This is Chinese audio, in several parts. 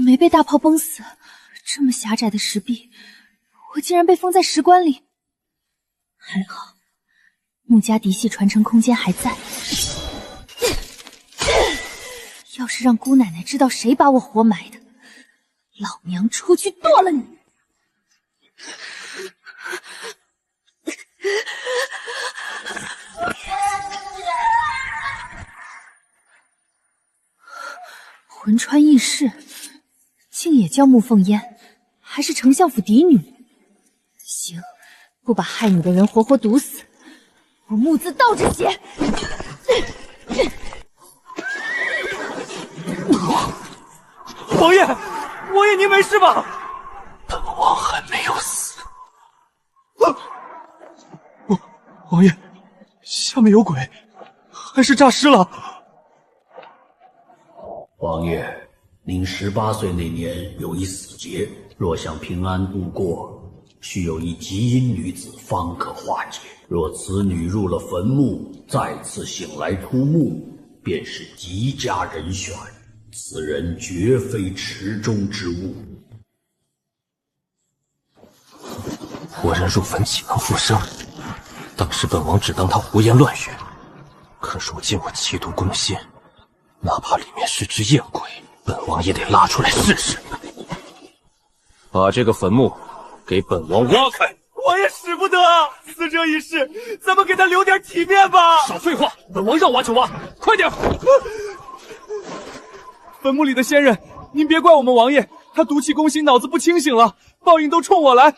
没被大炮崩死，这么狭窄的石壁，我竟然被封在石棺里。还好，穆家嫡系传承空间还在。要是让姑奶奶知道谁把我活埋的，老娘出去剁了你！魂穿异世，竟也叫穆凤烟，还是丞相府嫡女。行，不把害你的人活活毒死，我穆字倒着写。王爷，王爷，您没事吧？本王还没有死。王爷，下面有鬼，还是诈尸了。王爷，您18岁那年有一死劫，若想平安度过，需有一极阴女子方可化解。若此女入了坟墓，再次醒来出墓，便是极佳人选。此人绝非池中之物。活人入坟岂能复生？当时本王只当他胡言乱语，可如今我企图攻心，哪怕里面是只艳鬼，本王也得拉出来试试。把这个坟墓给本王挖开！王爷使不得，死者已逝，咱们给他留点体面吧。少废话，本王让挖就挖，快点！坟墓里的仙人，您别怪我们王爷，他毒气攻心，脑子不清醒了，报应都冲我来。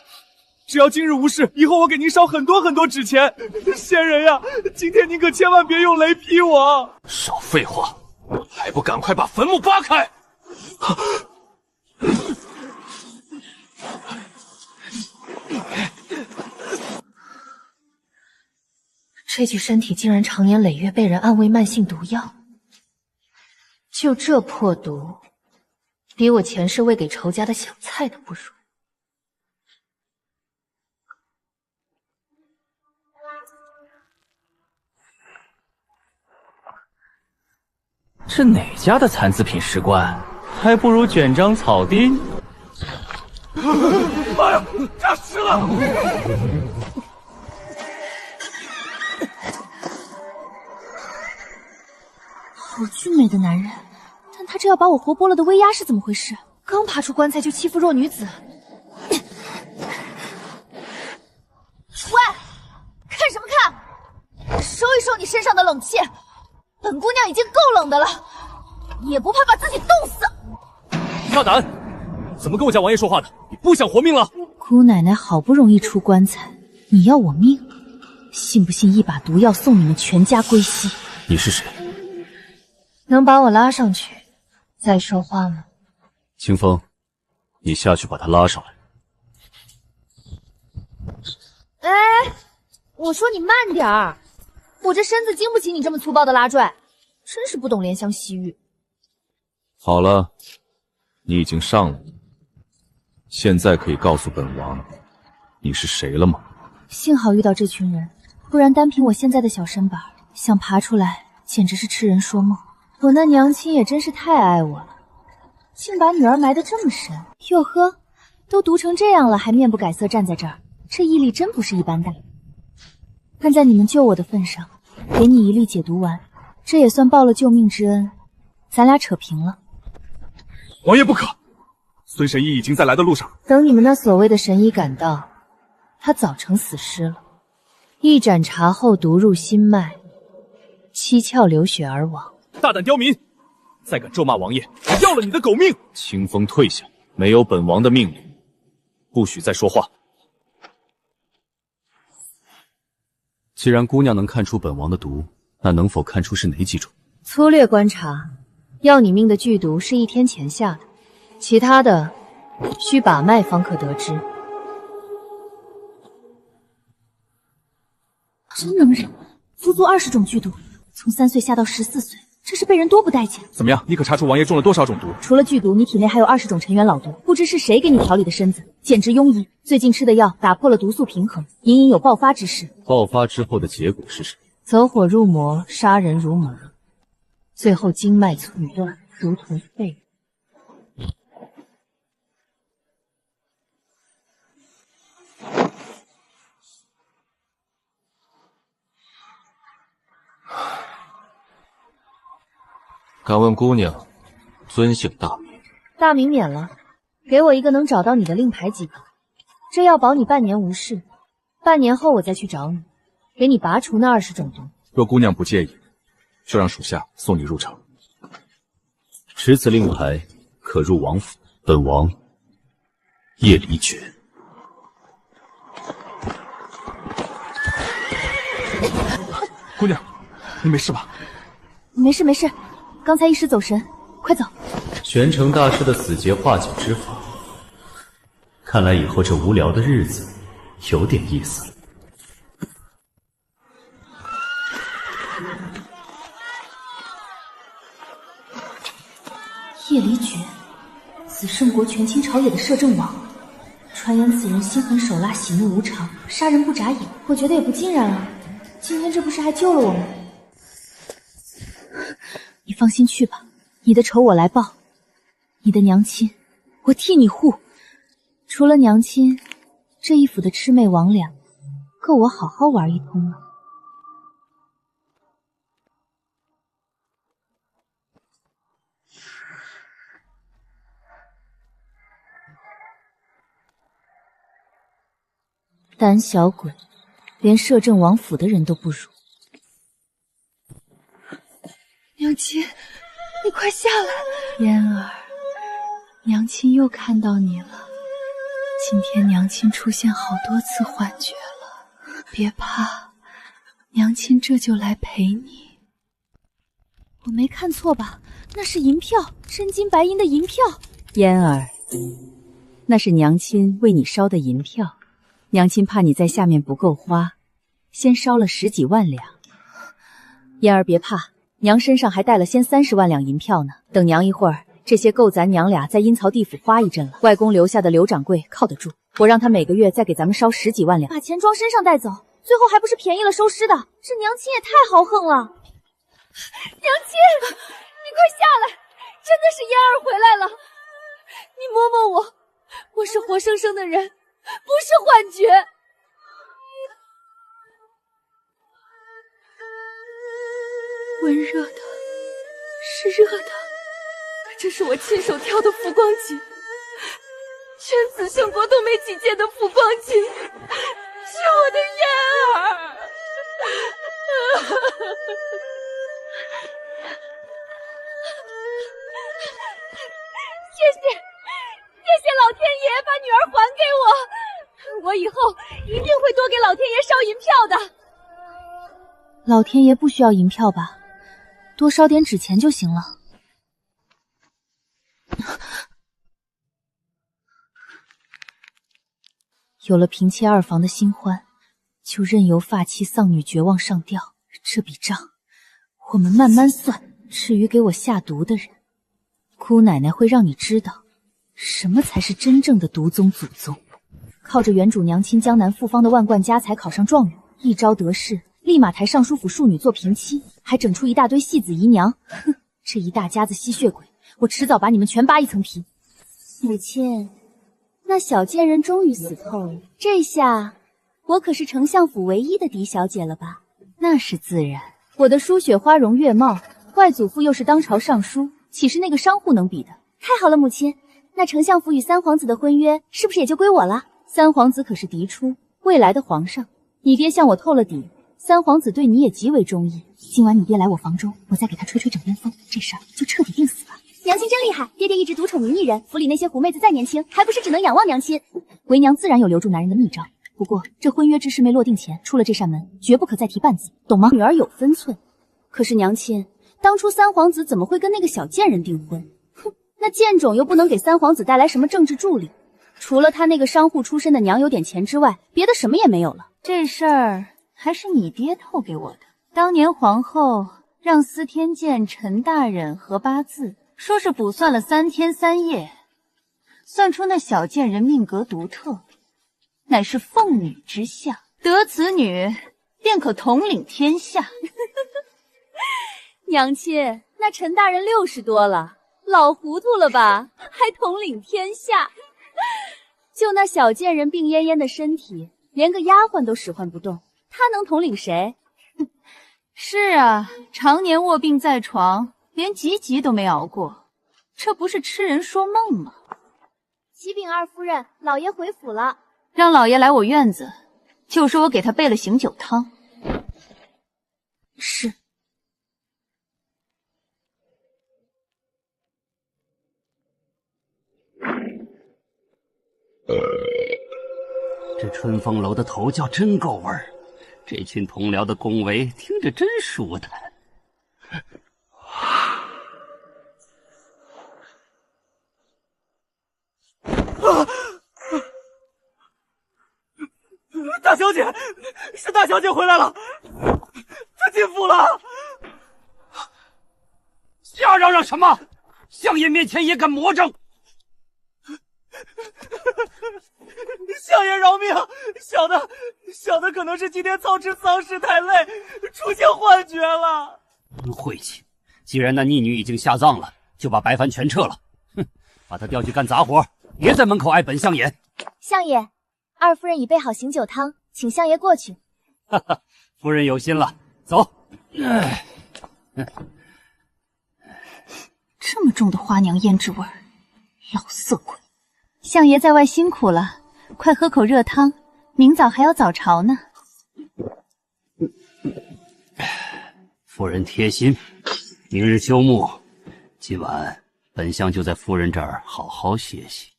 只要今日无事，以后我给您烧很多很多纸钱。仙人呀，今天您可千万别用雷劈我！少废话，还不赶快把坟墓扒开！这具身体竟然常年累月被人安慰慢性毒药，就这破毒，比我前世喂给仇家的小菜都不如。这哪家的残次品石棺，还不如卷张草钉。妈呀，诈尸了！好俊美的男人，但他这要把我活剥了的威压是怎么回事？刚爬出棺材就欺负弱女子。喂，看什么看？收一收你身上的冷气，本姑娘已经够冷的了，你也不怕把自己冻死？大胆！怎么跟我家王爷说话的？你不想活命了？姑奶奶好不容易出棺材，你要我命？信不信一把毒药送你们全家归西？你是谁？能把我拉上去再说话吗？清风，你下去把他拉上来。哎，我说你慢点儿，我这身子经不起你这么粗暴的拉拽，真是不懂怜香惜玉。好了，你已经上了，现在可以告诉本王你是谁了吗？幸好遇到这群人，不然单凭我现在的小身板，想爬出来简直是痴人说梦。我那娘亲也真是太爱我了，竟把女儿埋得这么深。哟呵，都毒成这样了，还面不改色站在这儿，这毅力真不是一般大。看在你们救我的份上，给你一粒解毒丸，这也算报了救命之恩，咱俩扯平了。王爷不可，孙神医已经在来的路上。等你们那所谓的神医赶到，他早成死尸了。一盏茶后毒入心脉，七窍流血而亡。大胆刁民，再敢咒骂王爷，要了你的狗命！清风退下，没有本王的命令，不许再说话。既然姑娘能看出本王的毒，那能否看出是哪几种？粗略观察，要你命的剧毒是1天前下的，其他的需把脉方可得知。真能忍，足足20种剧毒，从3岁下到14岁，这是被人多不待见。怎么样？你可查出王爷中了多少种毒？除了剧毒，你体内还有20种陈元老毒，不知是谁给你调理的身子，简直庸医。最近吃的药打破了毒素平衡，隐隐有爆发之势。爆发之后的结果是什么？走火入魔，杀人如麻，最后经脉寸断，如同废物。敢问姑娘，尊姓大名？大名免了，给我一个能找到你的令牌即可。这要保你半年无事，半年后我再去找你，给你拔除那20种毒。若姑娘不介意，就让属下送你入城。持此令牌，可入王府。本王叶离觉。姑娘，你没事吧？没事没事，刚才一时走神，快走。玄成大师的死劫化解之法，看来以后这无聊的日子有点意思。叶离觉，子圣国权倾朝野的摄政王，传言此人心狠手辣，喜怒无常，杀人不眨眼。我觉得也不尽然啊，今天这不是还救了我吗？你放心去吧，你的仇我来报，你的娘亲我替你护。除了娘亲，这一府的魑魅魍魉够我好好玩一通了。胆小鬼，连摄政王府的人都不如。娘亲，你快下来！嫣儿，娘亲又看到你了。今天娘亲出现好多次幻觉了，别怕，娘亲这就来陪你。我没看错吧？那是银票，真金白银的银票。嫣儿，那是娘亲为你烧的银票。娘亲怕你在下面不够花，先烧了10几万两。嫣儿别怕，娘身上还带了先30万两银票呢。等娘一会儿，这些够咱娘俩在阴曹地府花一阵了。外公留下的刘掌柜靠得住，我让他每个月再给咱们烧10几万两，把钱装身上带走，最后还不是便宜了收尸的。这娘亲也太豪横了！娘亲，你快下来！真的是嫣儿回来了，你摸摸我，我是活生生的人，不是幻觉。温热的，是热的，这是我亲手挑的浮光锦，全紫圣国都没几件的浮光锦，是我的嫣儿。谢谢老天爷把女儿还给我，我以后一定会多给老天爷烧银票的。老天爷不需要银票吧？多烧点纸钱就行了。有了嫔妾2房的新欢，就任由发妻丧女绝望上吊。这笔账我们慢慢算。至于给我下毒的人，姑奶奶会让你知道什么才是真正的毒宗祖宗。靠着原主娘亲江南复方的万贯家财考上状元，一朝得势，立马抬尚书府庶女做嫔妻，还整出一大堆戏子姨娘。哼，这一大家子吸血鬼，我迟早把你们全扒一层皮。母亲，那小贱人终于死透了，这下我可是丞相府唯一的嫡小姐了吧？那是自然，我的输血花容月貌，外祖父又是当朝尚书，岂是那个商户能比的？太好了，母亲，那丞相府与三皇子的婚约是不是也就归我了？三皇子可是嫡出，未来的皇上，你爹向我透了底，三皇子对你也极为中意。今晚你爹来我房中，我再给他吹吹枕边风，这事儿就彻底定死了。娘亲真厉害，爹爹一直独宠您一人，府里那些狐妹子再年轻，还不是只能仰望娘亲。为娘自然有留住男人的秘招，不过这婚约之事没落定前，出了这扇门，绝不可再提半字，懂吗？女儿有分寸。可是娘亲，当初三皇子怎么会跟那个小贱人订婚？哼，那贱种又不能给三皇子带来什么政治助力，除了他那个商户出身的娘有点钱之外，别的什么也没有了。这事儿还是你爹透给我的。当年皇后让司天监陈大人合八字，说是卜算了3天3夜，算出那小贱人命格独特，乃是凤女之相，得此女便可统领天下。娘亲，那陈大人60多了，老糊涂了吧？还统领天下？就那小贱人病恹恹的身体，连个丫鬟都使唤不动，她能统领谁？是啊，常年卧病在床，连吉吉都没熬过，这不是痴人说梦吗？启禀二夫人，老爷回府了。让老爷来我院子，就说我给他备了醒酒汤。是。这春风楼的头教真够味儿，这群同僚的恭维听着真舒坦。大小姐，是大小姐回来了，她进府了。瞎嚷嚷什么？相爷面前也敢魔怔？相爷饶命！小的可能是今天操持丧事太累，出现幻觉了。晦气！既然那逆女已经下葬了，就把白帆全撤了。哼，把她调去干杂活，别在门口碍本相眼。相爷，二夫人已备好醒酒汤，请相爷过去。哈哈，夫人有心了，走。这么重的花娘胭脂味儿，老色鬼！相爷在外辛苦了，快喝口热汤，明早还要早朝呢。夫人贴心，明日休沐，今晚本相就在夫人这儿好好歇息。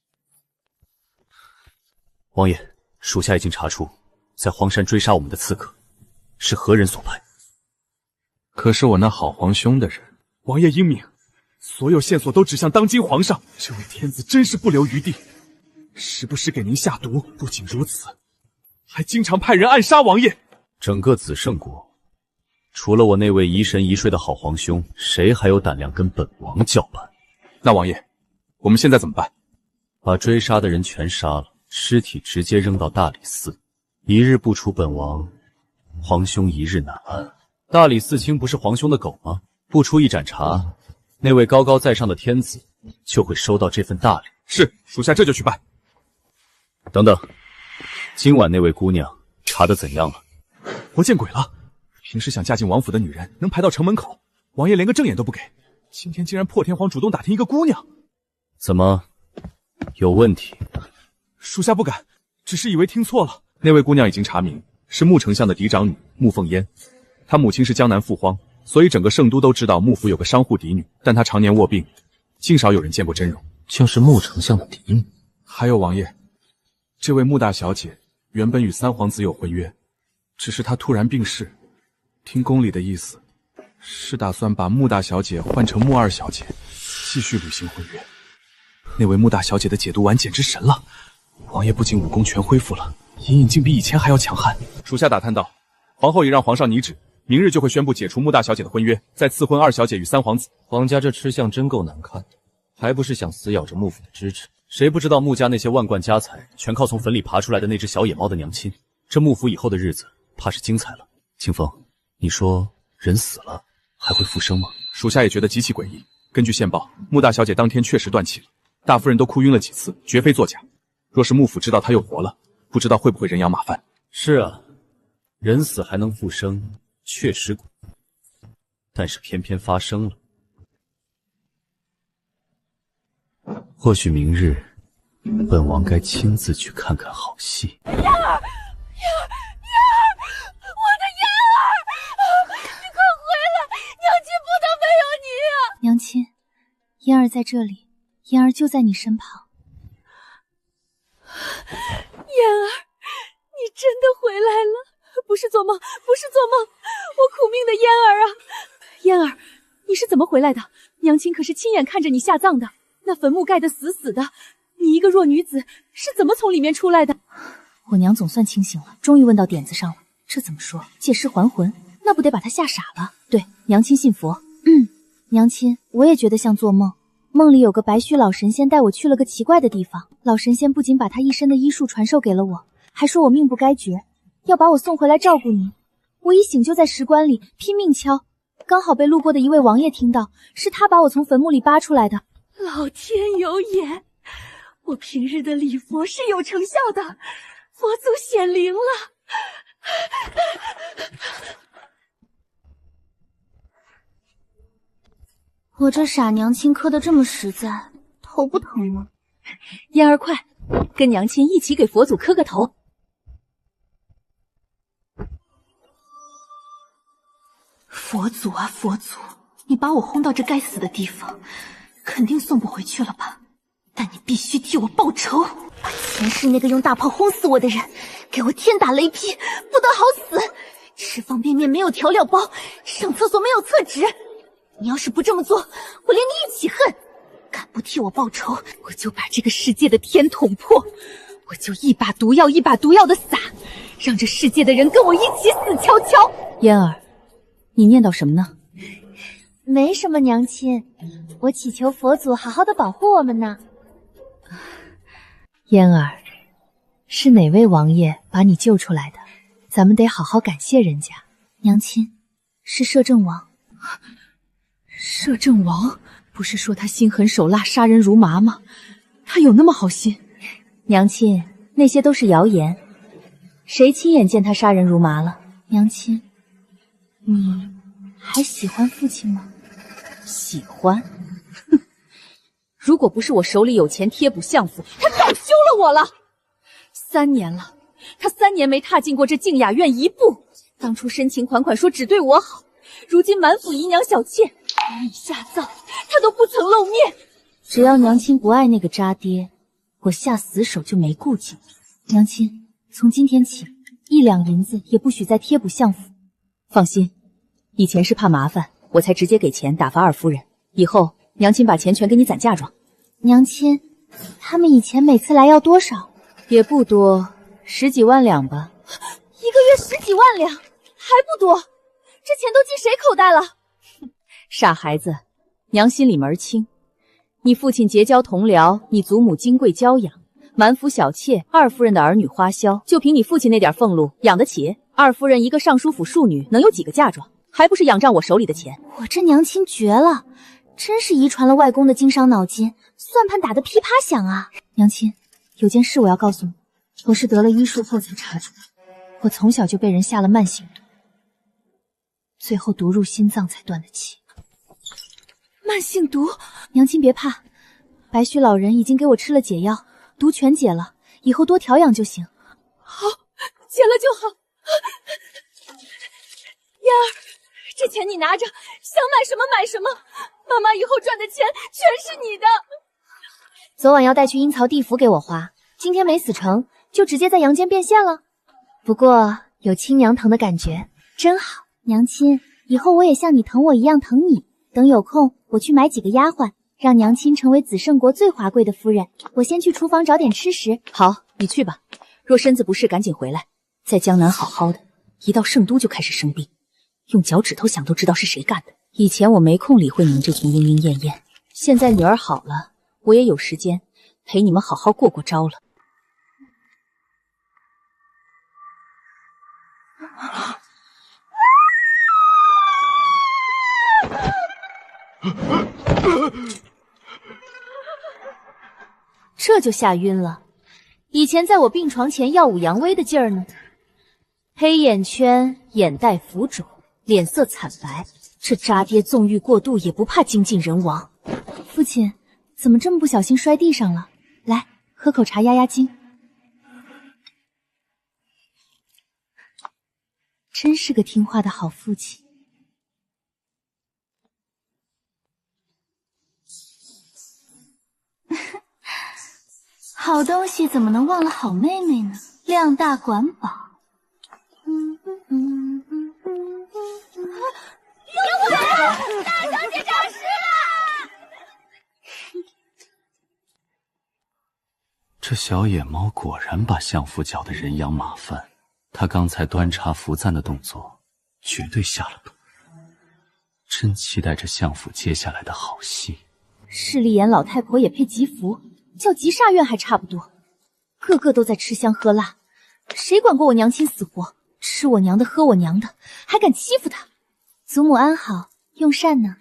王爷，属下已经查出，在荒山追杀我们的刺客是何人所派。可是我那好皇兄的人，王爷英明，所有线索都指向当今皇上，这位天子真是不留余地，时不时给您下毒。不仅如此，还经常派人暗杀王爷。整个紫圣国，除了我那位疑神疑睡的好皇兄，谁还有胆量跟本王叫板？那王爷，我们现在怎么办？把追杀的人全杀了，尸体直接扔到大理寺，一日不除本王，皇兄一日难安。大理寺卿不是皇兄的狗吗？不出一盏茶，那位高高在上的天子就会收到这份大礼。是，属下这就去办。等等，今晚那位姑娘查得怎样了？我见鬼了！平时想嫁进王府的女人能排到城门口，王爷连个正眼都不给，今天竟然破天荒主动打听一个姑娘，怎么有问题？属下不敢，只是以为听错了。那位姑娘已经查明是穆丞相的嫡长女穆凤烟，她母亲是江南父荒，所以整个圣都都知道穆府有个商户嫡女，但她常年卧病，竟少有人见过真容。竟是穆丞相的嫡女。还有王爷，这位穆大小姐原本与三皇子有婚约，只是她突然病逝，听宫里的意思是打算把穆大小姐换成穆二小姐，继续履行婚约。那位穆大小姐的解毒丸简直神了，王爷不仅武功全恢复了，隐隐竟比以前还要强悍。属下打探到，皇后已让皇上拟旨，明日就会宣布解除穆大小姐的婚约，再赐婚二小姐与三皇子。皇家这吃相真够难看的，还不是想死咬着幕府的支持？谁不知道穆家那些万贯家财全靠从坟里爬出来的那只小野猫的娘亲？这幕府以后的日子怕是精彩了。清风，你说人死了还会复生吗？属下也觉得极其诡异。根据线报，穆大小姐当天确实断气了，大夫人都哭晕了几次，绝非作假。若是幕府知道她又活了，不知道会不会人仰马翻。是啊，人死还能复生，确实诡异，但是偏偏发生了。或许明日，本王该亲自去看看好戏。燕儿，燕儿，燕儿，我的燕儿，你快回来，娘亲不能没有你啊！娘亲，嫣儿在这里，嫣儿就在你身旁。燕儿，你真的回来了，不是做梦，不是做梦，我苦命的燕儿啊！燕儿，你是怎么回来的？娘亲可是亲眼看着你下葬的。那坟墓盖得死死的，你一个弱女子是怎么从里面出来的？我娘总算清醒了，终于问到点子上了。这怎么说？借尸还魂，那不得把她吓傻了？对，娘亲信佛。娘亲，我也觉得像做梦。梦里有个白须老神仙带我去了个奇怪的地方，老神仙不仅把他一身的医术传授给了我，还说我命不该绝，要把我送回来照顾您。我一醒就在石棺里拼命敲，刚好被路过的一位王爷听到，是他把我从坟墓里扒出来的。老天有眼，我平日的礼佛是有成效的，佛祖显灵了。我这傻娘亲磕得这么实在，头不疼吗？嫣儿快，跟娘亲一起给佛祖磕个头。佛祖啊佛祖，你把我轰到这该死的地方，肯定送不回去了吧？但你必须替我报仇，把前世那个用大炮轰死我的人给我天打雷劈，不得好死！吃方便面没有调料包，上厕所没有厕纸。你要是不这么做，我连你一起恨。敢不替我报仇，我就把这个世界的天捅破，我就一把毒药一把毒药的撒，让这世界的人跟我一起死翘翘。嫣儿，你念叨什么呢？没什么，娘亲，我祈求佛祖好好的保护我们呢。嫣儿，是哪位王爷把你救出来的？咱们得好好感谢人家。娘亲，是摄政王。摄政王不是说他心狠手辣、杀人如麻吗？他有那么好心？娘亲，那些都是谣言。谁亲眼见他杀人如麻了？娘亲，你还喜欢父亲吗？喜欢？哼！如果不是我手里有钱贴补相府，他早休了我了。3年了，他3年没踏进过这静雅院一步。当初深情款款说只对我好，如今满府姨娘小妾，你下葬，他都不曾露面。只要娘亲不爱那个渣爹，我下死手就没顾忌。娘亲，从今天起，1两银子也不许再贴补相府。放心，以前是怕麻烦，我才直接给钱打发二夫人。以后娘亲把钱全给你攒嫁妆。娘亲，他们以前每次来要多少？也不多，10几万两吧。1个月10几万两，还不多？这钱都进谁口袋了？傻孩子，娘心里门清。你父亲结交同僚，你祖母金贵娇养，满府小妾，二夫人的儿女花销，就凭你父亲那点俸禄养得起？二夫人一个尚书府庶女，能有几个嫁妆？还不是仰仗我手里的钱。我这娘亲绝了，真是遗传了外公的经商脑筋，算盘打得噼啪响啊！娘亲，有件事我要告诉你，我是得了医术后才查出的。我从小就被人下了慢性毒，最后毒入心脏才断的气。慢性毒？娘亲别怕，白须老人已经给我吃了解药，毒全解了，以后多调养就行。好，解了就好。嫣儿，这钱你拿着，想买什么买什么。妈妈以后赚的钱全是你的。昨晚要带去阴曹地府给我花，今天没死成，就直接在阳间变现了。不过有亲娘疼的感觉，真好。娘亲，以后我也像你疼我一样疼你。等有空，我去买几个丫鬟，让娘亲成为紫圣国最华贵的夫人。我先去厨房找点吃食。好，你去吧。若身子不适，赶紧回来。在江南好好的，一到圣都就开始生病，用脚趾头想都知道是谁干的。以前我没空理会你们这群莺莺燕燕，现在女儿好了，我也有时间陪你们好好过过招了。这就吓晕了，以前在我病床前耀武扬威的劲儿呢。黑眼圈，眼袋浮肿，脸色惨白，这渣爹纵欲过度也不怕精尽人亡。父亲，怎么这么不小心摔地上了？来，喝口茶压压惊。真是个听话的好父亲。好东西怎么能忘了好妹妹呢？量大管饱。有鬼啊！大小姐诈尸了！这小野猫果然把相府搅得人仰马翻，他刚才端茶扶赞的动作绝对下了毒。真期待着相府接下来的好戏。势利眼老太婆也配吉服？叫吉煞院还差不多，个个都在吃香喝辣，谁管过我娘亲死活？吃我娘的，喝我娘的，还敢欺负她？祖母安好，用膳呢。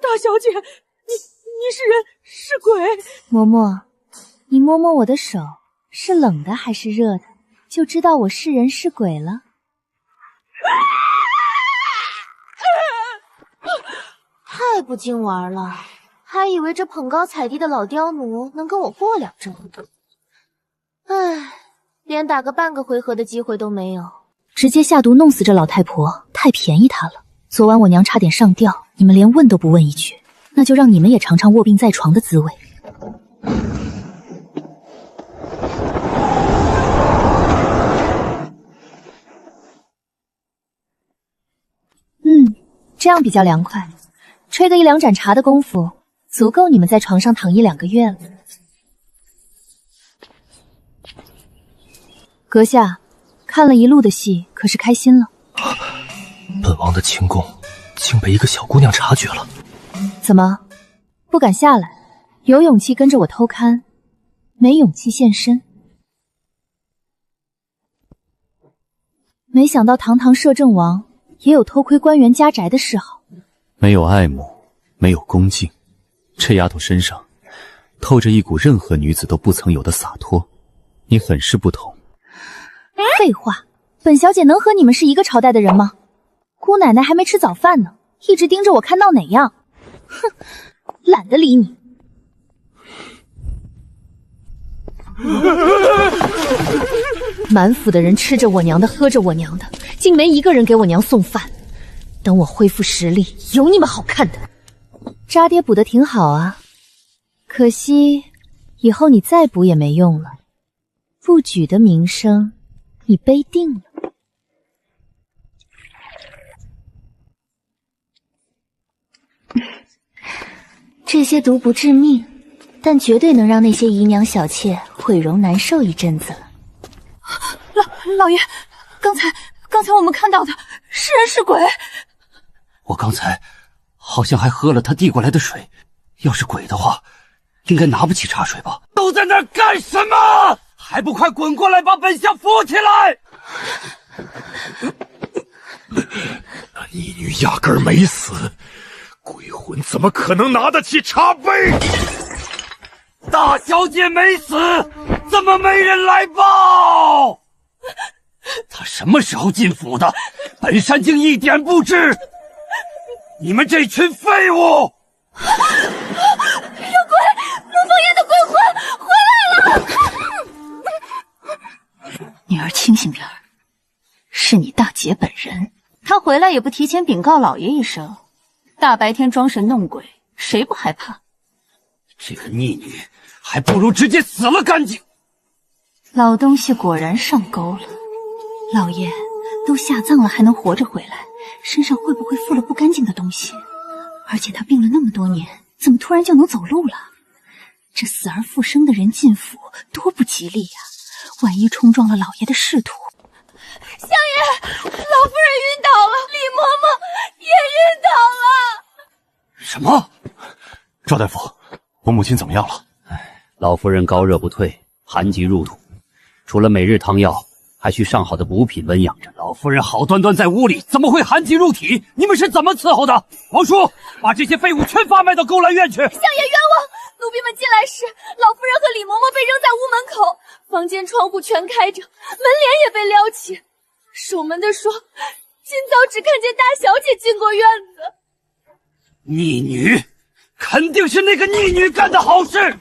大小姐，你是人是鬼？嬷嬷，你摸摸我的手，是冷的还是热的，就知道我是人是鬼了。太不经玩了，还以为这捧高踩低的老刁奴能跟我过两招。唉，连打个半个回合的机会都没有。直接下毒弄死这老太婆，太便宜她了。昨晚我娘差点上吊，你们连问都不问一句，那就让你们也尝尝卧病在床的滋味。这样比较凉快，吹个1、2盏茶的功夫，足够你们在床上躺1、2个月了。阁下，看了一路的戏，可是开心了？本王的轻功竟被一个小姑娘察觉了。怎么，不敢下来？有勇气跟着我偷看，没勇气现身？没想到堂堂摄政王也有偷窥官员家宅的嗜好。没有爱慕，没有恭敬，这丫头身上透着一股任何女子都不曾有的洒脱，你很是不同。废话，本小姐能和你们是一个朝代的人吗？姑奶奶还没吃早饭呢，一直盯着我看闹哪样？哼，懒得理你。满府的人吃着我娘的，喝着我娘的，竟没一个人给我娘送饭。等我恢复实力，有你们好看的。渣爹补得挺好啊，可惜以后你再补也没用了，不举的名声你背定了。这些毒不致命，但绝对能让那些姨娘小妾毁容难受一阵子了。老爷，刚才我们看到的是人是鬼？我刚才好像还喝了他递过来的水，要是鬼的话，应该拿不起茶水吧？都在那儿干什么？还不快滚过来把本相扶起来！那逆女压根儿没死，鬼魂怎么可能拿得起茶杯？大小姐没死，怎么没人来报？他什么时候进府的？本山竟一点不知。你们这群废物！有鬼！陆凤燕的鬼魂回来了！女儿清醒点儿，是你大姐本人，她回来也不提前禀告老爷一声，大白天装神弄鬼，谁不害怕？这个逆女，还不如直接死了干净。老东西果然上钩了，老爷都下葬了还能活着回来，身上会不会附了不干净的东西？而且他病了那么多年，怎么突然就能走路了？这死而复生的人进府多不吉利呀！万一冲撞了老爷的仕途。相爷，老夫人晕倒了，李嬷嬷也晕倒了。什么？赵大夫，我母亲怎么样了？老夫人高热不退，寒疾入土，除了每日汤药，还需上好的补品温养着。老夫人好端端在屋里，怎么会寒疾入体？你们是怎么伺候的？王叔，把这些废物全发卖到勾栏院去！相爷冤枉！奴婢们进来时，老夫人和李嬷嬷被扔在屋门口，房间窗户全开着，门帘也被撩起。守门的说，今早只看见大小姐经过院子。逆女，肯定是那个逆女干的好事，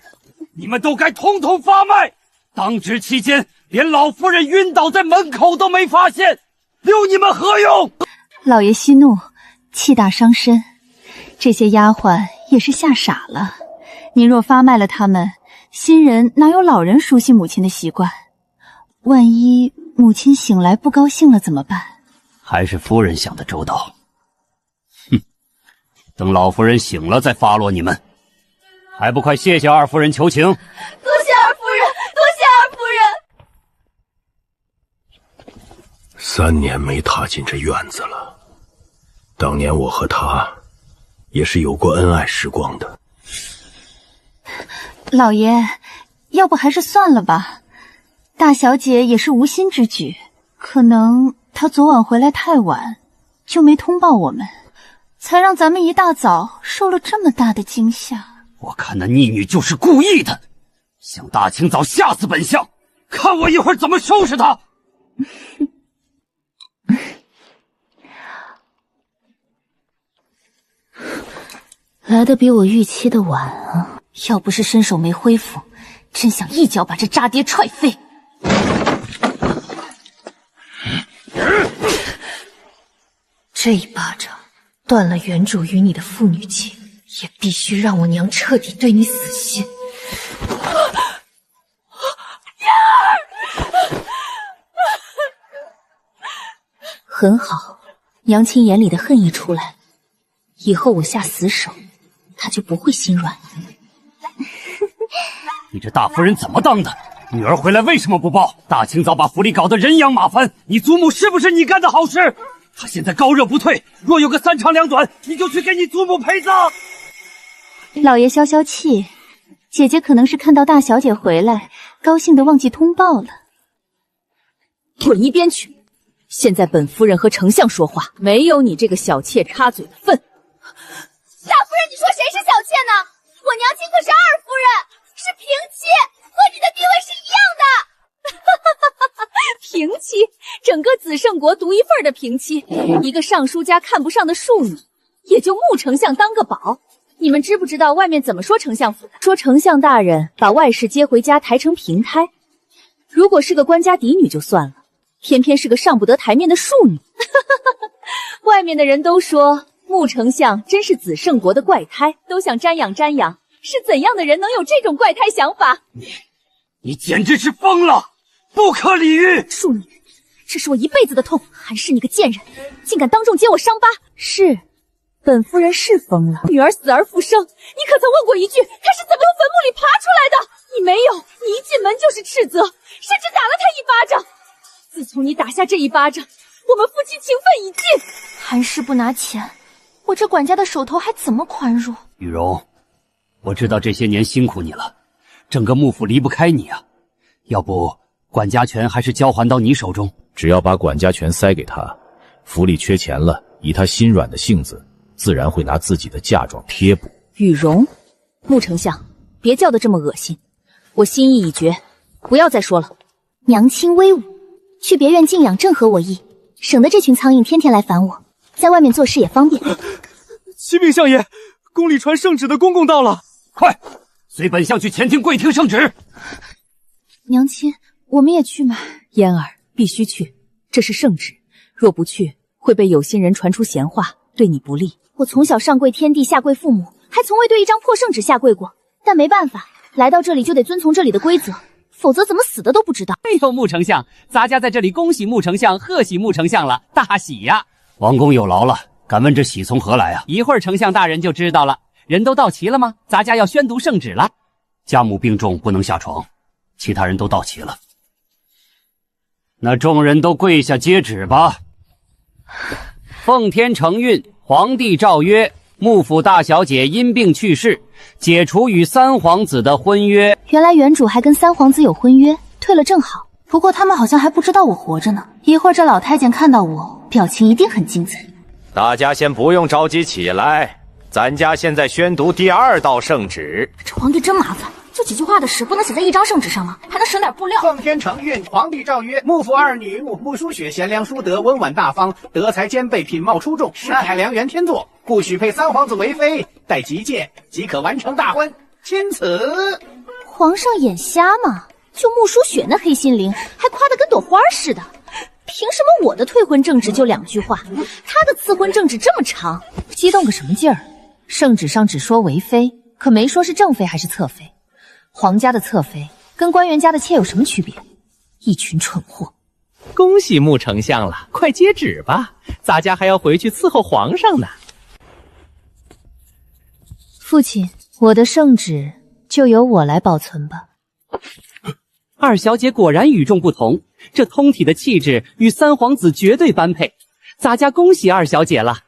你们都该统统发卖。当值期间，连老夫人晕倒在门口都没发现，留你们何用？老爷息怒，气大伤身，这些丫鬟也是吓傻了。您若发卖了他们，新人哪有老人熟悉母亲的习惯？万一母亲醒来不高兴了怎么办？还是夫人想的周到。哼，等老夫人醒了再发落你们，还不快谢谢二夫人求情！多谢二夫人，多谢二夫人。3年没踏进这院子了，当年我和她也是有过恩爱时光的。老爷，要不还是算了吧。大小姐也是无心之举，可能她昨晚回来太晚，就没通报我们，才让咱们一大早受了这么大的惊吓。我看那逆女就是故意的，想大清早吓死本相，看我一会儿怎么收拾她！来的比我预期的晚啊！要不是身手没恢复，真想一脚把这渣爹踹飞。这一巴掌断了原主与你的父女情，也必须让我娘彻底对你死心。很好，娘亲眼里的恨意出来了，以后我下死手，她就不会心软了。你这大夫人怎么当的？女儿回来为什么不报？大清早把府里搞得人仰马翻，你祖母是不是你干的好事？她现在高热不退，若有个3长2短，你就去给你祖母陪葬。老爷消消气，姐姐可能是看到大小姐回来，高兴的忘记通报了。滚一边去！现在本夫人和丞相说话，没有你这个小妾插嘴的份。大夫人，你说谁是小妾呢？我娘亲可是二夫人，是平妻，和你的地位是一样的。平妻，整个紫圣国独一份的平妻，一个尚书家看不上的庶女，也就穆丞相当个宝。你们知不知道外面怎么说丞相府的？说丞相大人把外室接回家抬成平胎。如果是个官家嫡女就算了，偏偏是个上不得台面的庶女。外面的人都说穆丞相真是紫圣国的怪胎，都想瞻仰瞻仰，是怎样的人能有这种怪胎想法？你简直是疯了，不可理喻！庶女，这是我一辈子的痛。韩氏你个贱人，竟敢当众揭我伤疤！是，本夫人是疯了。女儿死而复生，你可曾问过一句，她是怎么从坟墓里爬出来的？你没有，你一进门就是斥责，甚至打了她一巴掌。自从你打下这一巴掌，我们夫妻情分已尽。韩氏不拿钱，我这管家的手头还怎么宽恕？雨柔，我知道这些年辛苦你了，整个幕府离不开你啊。要不管家权还是交还到你手中？只要把管家权塞给他，府里缺钱了，以他心软的性子，自然会拿自己的嫁妆贴补。雨容，穆丞相，别叫得这么恶心，我心意已决，不要再说了。娘亲威武，去别院静养正合我意，省得这群苍蝇天天来烦我，在外面做事也方便。启禀相爷，宫里传圣旨的公公到了，快随本相去前厅跪听圣旨。娘亲，我们也去吗？嫣儿必须去，这是圣旨，若不去会被有心人传出闲话，对你不利。我从小上跪天地下跪父母，还从未对一张破圣旨下跪过，但没办法，来到这里就得遵从这里的规则，否则怎么死的都不知道。哎呦，穆丞相，咱家在这里恭喜穆丞相，贺喜穆丞相了，大喜呀！王公有劳了，敢问这喜从何来啊？一会儿丞相大人就知道了。人都到齐了吗？咱家要宣读圣旨了。家母病重不能下床，其他人都到齐了。那众人都跪下接旨吧。奉天承运，皇帝诏曰：幕府大小姐因病去世，解除与三皇子的婚约。原来原主还跟三皇子有婚约，退了正好。不过他们好像还不知道我活着呢。一会儿这老太监看到我，表情一定很精彩。大家先不用着急起来，咱家现在宣读第2道圣旨。这皇帝真麻烦，就几句话的事不能写在一张圣旨上吗？还能省点布料。奉天承运，皇帝诏曰：幕府二女穆淑雪贤良淑德，温婉大方，德才兼备，品貌出众，世态良缘天作，故许配三皇子为妃。待吉届即可完成大婚。钦此。皇上眼瞎吗？就穆淑雪那黑心灵，还夸得跟朵花似的。凭什么我的退婚正旨就2句话，他的赐婚正旨这么长？激动个什么劲儿？圣旨上只说为妃，可没说是正妃还是侧妃。皇家的侧妃跟官员家的妾有什么区别？一群蠢货！恭喜穆丞相了，快接旨吧，咱家还要回去伺候皇上呢。父亲，我的圣旨就由我来保存吧。二小姐果然与众不同，这通体的气质与三皇子绝对般配，咱家恭喜二小姐了。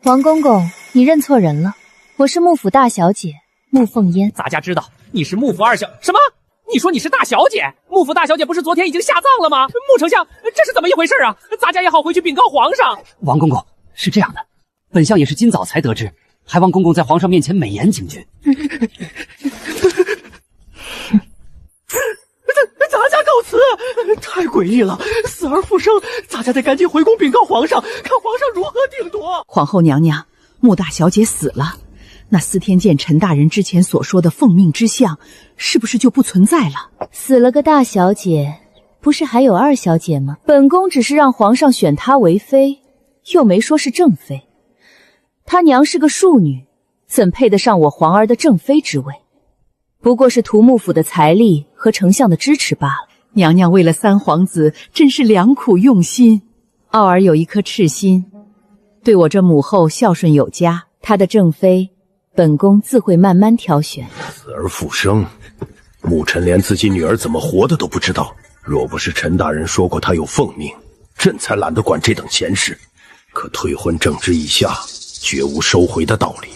王公公，你认错人了，我是幕府大小姐穆凤烟。咱家知道你是幕府二小什么？你说你是大小姐？幕府大小姐不是昨天已经下葬了吗？穆丞相，这是怎么一回事啊？咱家也好回去禀告皇上。王公公，是这样的，本相也是今早才得知，还望公公在皇上面前美言几句。咱家告辞，太诡异了，死而复生，咱家得赶紧回宫禀告皇上，看皇上如何定夺。皇后娘娘，穆大小姐死了，那司天监陈大人之前所说的奉命之相，是不是就不存在了？死了个大小姐，不是还有二小姐吗？本宫只是让皇上选她为妃，又没说是正妃。她娘是个庶女，怎配得上我皇儿的正妃之位？不过是图幕府的财力和丞相的支持罢了。娘娘为了三皇子，真是良苦用心。傲儿有一颗赤心，对我这母后孝顺有加，她的正妃，本宫自会慢慢挑选。死而复生，牧尘连自己女儿怎么活的都不知道。若不是陈大人说过他有奉命，朕才懒得管这等闲事。可退婚正之以下，绝无收回的道理。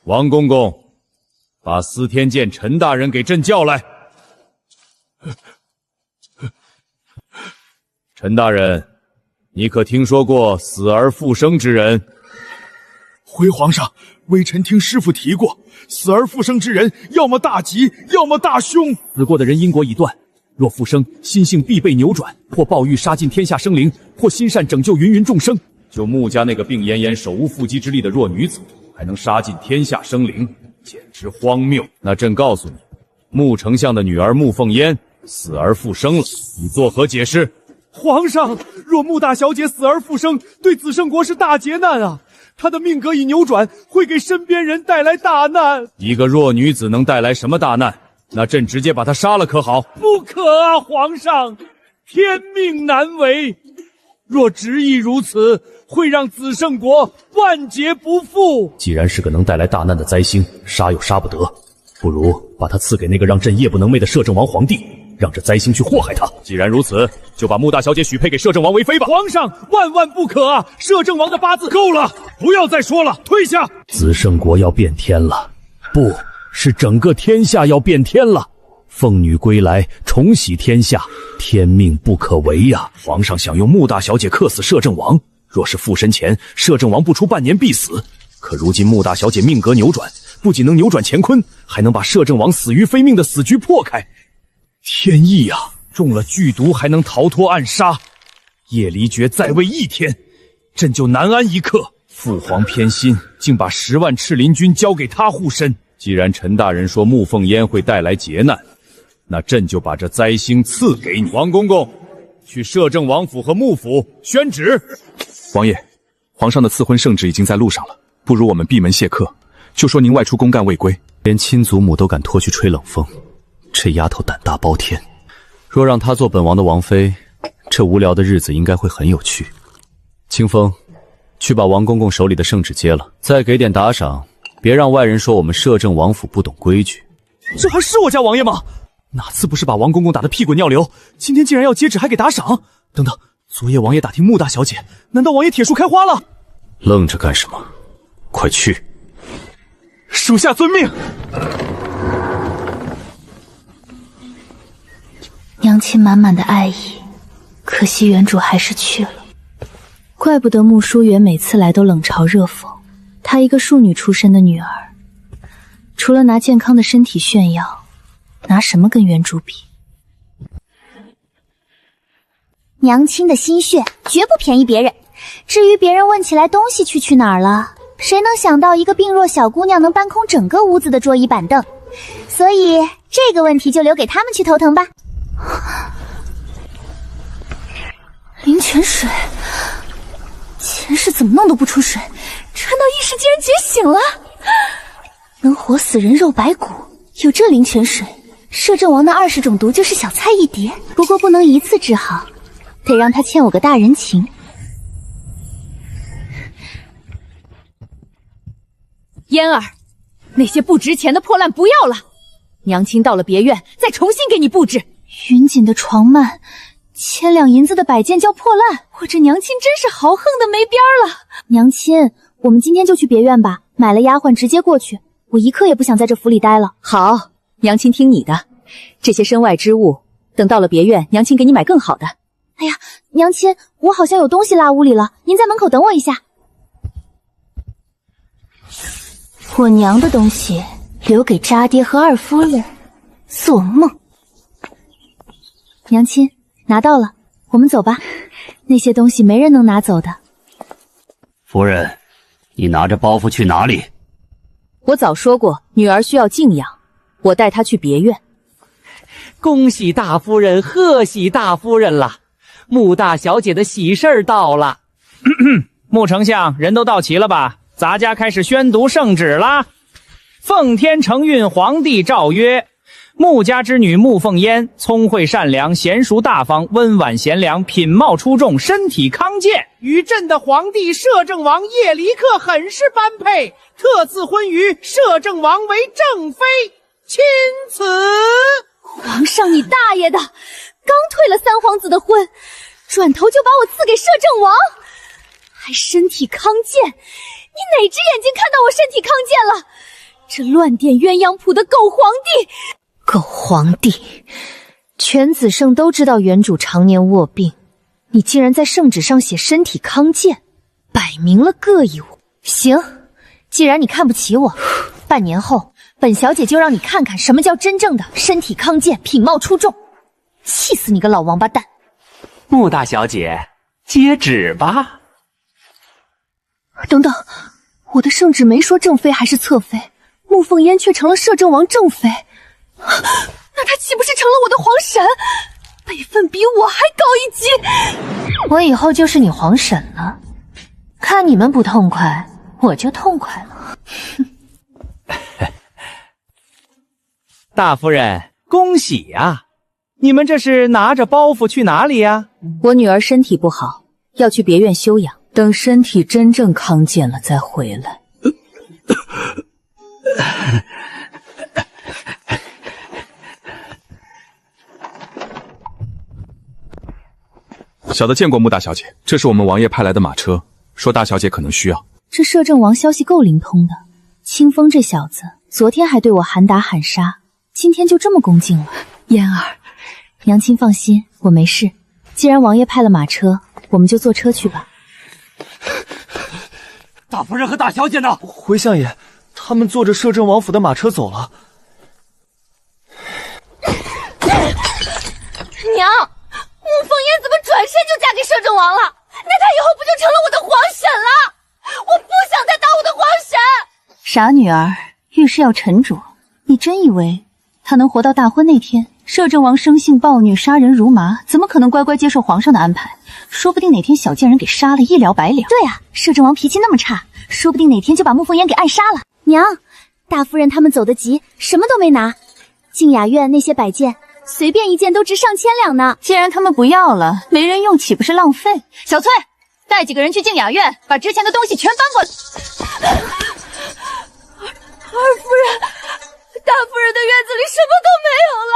王公公，把司天监陈大人给朕叫来。陈大人，你可听说过死而复生之人？回皇上，微臣听师傅提过，死而复生之人，要么大吉，要么大凶。死过的人因果已断，若复生，心性必被扭转，或报欲杀尽天下生灵，或心善拯救芸芸众生。就穆家那个病恹恹、手无缚鸡之力的弱女子，还能杀尽天下生灵，简直荒谬。那朕告诉你，穆丞相的女儿穆凤嫣死而复生了，你作何解释？皇上，若穆大小姐死而复生，对子圣国是大劫难啊！她的命格已扭转，会给身边人带来大难。一个弱女子能带来什么大难？那朕直接把她杀了可好？不可啊，皇上，天命难违。若执意如此，会让子圣国万劫不复。既然是个能带来大难的灾星，杀又杀不得，不如把他赐给那个让朕夜不能寐的摄政王皇帝，让这灾星去祸害他。既然如此，就把穆大小姐许配给摄政王为妃吧。皇上，万万不可啊！摄政王的八字够了，不要再说了，退下。子圣国要变天了，不是整个天下要变天了。凤女归来，重洗天下，天命不可违呀！皇上想用穆大小姐克死摄政王，若是附身前，摄政王不出半年必死。可如今穆大小姐命格扭转，不仅能扭转乾坤，还能把摄政王死于非命的死局破开。天意啊！中了剧毒还能逃脱暗杀，叶离诀在位1天，朕就难安一刻。父皇偏心，竟把10万赤林军交给他护身。既然陈大人说穆凤嫣会带来劫难，那朕就把这灾星赐给你。王公公，去摄政王府和穆府宣旨。王爷，皇上的赐婚圣旨已经在路上了，不如我们闭门谢客，就说您外出公干未归。连亲祖母都敢拖去吹冷风，这丫头胆大包天。若让她做本王的王妃，这无聊的日子应该会很有趣。清风，去把王公公手里的圣旨接了，再给点打赏，别让外人说我们摄政王府不懂规矩。这还是我家王爷吗？哪次不是把王公公打得屁滚尿流？今天竟然要接旨还给打赏？等等，昨夜王爷打听穆大小姐，难道王爷铁树开花了？愣着干什么？快去！属下遵命。娘亲满满的爱意，可惜原主还是去了。怪不得穆淑媛每次来都冷嘲热讽，她一个庶女出身的女儿，除了拿健康的身体炫耀，拿什么跟原主比？娘亲的心血绝不便宜别人。至于别人问起来东西去哪儿了，谁能想到一个病弱小姑娘能搬空整个屋子的桌椅板凳？所以这个问题就留给他们去头疼吧。灵泉水，前世怎么弄都不出水，传到一时竟然觉醒了，能活死人肉白骨。有这灵泉水，摄政王的20种毒就是小菜一碟。不过不能一次治好，得让他欠我个大人情。嫣儿，那些不值钱的破烂不要了，娘亲到了别院再重新给你布置。云锦的床幔，1000两银子的摆件叫破烂，我这娘亲真是豪横的没边了。娘亲，我们今天就去别院吧，买了丫鬟直接过去，我一刻也不想在这府里待了。好，娘亲听你的，这些身外之物，等到了别院，娘亲给你买更好的。哎呀，娘亲，我好像有东西落屋里了，您在门口等我一下。我娘的东西留给渣爹和二夫人，做梦。娘亲，拿到了，我们走吧。那些东西没人能拿走的。夫人，你拿着包袱去哪里？我早说过，女儿需要静养，我带她去别院。恭喜大夫人，贺喜大夫人了！穆大小姐的喜事儿到了。穆丞相，人都到齐了吧？咱家开始宣读圣旨啦！奉天承运皇帝诏曰：穆家之女穆凤烟，聪慧善良，娴熟大方，温婉贤良，品貌出众，身体康健，与朕的皇帝摄政王叶离克很是般配，特赐婚于摄政王为正妃，钦此。皇上你大爷的，刚退了三皇子的婚，转头就把我赐给摄政王，还身体康健，你哪只眼睛看到我身体康健了？这乱点鸳鸯谱的狗皇帝！狗皇帝，全子圣都知道原主常年卧病，你竟然在圣旨上写身体康健，摆明了膈应我。行，既然你看不起我，半年后本小姐就让你看看什么叫真正的身体康健，品貌出众。气死你个老王八蛋！穆大小姐，接旨吧。等等，我的圣旨没说正妃还是侧妃，穆凤烟却成了摄政王正妃，那她岂不是成了我的皇婶？辈分比我还高一级。我以后就是你皇婶了，看你们不痛快，我就痛快了。大夫人，恭喜呀！你们这是拿着包袱去哪里呀？我女儿身体不好，要去别院休养，等身体真正康健了再回来。小的见过穆大小姐，这是我们王爷派来的马车，说大小姐可能需要。这摄政王消息够灵通的，清风这小子昨天还对我喊打喊杀，今天就这么恭敬了。嫣儿，娘亲放心，我没事。既然王爷派了马车，我们就坐车去吧。大夫人和大小姐呢？回相爷，他们坐着摄政王府的马车走了。娘，穆凤烟怎么转身就嫁给摄政王了？那她以后不就成了我的皇婶了？我不想再当我的皇婶。傻女儿，遇事要沉着。你真以为她能活到大婚那天？摄政王生性暴虐，杀人如麻，怎么可能乖乖接受皇上的安排？说不定哪天小贱人给杀了，一了百了。对啊，摄政王脾气那么差，说不定哪天就把穆凤烟给暗杀了。娘，大夫人他们走得急，什么都没拿。静雅院那些摆件，随便一件都值上千两呢。既然他们不要了，没人用岂不是浪费？小翠，带几个人去静雅院，把之前的东西全搬过来。二夫人，大夫人的院子里什么都没有了，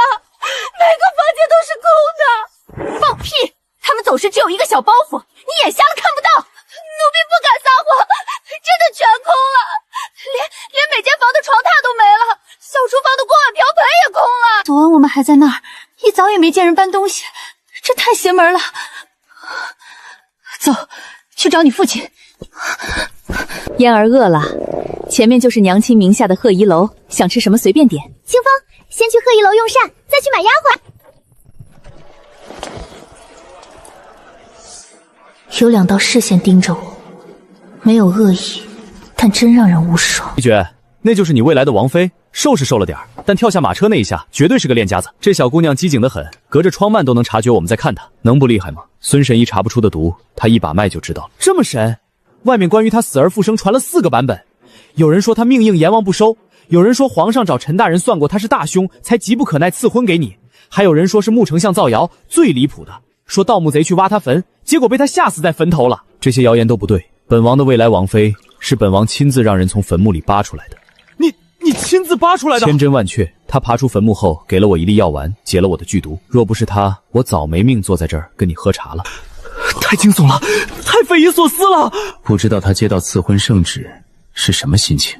每个房间都是空的。放屁！他们走时只有一个小包袱，你眼瞎了看不到。奴婢不敢撒谎，真的全空了，连每间房的床榻都没了，小厨房的锅碗瓢盆也空了。昨晚我们还在那儿，一早也没见人搬东西，这太邪门了。走，去找你父亲。嫣儿饿了，前面就是娘亲名下的贺仪楼，想吃什么随便点。清风，先去贺仪楼用膳，再去买丫鬟。有两道视线盯着我，没有恶意，但真让人无爽。一绝，那就是你未来的王妃，瘦是瘦了点儿，但跳下马车那一下，绝对是个练家子。这小姑娘机警得很，隔着窗幔都能察觉我们在看她，能不厉害吗？孙神医查不出的毒，她一把脉就知道了。这么神？外面关于她死而复生传了4个版本，有人说她命硬阎王不收，有人说皇上找陈大人算过她是大凶，才急不可耐赐婚给你，还有人说是穆丞相造谣，最离谱的说盗墓贼去挖他坟，结果被他吓死在坟头了。这些谣言都不对，本王的未来王妃是本王亲自让人从坟墓里扒出来的。你亲自扒出来的？千真万确，他爬出坟墓后给了我一粒药丸，解了我的剧毒。若不是他，我早没命坐在这儿跟你喝茶了。太惊悚了，太匪夷所思了。不知道他接到赐婚圣旨是什么心情。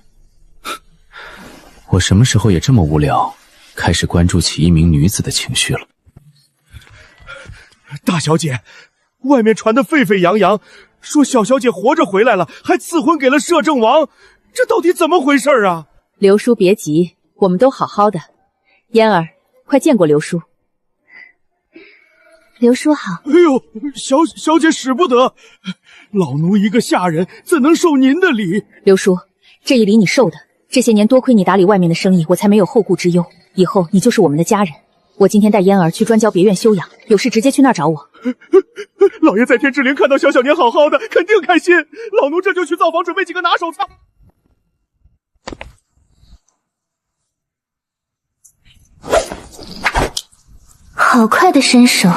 我什么时候也这么无聊，开始关注起一名女子的情绪了。大小姐，外面传得沸沸扬扬，说小小姐活着回来了，还赐婚给了摄政王，这到底怎么回事啊？刘叔别急，我们都好好的。嫣儿，快见过刘叔。刘叔好。哎呦，小姐使不得，老奴一个下人怎能受您的礼？刘叔，这一礼你受的，这些年多亏你打理外面的生意，我才没有后顾之忧。以后你就是我们的家人。我今天带嫣儿去专交别院休养，有事直接去那儿找我。老爷在天之灵看到小小年好好的，肯定开心。老奴这就去灶房准备几个拿手菜。好快的身手。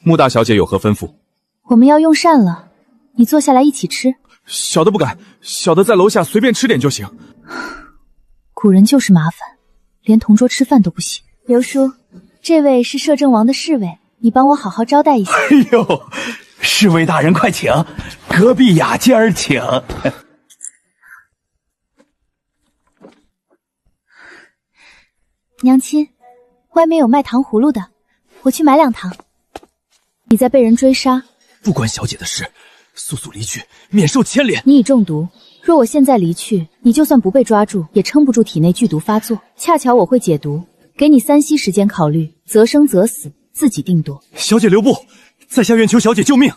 穆大小姐有何吩咐？我们要用膳了，你坐下来一起吃。小的不敢，小的在楼下随便吃点就行。古人就是麻烦，连同桌吃饭都不行。刘叔，这位是摄政王的侍卫，你帮我好好招待一下。哎呦，侍卫大人快请，隔壁雅间儿请。娘亲，外面有卖糖葫芦的，我去买2糖。你在被人追杀，不关小姐的事，速速离去，免受牵连。你已中毒，若我现在离去，你就算不被抓住，也撑不住体内剧毒发作。恰巧我会解毒，给你3息时间考虑，择生择死，自己定夺。小姐留步，在下愿求小姐救命。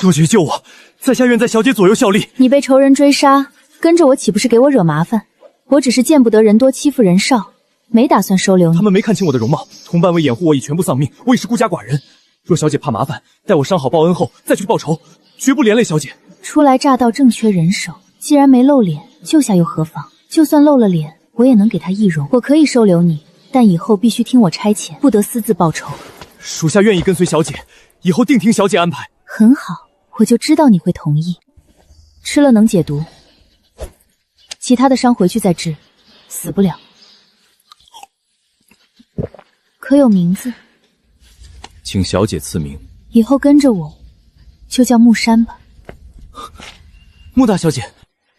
若姐救我，在下愿在小姐左右效力。你被仇人追杀，跟着我岂不是给我惹麻烦？我只是见不得人多欺负人少，没打算收留你。他们没看清我的容貌，同伴为掩护我已全部丧命，我已是孤家寡人。若小姐怕麻烦，待我伤好报恩后再去报仇，绝不连累小姐。初来乍到正缺人手，既然没露脸，救下又何妨？就算露了脸，我也能给他易容。我可以收留你，但以后必须听我差遣，不得私自报仇。属下愿意跟随小姐，以后定听小姐安排。很好，我就知道你会同意。吃了能解毒，其他的伤回去再治，死不了。可有名字？请小姐赐名。以后跟着我，就叫木山吧。穆大小姐，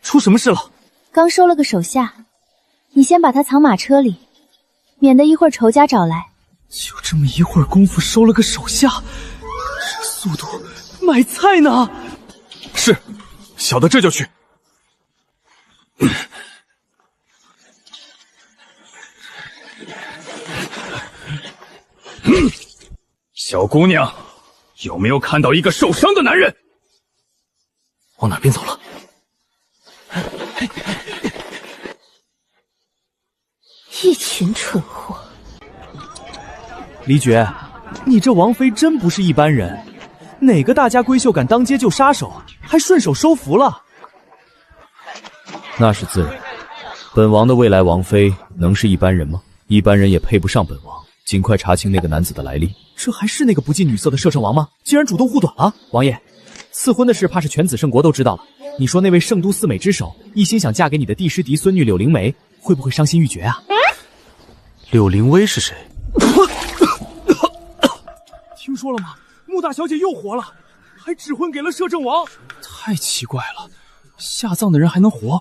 出什么事了？刚收了个手下，你先把他藏马车里，免得一会儿仇家找来。就这么一会儿功夫收了个手下，这速度，买菜呢？是，小的这就去。小姑娘，有没有看到一个受伤的男人？往哪边走了？一群蠢货！李珏，你这王妃真不是一般人，哪个大家闺秀敢当街就杀手，还顺手收服了？那是自然。本王的未来王妃能是一般人吗？一般人也配不上本王。尽快查清那个男子的来历。这还是那个不近女色的摄政王吗？竟然主动护短了！王爷，赐婚的事怕是全紫圣国都知道了。你说那位圣都四美之首一心想嫁给你的帝师嫡孙女柳灵梅，会不会伤心欲绝啊？柳灵薇是谁？听说了吗？穆大小姐又活了，还指婚给了摄政王。太奇怪了，下葬的人还能活，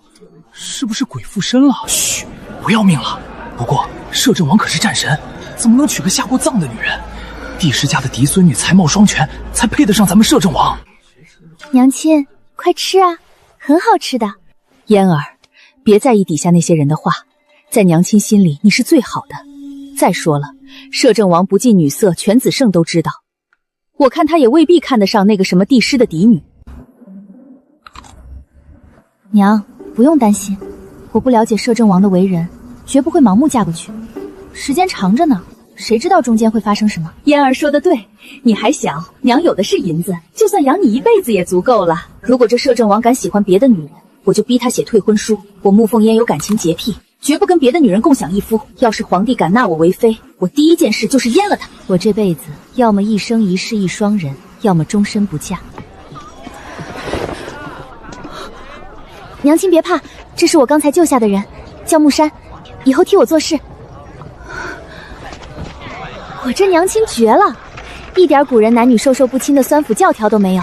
是不是鬼附身了？嘘，不要命了。不过摄政王可是战神，怎么能娶个下过葬的女人？帝师家的嫡孙女才貌双全，才配得上咱们摄政王。娘亲，快吃啊，很好吃的。嫣儿，别在意底下那些人的话，在娘亲心里你是最好的。再说了，摄政王不近女色，全子圣都知道。我看他也未必看得上那个什么帝师的嫡女。娘，不用担心，我不了解摄政王的为人，绝不会盲目嫁过去。时间长着呢，谁知道中间会发生什么？嫣儿说的对，你还小，娘有的是银子，就算养你一辈子也足够了。如果这摄政王敢喜欢别的女人，我就逼他写退婚书。我穆凤烟有感情洁癖，绝不跟别的女人共享一夫。要是皇帝敢纳我为妃，我第一件事就是阉了他。我这辈子要么一生一世一双人，要么终身不嫁。娘亲别怕，这是我刚才救下的人，叫木山，以后替我做事。我这娘亲绝了，一点古人男女授受不亲的酸腐教条都没有，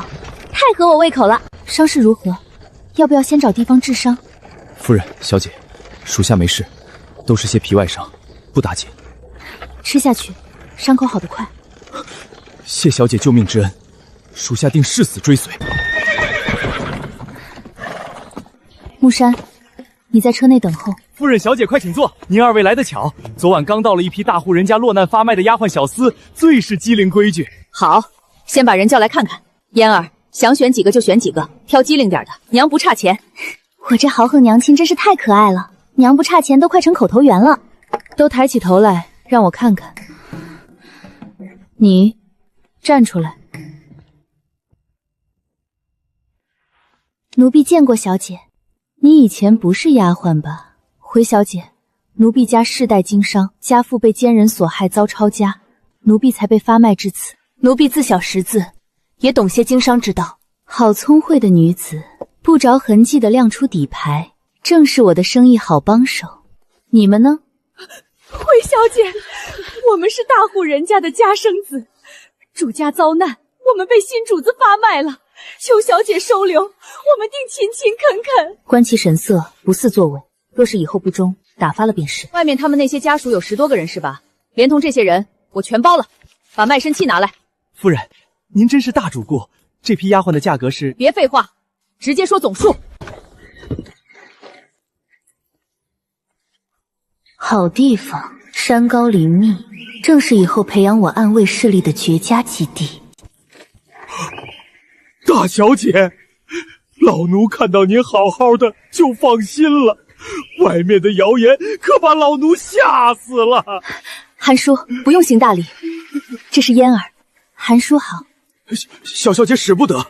太合我胃口了。伤势如何？要不要先找地方治伤？夫人、小姐，属下没事，都是些皮外伤，不打紧。吃下去，伤口好得快。谢小姐救命之恩，属下定誓死追随。木山，你在车内等候。夫人、小姐，快请坐。您二位来得巧，昨晚刚到了一批大户人家落难发卖的丫鬟小厮，最是机灵规矩。好，先把人叫来看看。嫣儿，想选几个就选几个，挑机灵点的，娘不差钱。我这豪横娘亲真是太可爱了，娘不差钱都快成口头缘了。都抬起头来，让我看看。你站出来。奴婢见过小姐。你以前不是丫鬟吧？回小姐，奴婢家世代经商，家父被奸人所害，遭抄家，奴婢才被发卖至此。奴婢自小识字，也懂些经商之道。好聪慧的女子，不着痕迹地亮出底牌，正是我的生意好帮手。你们呢？回小姐，我们是大户人家的家生子，主家遭难，我们被新主子发卖了，求小姐收留，我们定勤勤恳恳。观其神色，不似作伪，若是以后不忠，打发了便是。外面他们那些家属有10多个人是吧？连同这些人，我全包了。把卖身契拿来。夫人，您真是大主顾。这批丫鬟的价格是……别废话，直接说总数。好地方，山高林密，正是以后培养我暗卫势力的绝佳基地。大小姐，老奴看到您好好的就放心了，外面的谣言可把老奴吓死了。韩叔，不用行大礼，这是嫣儿。韩叔好。小小姐使不得。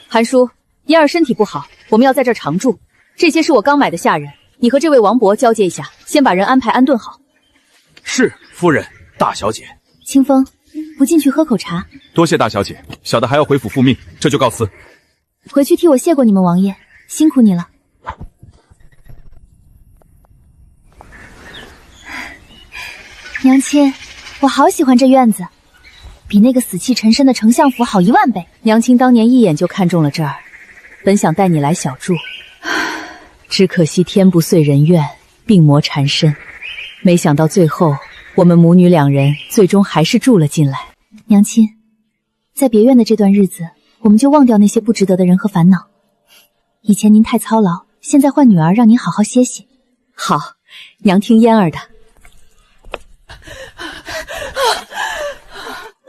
韩叔，嫣儿身体不好，我们要在这儿常住。这些是我刚买的下人，你和这位王伯交接一下，先把人安排安顿好。是，夫人。大小姐。清风，不进去喝口茶？多谢大小姐，小的还要回府复命，这就告辞。回去替我谢过你们王爷，辛苦你了。娘亲，我好喜欢这院子，比那个死气沉沉的丞相府好10000倍。娘亲当年一眼就看中了这儿，本想带你来小住，只可惜天不遂人愿，病魔缠身，没想到最后我们母女2人最终还是住了进来。娘亲，在别院的这段日子，我们就忘掉那些不值得的人和烦恼。以前您太操劳，现在换女儿让您好好歇歇。好，娘听嫣儿的。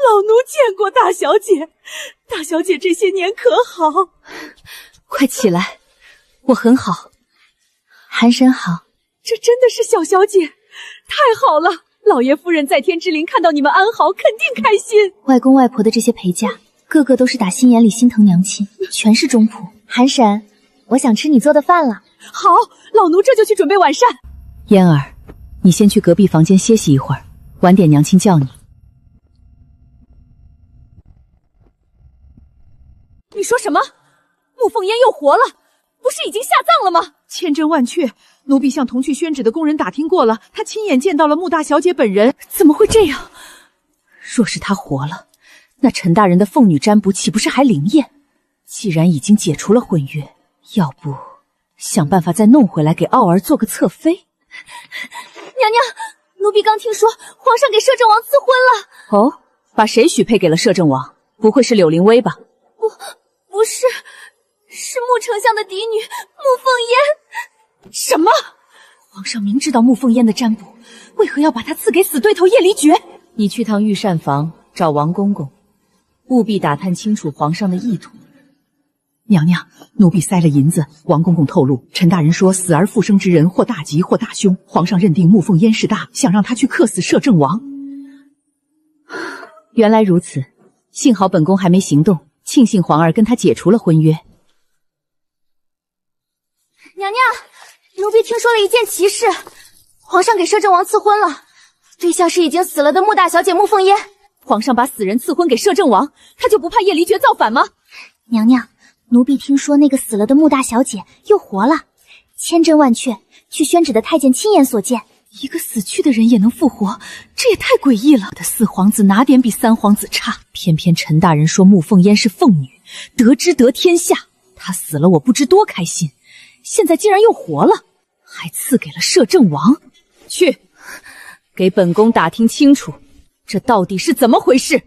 老奴见过大小姐，大小姐这些年可好？快起来，我很好。韩婶好。这真的是小小姐，太好了！老爷夫人在天之灵看到你们安好，肯定开心。外公外婆的这些陪嫁，个个都是打心眼里心疼娘亲，全是忠仆。韩婶，我想吃你做的饭了。好，老奴这就去准备晚膳。嫣儿，你先去隔壁房间歇息一会儿，晚点娘亲叫你。你说什么？穆凤烟又活了？不是已经下葬了吗？千真万确，奴婢向同去宣旨的工人打听过了，他亲眼见到了穆大小姐本人。怎么会这样？若是她活了，那陈大人的凤女占卜岂不是还灵验？既然已经解除了婚约，要不想办法再弄回来，给傲儿做个侧妃。娘娘，奴婢刚听说皇上给摄政王赐婚了。哦，把谁许配给了摄政王？不会是柳灵薇吧？不是，是穆丞相的嫡女穆凤烟。什么？皇上明知道穆凤烟的占卜，为何要把她赐给死对头叶离绝？你去趟御膳房找王公公，务必打探清楚皇上的意图。娘娘，奴婢塞了银子，王公公透露，陈大人说死而复生之人或大吉或大凶，皇上认定穆凤烟是大，想让他去克死摄政王。原来如此，幸好本宫还没行动，庆幸皇儿跟他解除了婚约。娘娘，奴婢听说了一件奇事，皇上给摄政王赐婚了，对象是已经死了的穆大小姐穆凤烟。皇上把死人赐婚给摄政王，他就不怕叶离绝造反吗？娘娘，奴婢听说那个死了的穆大小姐又活了，千真万确，据宣旨的太监亲眼所见。一个死去的人也能复活，这也太诡异了。我的4皇子哪点比3皇子差？偏偏陈大人说穆凤烟是凤女，得之得天下。她死了，我不知多开心。现在竟然又活了，还赐给了摄政王。去，给本宫打听清楚，这到底是怎么回事？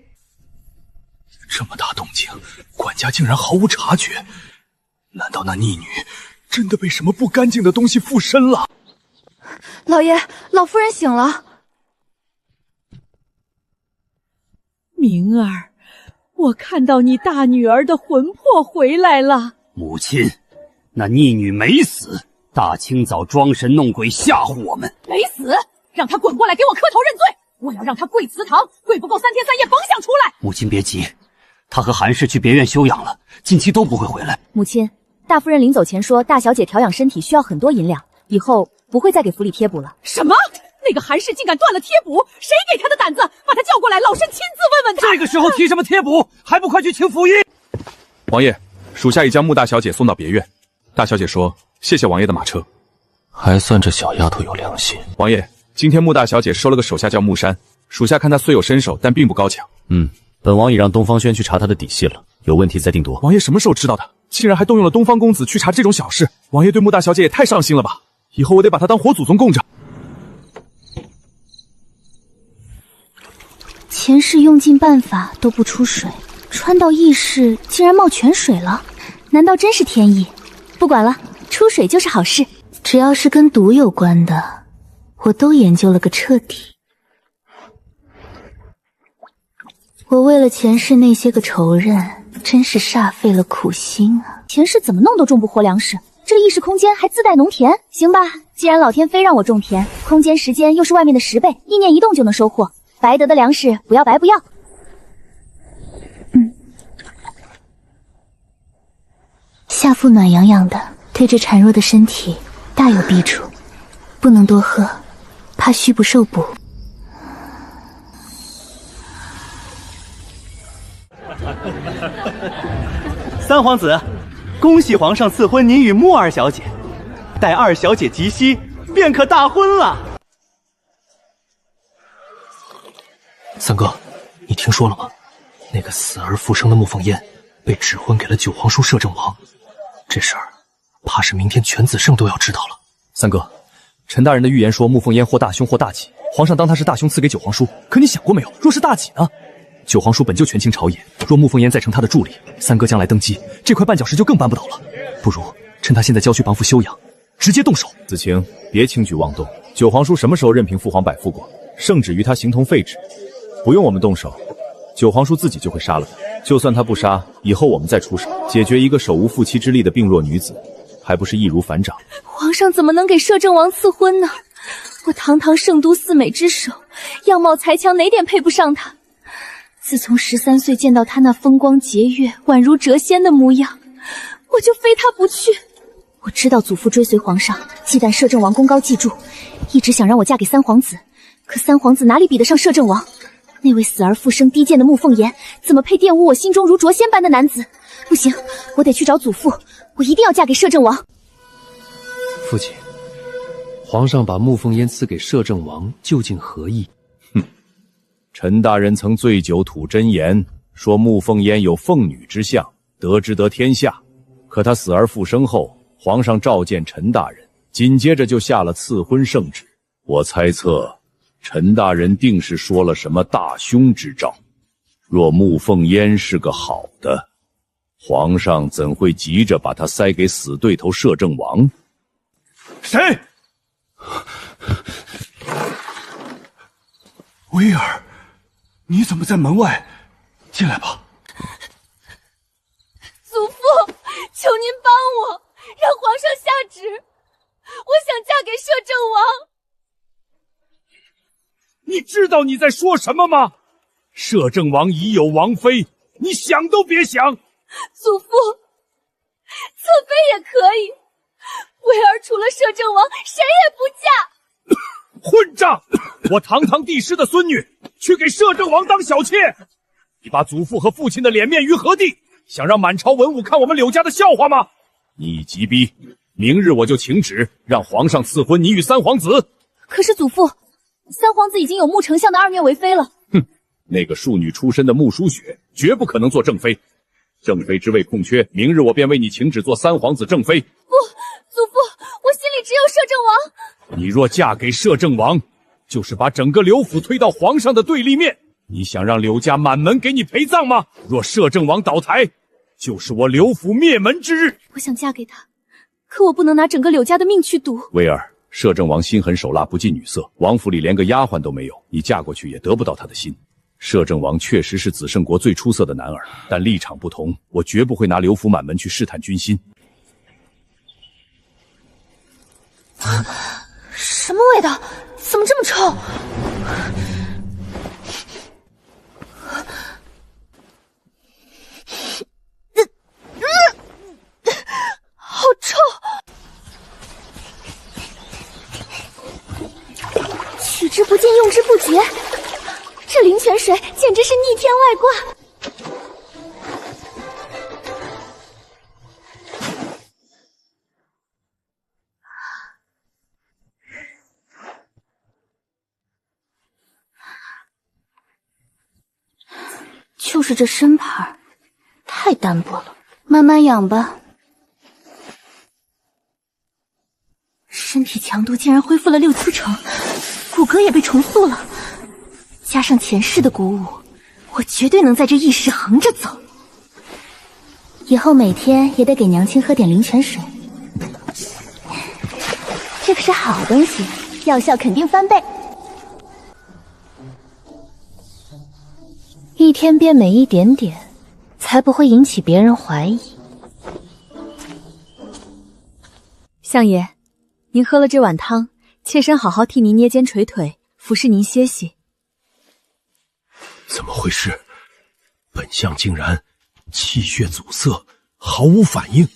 这么大动静，管家竟然毫无察觉。难道那逆女真的被什么不干净的东西附身了？老爷，老夫人醒了。明儿，我看到你大女儿的魂魄回来了。母亲，那逆女没死，大清早装神弄鬼吓唬我们。没死，让他滚过来给我磕头认罪！我要让他跪祠堂，跪不够3天3夜，甭想出来！母亲别急，他和韩氏去别院休养了，近期都不会回来。母亲，大夫人临走前说，大小姐调养身体需要很多银两，以后不会再给府里贴补了。什么？那个韩氏竟敢断了贴补？谁给他的胆子？把他叫过来，老身亲自问问他。这个时候提什么贴补？还不快去请府医！王爷，属下已将穆大小姐送到别院。大小姐说：“谢谢王爷的马车。”还算这小丫头有良心。王爷，今天穆大小姐收了个手下叫穆山，属下看他虽有身手，但并不高强。本王已让东方轩去查他的底细了，有问题再定夺。王爷什么时候知道的？竟然还动用了东方公子去查这种小事，王爷对穆大小姐也太上心了吧！以后我得把她当活祖宗供着。前世用尽办法都不出水，穿到异世竟然冒泉水了，难道真是天意？不管了，出水就是好事。只要是跟毒有关的，我都研究了个彻底。我为了前世那些个仇人，真是煞费了苦心啊！前世怎么弄都种不活粮食，这个异世空间还自带农田。行吧，既然老天非让我种田，空间时间又是外面的10倍，意念一动就能收获，白得的粮食不要白不要。下腹暖洋洋的，对这孱弱的身体大有裨处，不能多喝，怕虚不受补。三皇子，恭喜皇上赐婚您与穆二小姐，待二小姐及笄，便可大婚了。三哥，你听说了吗？那个死而复生的穆凤烟被指婚给了九皇叔摄政王，这事儿怕是明天全子圣都要知道了。三哥，陈大人的预言说穆凤烟或大凶或大吉，皇上当他是大凶赐给九皇叔，可你想过没有，若是大吉呢？九皇叔本就权倾朝野，若穆凤烟再成他的助理，三哥将来登基，这块绊脚石就更搬不倒了。不如趁他现在郊区帮扶休养，直接动手。子晴，别轻举妄动。九皇叔什么时候任凭父皇摆布过？圣旨于他形同废纸，不用我们动手，九皇叔自己就会杀了他。就算他不杀，以后我们再出手，解决一个手无缚鸡之力的病弱女子，还不是易如反掌？皇上怎么能给摄政王赐婚呢？我堂堂圣都4美之首，样貌才强，哪点配不上他？自从13岁见到他那风光节月、宛如谪仙的模样，我就非他不去。我知道祖父追随皇上，忌惮摄政王功高记住，一直想让我嫁给三皇子，可三皇子哪里比得上摄政王？那位死而复生低贱的穆凤言，怎么配玷污我心中如谪仙般的男子？不行，我得去找祖父，我一定要嫁给摄政王。父亲，皇上把穆凤烟赐给摄政王，究竟何意？陈大人曾醉酒吐真言，说穆凤烟有凤女之相，得之得天下。可他死而复生后，皇上召见陈大人，紧接着就下了赐婚圣旨。我猜测，陈大人定是说了什么大凶之兆。若穆凤烟是个好的，皇上怎会急着把他塞给死对头摄政王？谁？威尔，你怎么在门外？进来吧。祖父，求您帮我，让皇上下旨，我想嫁给摄政王。你知道你在说什么吗？摄政王已有王妃，你想都别想。祖父，侧妃也可以，威儿除了摄政王，谁也不嫁。混账！我堂堂帝师的孙女，去给摄政王当小妾，你把祖父和父亲的脸面于何地？想让满朝文武看我们柳家的笑话吗？你已急逼，明日我就请旨，让皇上赐婚你与三皇子。可是祖父，三皇子已经有穆丞相的2面为妃了。那个庶女出身的穆淑雪绝不可能做正妃，正妃之位空缺，明日我便为你请旨做三皇子正妃。不，祖父，我心里只有摄政王。你若嫁给摄政王，就是把整个柳府推到皇上的对立面。你想让柳家满门给你陪葬吗？若摄政王倒台，就是我柳府灭门之日。我想嫁给他，可我不能拿整个柳家的命去赌。威尔，摄政王心狠手辣，不近女色，王府里连个丫鬟都没有，你嫁过去也得不到他的心。摄政王确实是紫圣国最出色的男儿，但立场不同，我绝不会拿柳府满门去试探军心。什么味道？怎么这么臭？好臭！取之不尽，用之不竭，这灵泉水简直是逆天外挂。就是这身盘太单薄了，慢慢养吧。身体强度竟然恢复了6-7成，骨骼也被重塑了，加上前世的鼓舞，我绝对能在这一时横着走。以后每天也得给娘亲喝点灵泉水，这可是好东西，药效肯定翻倍。一天变美一点点，才不会引起别人怀疑。相爷，您喝了这碗汤，妾身好好替您捏肩捶腿，服侍您歇息。怎么回事？本相竟然气血阻塞，毫无反应。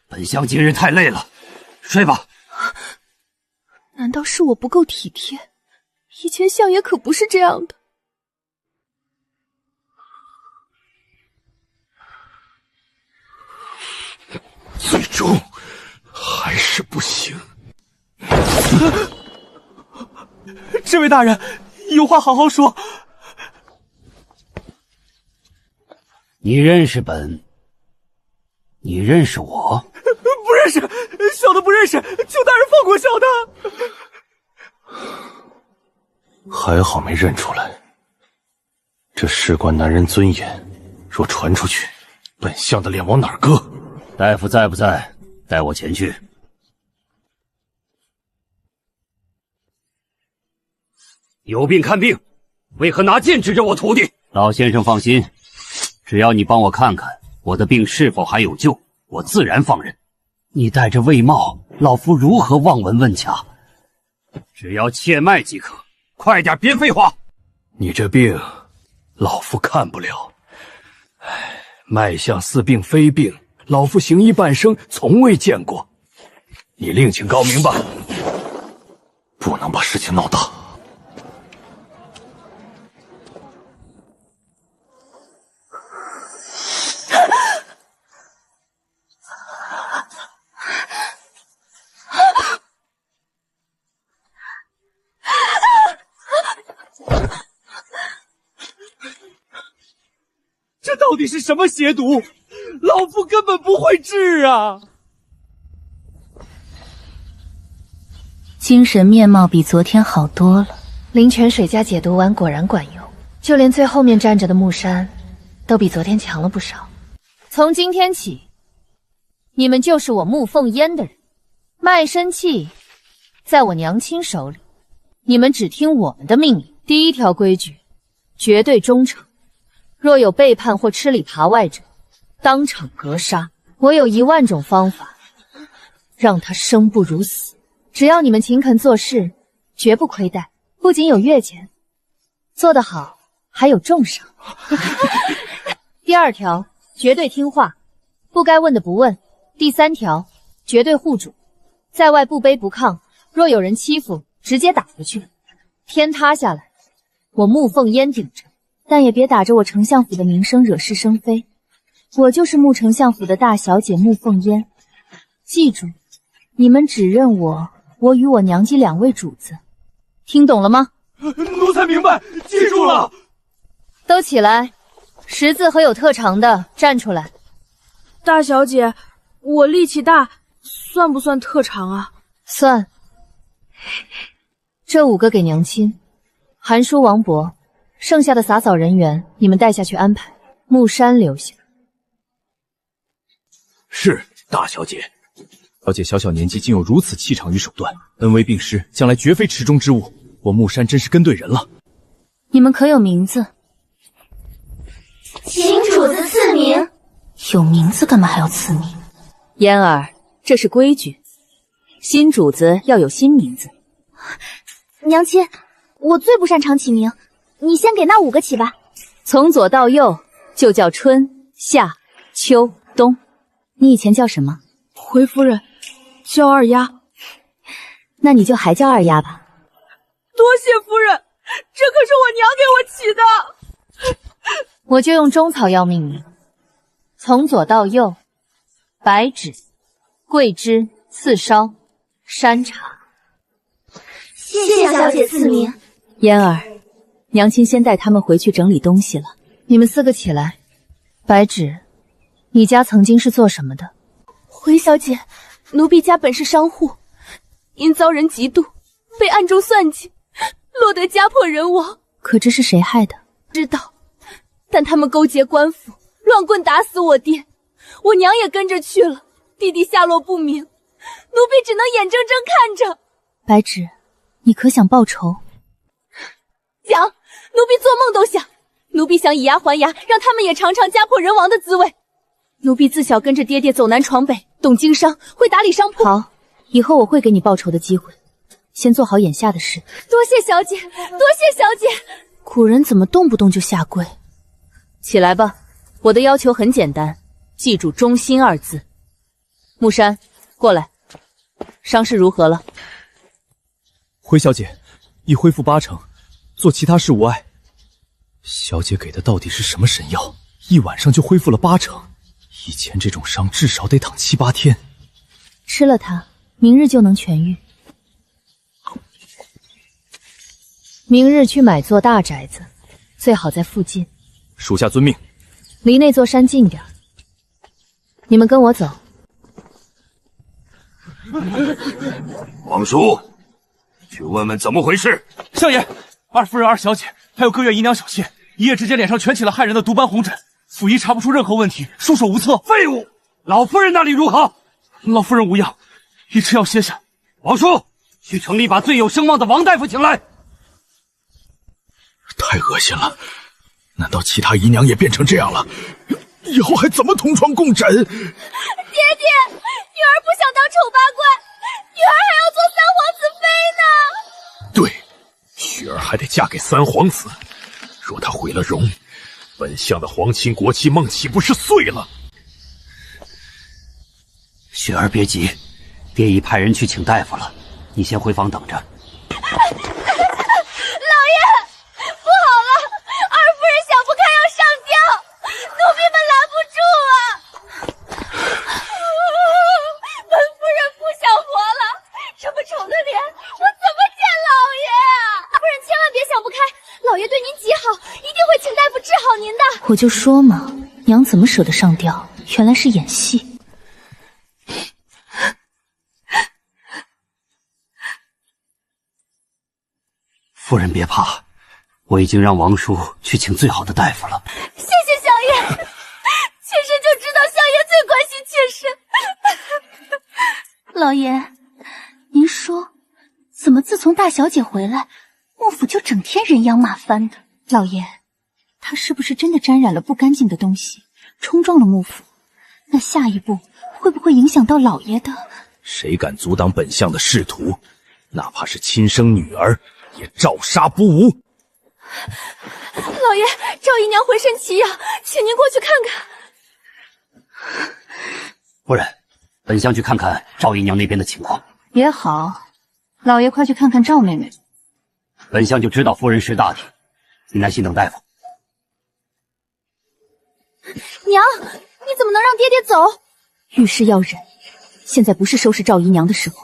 本相今日太累了，睡吧。难道是我不够体贴？以前相爷可不是这样的。最终还是不行。这位大人，有话好好说。你认识你认识我？不认识，小的不认识，求大人放过小的。还好没认出来，这事关男人尊严，若传出去，本相的脸往哪儿搁？大夫在不在？带我前去。有病看病，为何拿剑指着我徒弟？老先生放心，只要你帮我看看我的病是否还有救，我自然放人。你戴着卫帽，老夫如何望闻问洽？只要切脉即可。快点，别废话！你这病，老夫看不了。脉象似病非病，老夫行医半生，从未见过。你另请高明吧，不能把事情闹大。这到底是什么邪毒？老夫根本不会治啊！精神面貌比昨天好多了，灵泉水加解毒丸果然管用，就连最后面站着的木山，都比昨天强了不少。从今天起，你们就是我沐凤烟的人，卖身契在我娘亲手里，你们只听我们的命令。第一条规矩，绝对忠诚。若有背叛或吃里扒外者，当场格杀。我有10000种方法，让他生不如死。只要你们勤恳做事，绝不亏待，不仅有月钱，做得好还有重赏。第2条，绝对听话，不该问的不问。第3条，绝对护主，在外不卑不亢，若有人欺负，直接打回去。天塌下来，我沐凤烟顶着。但也别打着我丞相府的名声惹是生非，我就是沐丞相府的大小姐沐凤烟。记住，你们只认我与我娘姬2位主子，听懂了吗？奴才明白，记住了。都起来，识字和有特长的站出来。大小姐，我力气大，算不算特长啊？算。这5个给娘亲，韩叔、王伯。剩下的洒扫人员，你们带下去安排。木山留下。是，大小姐。小姐小年纪竟有如此气场与手段，恩威并施，将来绝非池中之物。我木山真是跟对人了。你们可有名字？请主子赐名。有名字干嘛还要赐名？嫣儿，这是规矩，新主子要有新名字。娘亲，我最不擅长起名，你先给那5个起吧。从左到右就叫春夏秋冬。你以前叫什么？回夫人叫二丫。那你就还叫二丫吧。多谢夫人，这可是我娘给我起的。我就用中草药命名，从左到右，白芷、桂枝、刺梢、山茶。谢谢小姐赐名。嫣儿，娘亲先带他们回去整理东西了。你们4个起来。白芷，你家曾经是做什么的？回小姐，奴婢家本是商户，因遭人嫉妒，被暗中算计，落得家破人亡。可这是谁害的？知道，但他们勾结官府，乱棍打死我爹，我娘也跟着去了，弟弟下落不明，奴婢只能眼睁睁看着。白芷，你可想报仇？想，奴婢做梦都想。奴婢想以牙还牙，让他们也尝尝家破人亡的滋味。奴婢自小跟着爹爹走南闯北，懂经商，会打理商铺。好，以后我会给你报仇的机会，先做好眼下的事。多谢小姐，多谢小姐。古人怎么动不动就下跪？起来吧，我的要求很简单，记住忠心2字。木山，过来，伤势如何了？回小姐，已恢复80%，做其他事无碍。小姐给的到底是什么神药？1晚上就恢复了80%，以前这种伤至少得躺7、8天。吃了它，明日就能痊愈。明日去买座大宅子，最好在附近。属下遵命。离那座山近点。你们跟我走。王叔，去问问怎么回事。相爷，二夫人、二小姐还有各院姨娘小妾，一夜之间脸上全起了骇人的毒斑红疹，府医查不出任何问题，束手无策。废物！老夫人那里如何？老夫人无恙，一直要歇下。王叔，去城里把最有声望的王大夫请来。太恶心了！难道其他姨娘也变成这样了？以后还怎么同床共枕？爹爹，女儿不想当丑八怪，女儿还要做三皇子妃呢。对，雪儿还得嫁给3皇子。若她毁了容，本相的皇亲国戚梦岂不是碎了？雪儿别急，爹已派人去请大夫了，你先回房等着。我就说嘛，娘怎么舍得上吊？原来是演戏。夫人别怕，我已经让王叔去请最好的大夫了。谢谢相爷，妾身就知道相爷最关心妾身。老爷，您说，怎么自从大小姐回来，幕府就整天人仰马翻的？老爷，他是不是真的沾染了不干净的东西，冲撞了幕府？那下一步会不会影响到老爷的？谁敢阻挡本相的仕途，哪怕是亲生女儿，也照杀不误。老爷，赵姨娘浑身奇痒，请您过去看看。夫人，本相去看看赵姨娘那边的情况。也好，老爷快去看看赵妹妹。本相就知道夫人识大体，你耐心等大夫。娘，你怎么能让爹爹走？遇事要忍，现在不是收拾赵姨娘的时候。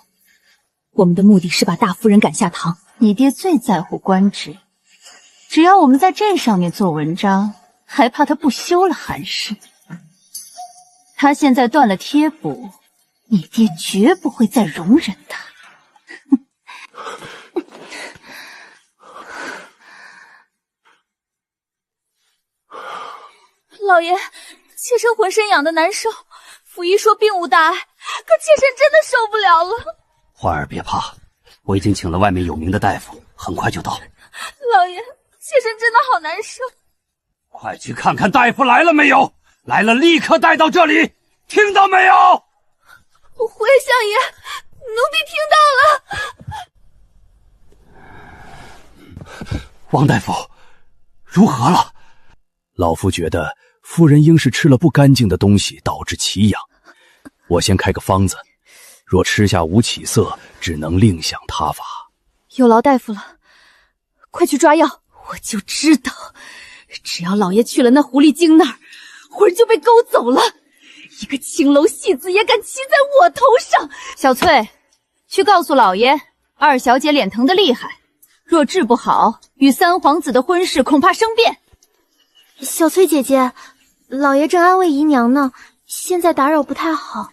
我们的目的是把大夫人赶下堂。你爹最在乎官职，只要我们在这上面做文章，还怕他不休了韩氏？他现在断了贴补，你爹绝不会再容忍他。老爷，妾身浑身痒的难受，府医说并无大碍，可妾身真的受不了了。花儿别怕，我已经请了外面有名的大夫，很快就到。老爷，妾身真的好难受。快去看看大夫来了没有，来了立刻带到这里，听到没有？回相爷，奴婢听到了。王大夫，如何了？老夫觉得夫人应是吃了不干净的东西导致奇痒，我先开个方子，若吃下无起色，只能另想他法。有劳大夫了，快去抓药！我就知道，只要老爷去了那狐狸精那儿，魂就被勾走了。一个青楼戏子也敢骑在我头上！小翠，去告诉老爷，二小姐脸疼得厉害，若治不好，与三皇子的婚事恐怕生变。小翠姐姐，老爷正安慰姨娘呢，现在打扰不太好。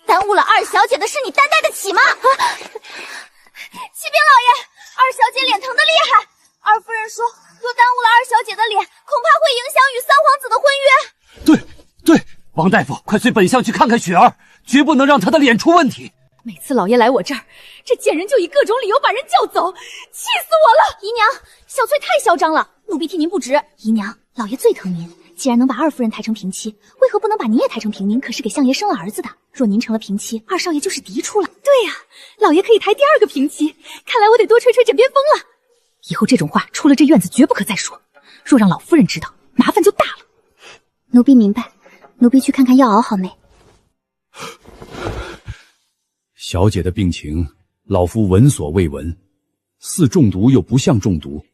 耽误了二小姐的事，你担待得起吗？启禀老爷，二小姐脸疼得厉害，二夫人说，若耽误了二小姐的脸，恐怕会影响与三皇子的婚约。对，王大夫，快随本相去看看雪儿，绝不能让她的脸出问题。每次老爷来我这儿，这贱人就以各种理由把人叫走，气死我了！姨娘，小翠太嚣张了，奴婢替您不值。姨娘，老爷最疼您，既然能把二夫人抬成平妻，为何不能把您也抬成平民？可是给相爷生了儿子的，若您成了平妻，二少爷就是嫡出了。对呀，老爷可以抬第二个平妻，看来我得多吹吹枕边风了。以后这种话出了这院子绝不可再说，若让老夫人知道，麻烦就大了。奴婢明白，奴婢去看看药熬好没？小姐的病情，老夫闻所未闻，似中毒又不像中毒，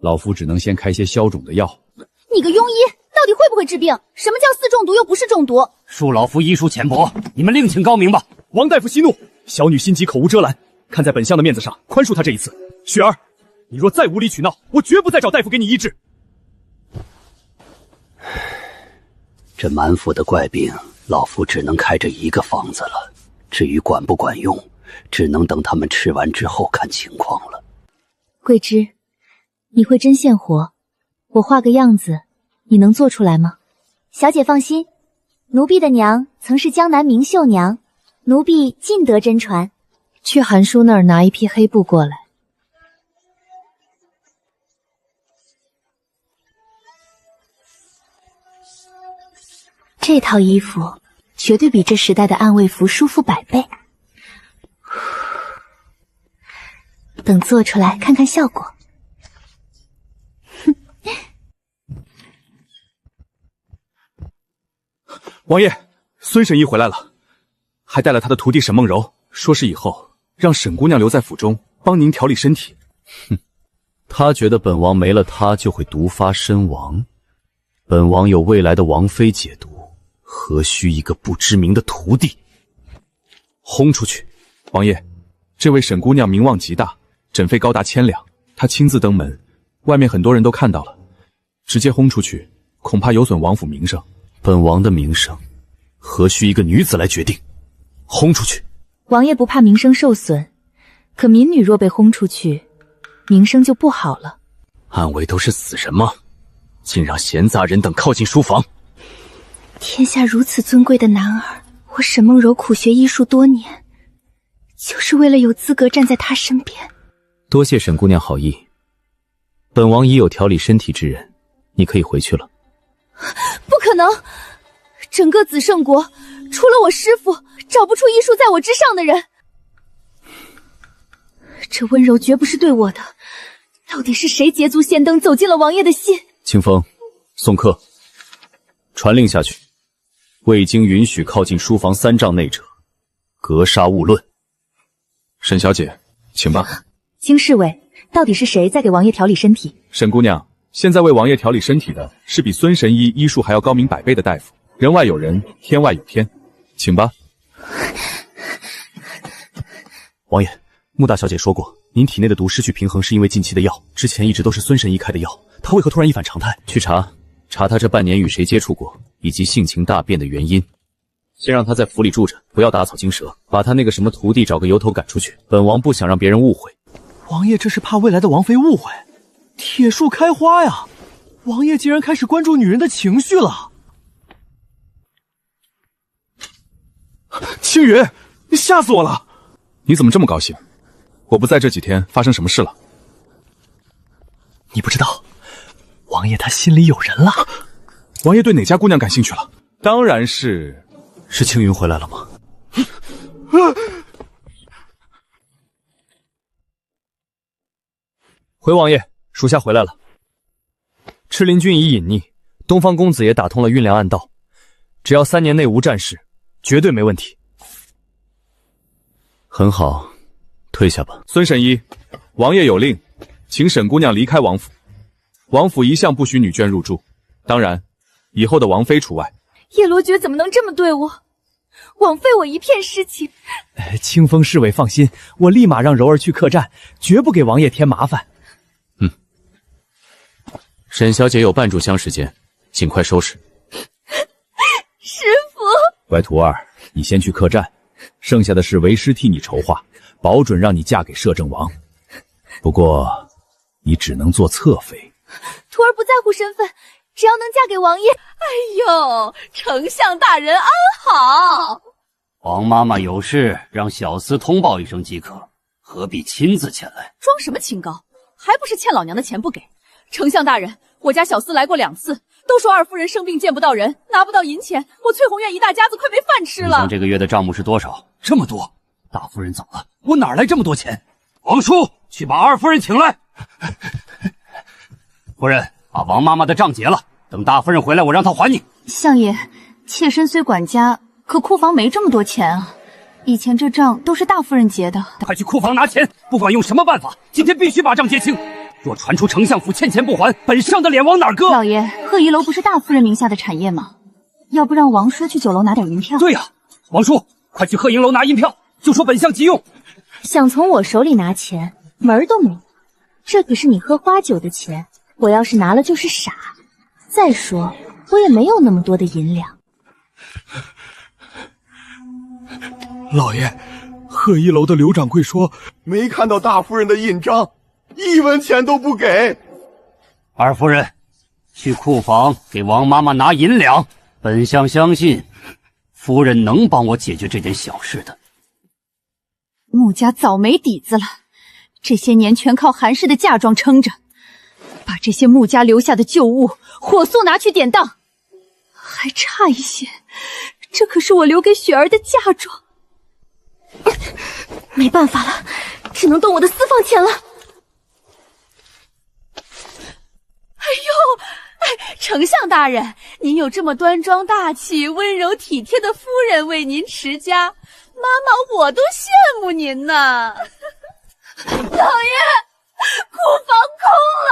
老夫只能先开些消肿的药。你个庸医，到底会不会治病？什么叫似中毒又不是中毒？恕老夫医术浅薄，你们另请高明吧。王大夫息怒，小女心急，口无遮拦，看在本相的面子上，宽恕她这一次。雪儿，你若再无理取闹，我绝不再找大夫给你医治。这满府的怪病，老夫只能开这一个方子了。至于管不管用，只能等他们吃完之后看情况了。桂枝，你会针线活，我画个样子，你能做出来吗？小姐放心，奴婢的娘曾是江南名绣娘，奴婢尽得真传。去韩叔那儿拿一批黑布过来。这套衣服绝对比这时代的暗卫服舒服100倍。等做出来看看效果。王爷，孙神医回来了，还带了他的徒弟沈梦柔，说是以后让沈姑娘留在府中帮您调理身体。哼，他觉得本王没了他就会毒发身亡，本王有未来的王妃解毒，何须一个不知名的徒弟？轰出去！王爷，这位沈姑娘名望极大，诊费高达1000两，她亲自登门，外面很多人都看到了，直接轰出去，恐怕有损王府名声。本王的名声，何须一个女子来决定？轰出去！王爷不怕名声受损，可民女若被轰出去，名声就不好了。暗卫都是死人吗？竟让闲杂人等靠近书房！天下如此尊贵的男儿，我沈梦柔苦学医术多年，就是为了有资格站在他身边。多谢沈姑娘好意，本王已有调理身体之人，你可以回去了。不可能，整个紫圣国除了我师父，找不出医术在我之上的人。这温柔绝不是对我的，到底是谁捷足先登走进了王爷的心？清风，送客，传令下去，未经允许靠近书房3丈内者，格杀勿论。沈小姐，请吧。京侍卫，到底是谁在给王爷调理身体？沈姑娘，现在为王爷调理身体的是比孙神医医术还要高明100倍的大夫，人外有人，天外有天，请吧。王爷，穆大小姐说过，您体内的毒失去平衡是因为近期的药，之前一直都是孙神医开的药，他为何突然一反常态？去查他这半年与谁接触过，以及性情大变的原因。先让他在府里住着，不要打草惊蛇，把他那个什么徒弟找个由头赶出去。本王不想让别人误会。王爷这是怕未来的王妃误会，铁树开花呀！王爷竟然开始关注女人的情绪了。青云，你吓死我了！你怎么这么高兴？我不在这几天发生什么事了？你不知道，王爷他心里有人了。王爷对哪家姑娘感兴趣了？当然是青云回来了吗？回王爷，属下回来了。赤林军已隐匿，东方公子也打通了运粮暗道，只要3年内无战事，绝对没问题。很好，退下吧。孙神医，王爷有令，请沈姑娘离开王府。王府一向不许女眷入住，当然，以后的王妃除外。叶罗爵怎么能这么对我？枉费我一片诗情。清风侍卫放心，我立马让柔儿去客栈，绝不给王爷添麻烦。沈小姐有半炷香时间，尽快收拾。师傅，乖徒儿，你先去客栈，剩下的事为师替你筹划，保准让你嫁给摄政王。不过，你只能做侧妃。徒儿不在乎身份，只要能嫁给王爷。哎呦，丞相大人安好。王妈妈有事，让小厮通报一声即可，何必亲自前来？装什么清高，还不是欠老娘的钱不给。丞相大人，我家小厮来过2次，都说二夫人生病见不到人，拿不到银钱，我翠红院一大家子快没饭吃了。这个月的账目是多少？这么多！大夫人走了，我哪来这么多钱？王叔，去把二夫人请来。夫人，把王妈妈的账结了，等大夫人回来，我让她还你。相爷，妾身虽管家，可库房没这么多钱啊。以前这账都是大夫人结的。快去库房拿钱，不管用什么办法，今天必须把账结清。若传出丞相府欠钱不还，本上的脸往哪儿搁？老爷，鹤仪楼不是大夫人名下的产业吗？要不让王叔去酒楼拿点银票？对呀，王叔，快去鹤营楼拿银票，就说本相急用。想从我手里拿钱，门儿都没有。这可是你喝花酒的钱，我要是拿了就是傻。再说，我也没有那么多的银两。老爷，鹤仪楼的刘掌柜说没看到大夫人的印章，1文钱都不给。二夫人，去库房给王妈妈拿银两。本相相信，夫人能帮我解决这件小事的。穆家早没底子了，这些年全靠韩氏的嫁妆撑着，把这些穆家留下的旧物火速拿去典当。还差一些，这可是我留给雪儿的嫁妆。没办法了，只能动我的私房钱了。哎呦，丞相大人，您有这么端庄大气、温柔体贴的夫人为您持家，妈妈我都羡慕您呢。老爷，库房空了，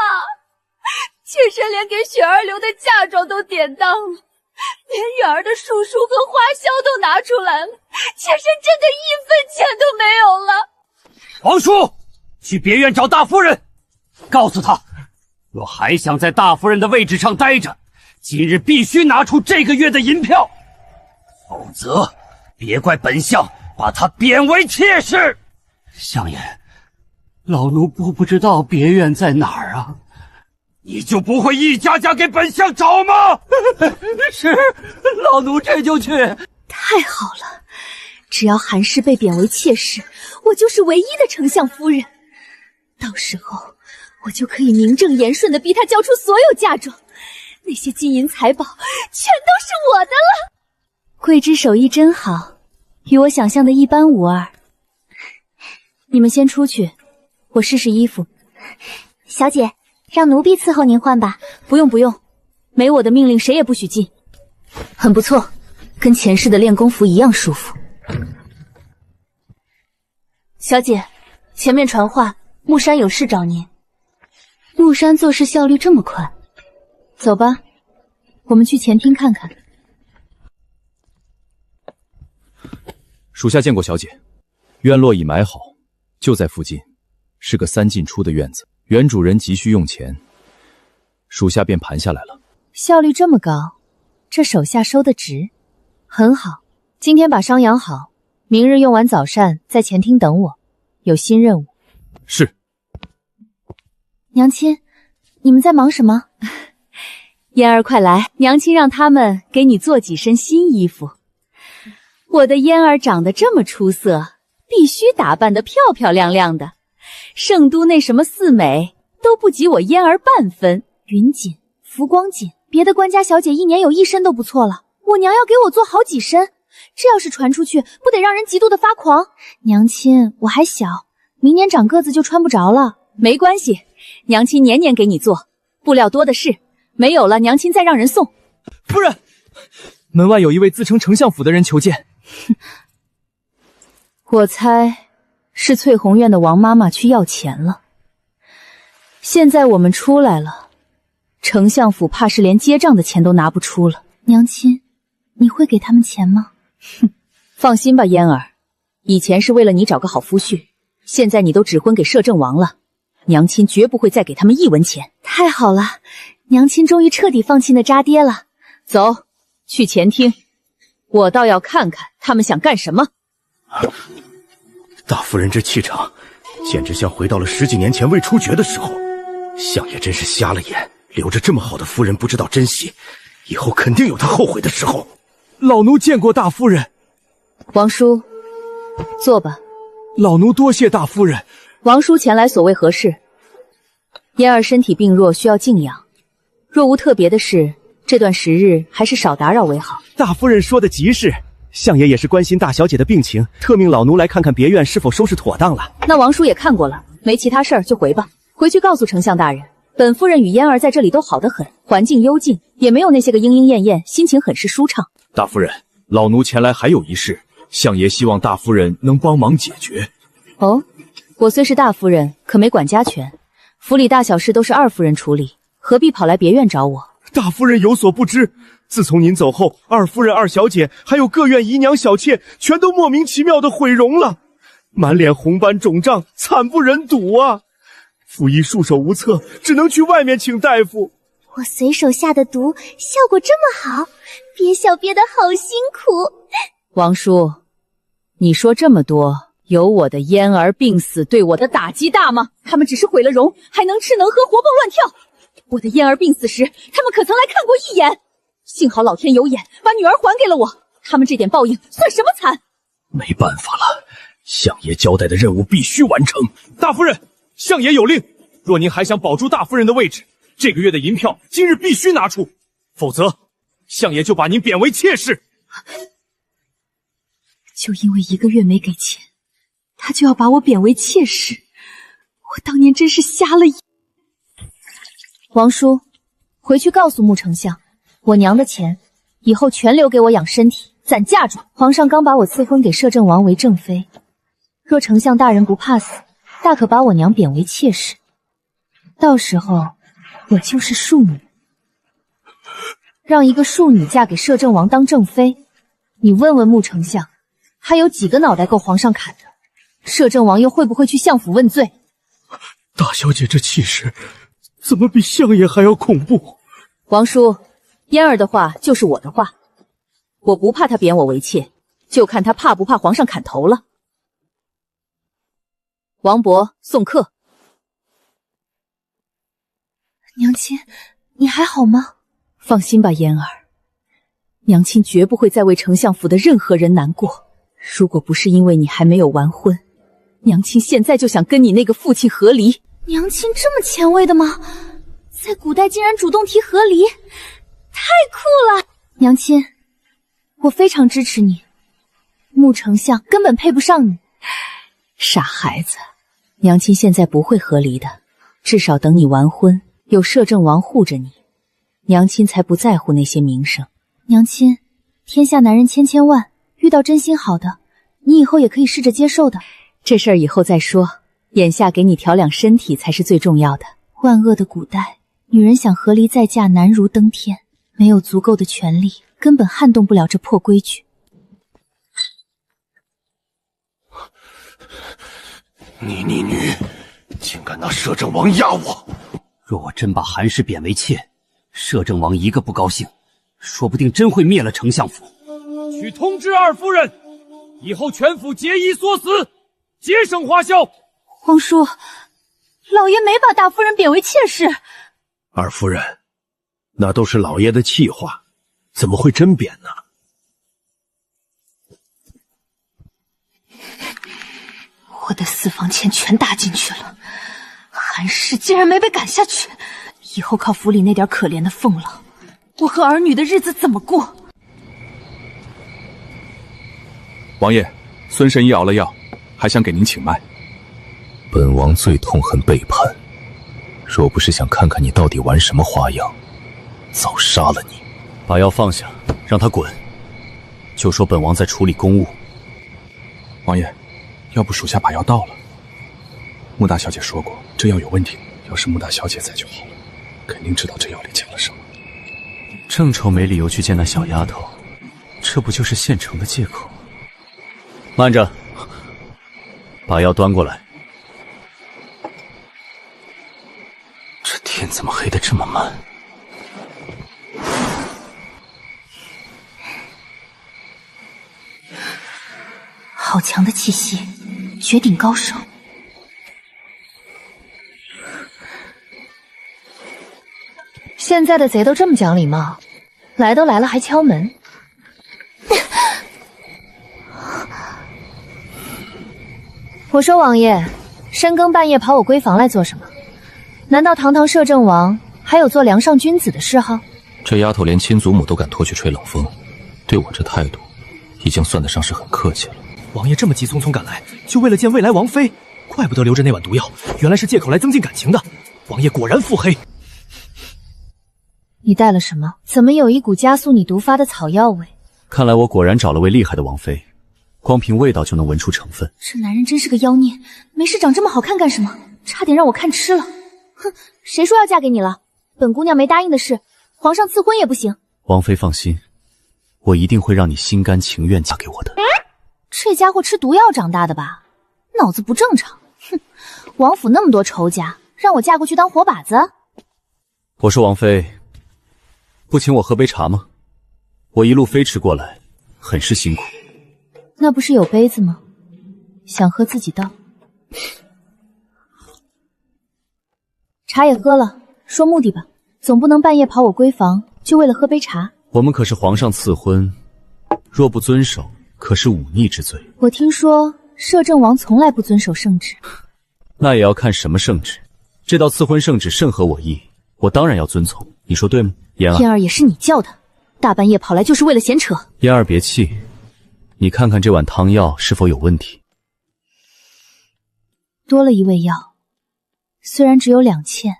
妾身连给雪儿留的嫁妆都典当了，连月儿的束书和花销都拿出来了，妾身真的1分钱都没有了。王叔，去别院找大夫人，告诉她，若还想在大夫人的位置上待着，今日必须拿出这个月的银票，否则别怪本相把她贬为妾室。相爷，老奴不知道别院在哪儿啊。你就不会一家家给本相找吗？是，老奴这就去。太好了，只要韩氏被贬为妾室，我就是唯一的丞相夫人。到时候我就可以名正言顺地逼她交出所有嫁妆，那些金银财宝全都是我的了。桂枝手艺真好，与我想象的一般无二。你们先出去，我试试衣服。小姐，让奴婢伺候您换吧。不用不用，没我的命令谁也不许进。很不错，跟前世的练功服一样舒服。小姐，前面传话，木山有事找您。木山做事效率这么快，走吧，我们去前厅看看。属下见过小姐，院落已买好，就在附近，是个3进出的院子。原主人急需用钱，属下便盘下来了。效率这么高，这手下收的值。很好，今天把伤养好，明日用完早膳在前厅等我，有新任务。是。娘亲，你们在忙什么？嫣儿快来，娘亲让他们给你做几身新衣服。我的嫣儿长得这么出色，必须打扮得漂漂亮亮的。圣都那什么四美都不及我嫣儿半分。云锦、浮光锦，别的官家小姐1年有1身都不错了，我娘要给我做好几身，这要是传出去，不得让人嫉妒的发狂？娘亲，我还小，明年长个子就穿不着了。没关系，娘亲年年给你做，布料多的是，没有了娘亲再让人送。夫人，门外有一位自称丞相府的人求见。我猜是翠红院的王妈妈去要钱了。现在我们出来了，丞相府怕是连结账的钱都拿不出了。娘亲，你会给他们钱吗？哼，放心吧，嫣儿，以前是为了你找个好夫婿，现在你都指婚给摄政王了，娘亲绝不会再给他们一文钱。太好了，娘亲终于彻底放弃那渣爹了。走，去前厅，我倒要看看他们想干什么。大夫人这气场，简直像回到了10几年前未出绝的时候。相爷真是瞎了眼，留着这么好的夫人不知道珍惜，以后肯定有他后悔的时候。老奴见过大夫人。王叔，坐吧。老奴多谢大夫人。王叔前来所谓何事？嫣儿身体病弱，需要静养，若无特别的事，这段时日还是少打扰为好。大夫人说的极是，相爷也是关心大小姐的病情，特命老奴来看看别院是否收拾妥当了。那王叔也看过了，没其他事儿就回吧。回去告诉丞相大人，本夫人与嫣儿在这里都好得很，环境幽静，也没有那些个莺莺燕燕，心情很是舒畅。大夫人，老奴前来还有一事，相爷希望大夫人能帮忙解决。哦，我虽是大夫人，可没管家权，府里大小事都是二夫人处理，何必跑来别院找我？大夫人有所不知，自从您走后，二夫人、二小姐还有各院姨娘小妾，全都莫名其妙的毁容了，满脸红斑肿胀，惨不忍睹啊！府医束手无策，只能去外面请大夫。我随手下的毒效果这么好，憋笑憋得好辛苦。王叔，你说这么多，有我的嫣儿病死对我的打击大吗？他们只是毁了容，还能吃能喝，活蹦乱跳。我的嫣儿病死时，他们可曾来看过一眼？幸好老天有眼，把女儿还给了我。他们这点报应算什么惨？没办法了，相爷交代的任务必须完成。大夫人，相爷有令，若您还想保住大夫人的位置，这个月的银票今日必须拿出，否则相爷就把您贬为妾室。就因为1个月没给钱，他就要把我贬为妾室，我当年真是瞎了眼。王叔，回去告诉穆丞相，我娘的钱以后全留给我养身体，攒嫁妆。皇上刚把我赐婚给摄政王为正妃，若丞相大人不怕死，大可把我娘贬为妾室，到时候我就是庶女。让一个庶女嫁给摄政王当正妃，你问问穆丞相，还有几个脑袋够皇上砍的？摄政王又会不会去相府问罪？大小姐这气势，怎么比相爷还要恐怖？王叔，嫣儿的话就是我的话，我不怕他贬我为妾，就看他怕不怕皇上砍头了。王伯送客。娘亲，你还好吗？放心吧，嫣儿，娘亲绝不会再为丞相府的任何人难过。如果不是因为你还没有完婚，娘亲现在就想跟你那个父亲和离。娘亲这么前卫的吗？在古代竟然主动提和离，太酷了！娘亲，我非常支持你。穆丞相根本配不上你。傻孩子，娘亲现在不会和离的，至少等你完婚，有摄政王护着你，娘亲才不在乎那些名声。娘亲，天下男人千千万，遇到真心好的，你以后也可以试着接受的。这事儿以后再说，眼下给你调养身体才是最重要的。万恶的古代，女人想和离再嫁难如登天，没有足够的权力，根本撼动不了这破规矩。你女，竟敢拿摄政王压我！若我真把韩氏贬为妾，摄政王一个不高兴，说不定真会灭了丞相府。去通知二夫人，以后全府节衣缩食，节省花销。皇叔，老爷没把大夫人贬为妾室。二夫人，那都是老爷的气话，怎么会真贬呢？我的私房钱全搭进去了，韩氏竟然没被赶下去，以后靠府里那点可怜的俸禄，我和儿女的日子怎么过？王爷，孙神医熬了药，还想给您请脉。本王最痛恨背叛，若不是想看看你到底玩什么花样，早杀了你。把药放下，让他滚。就说本王在处理公务。王爷，要不属下把药倒了。穆大小姐说过，这药有问题，要是穆大小姐在就好了，肯定知道这药里加了什么。正愁没理由去见那小丫头，这不就是现成的借口？慢着，把药端过来。这天怎么黑得这么慢？好强的气息，绝顶高手。现在的贼都这么讲礼貌，来都来了还敲门。我说王爷，深更半夜跑我闺房来做什么？难道堂堂摄政王还有做梁上君子的嗜好？这丫头连亲祖母都敢拖去吹冷风，对我这态度已经算得上是很客气了。王爷这么急匆匆赶来，就为了见未来王妃，怪不得留着那碗毒药，原来是借口来增进感情的。王爷果然腹黑。你带了什么？怎么有一股加速你毒发的草药味？看来我果然找了位厉害的王妃，光凭味道就能闻出成分。这男人真是个妖孽，没事长这么好看干什么？差点让我看吃了。哼，谁说要嫁给你了？本姑娘没答应的事，皇上赐婚也不行。王妃放心，我一定会让你心甘情愿嫁给我的。这家伙吃毒药长大的吧？脑子不正常。哼，王府那么多仇家，让我嫁过去当活靶子？我说王妃，不请我喝杯茶吗？我一路飞驰过来，很是辛苦。那不是有杯子吗？想喝自己倒。茶也喝了，说目的吧，总不能半夜跑我闺房，就为了喝杯茶。我们可是皇上赐婚，若不遵守，可是忤逆之罪。我听说摄政王从来不遵守圣旨。那也要看什么圣旨。这道赐婚圣旨甚合我意，我当然要遵从。你说对吗？嫣儿，嫣儿也是你叫的，大半夜跑来就是为了闲扯。嫣儿别气，你看看这碗汤药是否有问题？多了一味药，虽然只有2茜，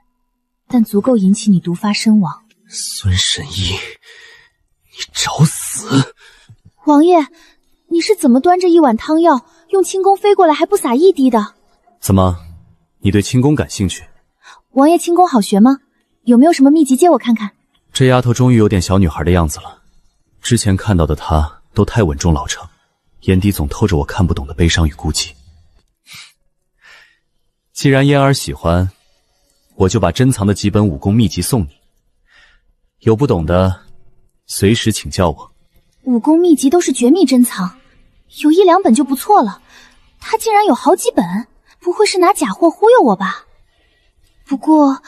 但足够引起你毒发身亡。孙神医，你找死！王爷，你是怎么端着一碗汤药，用轻功飞过来还不洒一滴的？怎么，你对轻功感兴趣？王爷轻功好学吗？有没有什么秘籍借我看看？这丫头终于有点小女孩的样子了。之前看到的她都太稳重老成，眼底总透着我看不懂的悲伤与孤寂。既然嫣儿喜欢，我就把珍藏的几本武功秘籍送你，有不懂的随时请教我。武功秘籍都是绝密珍藏，有1、2本就不错了，他竟然有好几本，不会是拿假货忽悠我吧？不过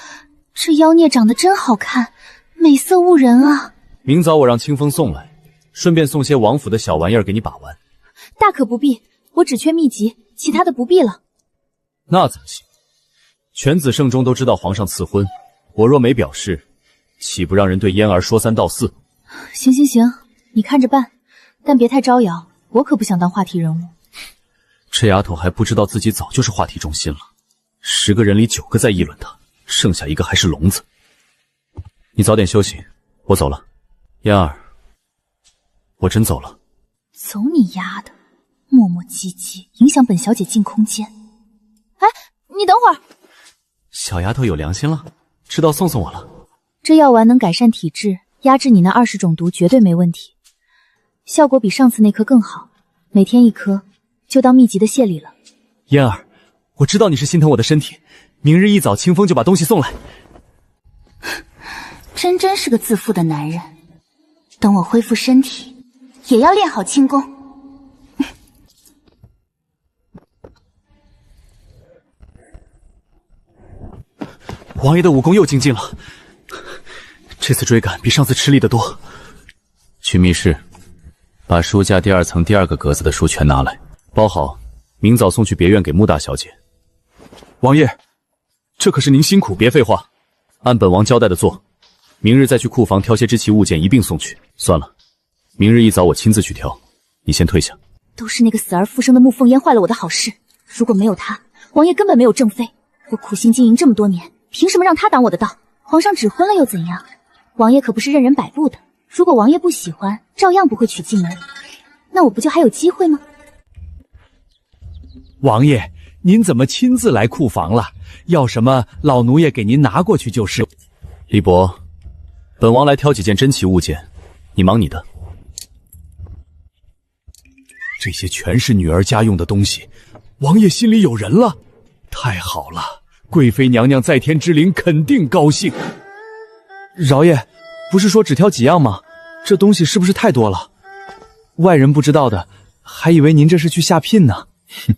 这妖孽长得真好看，美色误人啊！明早我让清风送来，顺便送些王府的小玩意儿给你把玩。大可不必，我只缺秘籍，其他的不必了。那怎么行？全子圣中都知道皇上赐婚，我若没表示，岂不让人对嫣儿说3道4？行行行，你看着办，但别太招摇，我可不想当话题人物。这丫头还不知道自己早就是话题中心了，10个人里9个在议论她，剩下1个还是聋子。你早点休息，我走了。嫣儿，我真走了。走你丫的，磨磨唧唧，影响本小姐进空间。哎，你等会儿。小丫头有良心了，知道送我了。这药丸能改善体质，压制你那20种毒绝对没问题，效果比上次那颗更好。每天1颗，就当秘籍的谢礼了。嫣儿，我知道你是心疼我的身体，明日一早清风就把东西送来。真是个自负的男人，等我恢复身体，也要练好轻功。王爷的武功又精进了，这次追赶比上次吃力得多。去密室，把书架第2层第2个格子的书全拿来，包好，明早送去别院给穆大小姐。王爷，这可是您辛苦，别废话，按本王交代的做。明日再去库房挑些支齐物件一并送去。算了，明日一早我亲自去挑，你先退下。都是那个死而复生的穆凤烟坏了我的好事。如果没有他，王爷根本没有正妃。我苦心经营这么多年，凭什么让他挡我的道？皇上指婚了又怎样？王爷可不是任人摆布的。如果王爷不喜欢，照样不会娶进门。那我不就还有机会吗？王爷，您怎么亲自来库房了？要什么，老奴也给您拿过去就是。李伯，本王来挑几件珍奇物件，你忙你的。这些全是女儿家用的东西，王爷心里有人了。太好了，贵妃娘娘在天之灵肯定高兴。饶爷，不是说只挑几样吗？这东西是不是太多了？外人不知道的，还以为您这是去下聘呢。哼，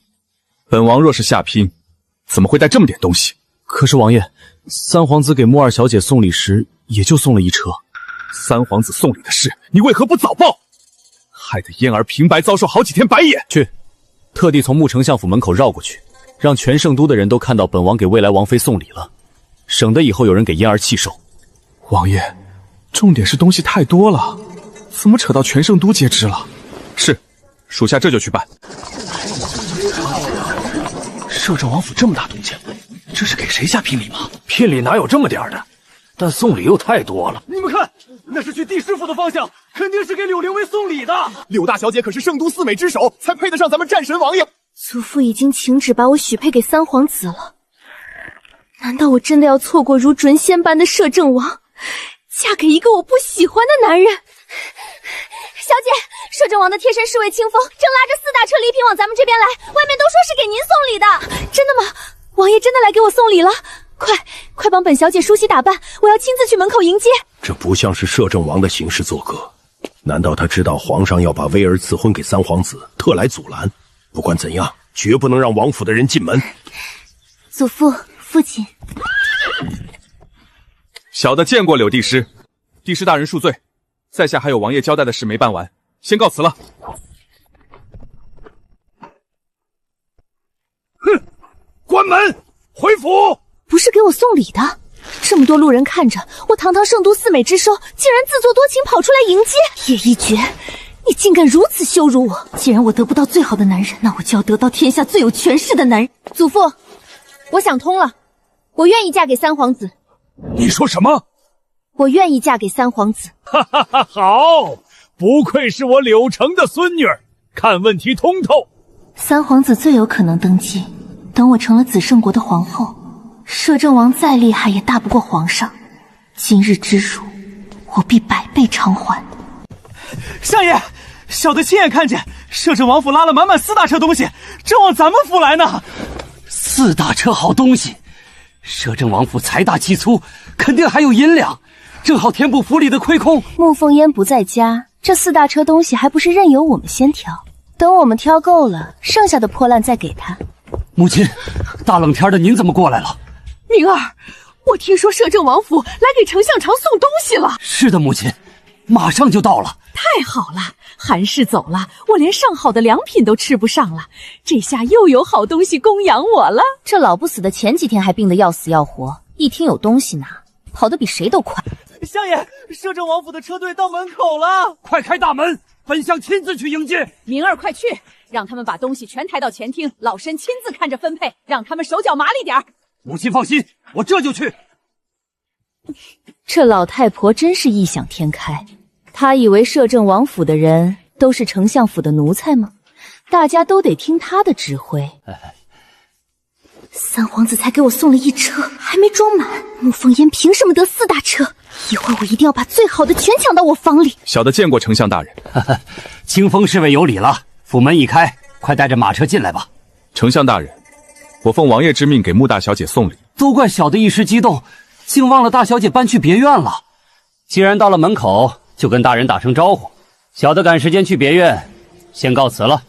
本王若是下聘，怎么会带这么点东西？可是王爷，三皇子给穆二小姐送礼时也就送了一车。三皇子送礼的事，你为何不早报？害得嫣儿平白遭受好几天白眼。去，特地从穆丞相府门口绕过去，让全圣都的人都看到本王给未来王妃送礼了，省得以后有人给嫣儿气受。王爷，重点是东西太多了，怎么扯到全圣都皆知了？是，属下这就去办。摄政王府这么大动静，这是给谁下聘礼吗？聘礼哪有这么点的？但送礼又太多了。你们看，那是去帝师府的方向，肯定是给柳灵薇送礼的。柳大小姐可是圣都四美之首，才配得上咱们战神王爷。祖父已经请旨把我许配给三皇子了，难道我真的要错过如准仙般的摄政王，嫁给一个我不喜欢的男人？小姐，摄政王的贴身侍卫清风正拉着4大车礼品往咱们这边来，外面都说是给您送礼的。真的吗？王爷真的来给我送礼了？快帮本小姐梳洗打扮，我要亲自去门口迎接。这不像是摄政王的行事作风，难道他知道皇上要把薇儿赐婚给三皇子，特来阻拦？不管怎样，绝不能让王府的人进门。祖父、父亲，小的见过柳帝师，帝师大人恕罪，在下还有王爷交代的事没办完，先告辞了。哼，关门，回府。不是给我送礼的，这么多路人看着，我堂堂圣都四美之首，竟然自作多情跑出来迎接。叶一绝，你竟敢如此羞辱我！既然我得不到最好的男人，那我就要得到天下最有权势的男人。祖父，我想通了，我愿意嫁给三皇子。你说什么？我愿意嫁给三皇子。哈哈哈，好，不愧是我柳城的孙女儿，看问题通透。三皇子最有可能登基，等我成了子圣国的皇后，摄政王再厉害也打不过皇上。今日之辱，我必百倍偿还。相爷，小的亲眼看见摄政王府拉了满满4大车东西，正往咱们府来呢。4大车好东西，摄政王府财大气粗，肯定还有银两，正好填补府里的亏空。穆凤烟不在家，这4大车东西还不是任由我们先挑，等我们挑够了，剩下的破烂再给他。母亲，大冷天的您怎么过来了？宁儿，我听说摄政王府来给丞相长送东西了。是的，母亲，马上就到了。太好了，韩氏走了，我连上好的良品都吃不上了，这下又有好东西供养我了。这老不死的前几天还病得要死要活，一听有东西拿，跑得比谁都快。相爷，摄政王府的车队到门口了，快开大门，本相亲自去迎接。明儿快去，让他们把东西全抬到前厅，老身亲自看着分配，让他们手脚麻利点儿。母亲放心，我这就去。这老太婆真是异想天开，她以为摄政王府的人都是丞相府的奴才吗？大家都得听她的指挥。三皇子才给我送了1车，还没装满，穆凤烟凭什么得4大车？一会儿我一定要把最好的全抢到我房里。小的见过丞相大人。清风侍卫有礼了，府门已开，快带着马车进来吧。丞相大人，我奉王爷之命给穆大小姐送礼。都怪小的一时激动，竟忘了大小姐搬去别院了。既然到了门口，就跟大人打声招呼。小的赶时间去别院，先告辞了。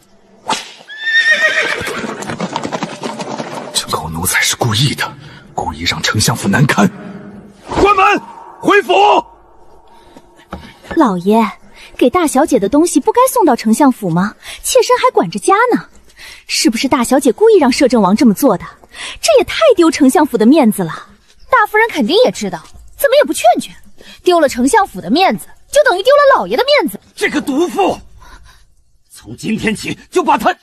这狗奴才是故意的，故意让丞相府难堪。关门，回府。老爷，给大小姐的东西不该送到丞相府吗？妾身还管着家呢。是不是大小姐故意让摄政王这么做的？这也太丢丞相府的面子了。大夫人肯定也知道，怎么也不劝劝。丢了丞相府的面子，就等于丢了老爷的面子。这个毒妇！从今天起就把他……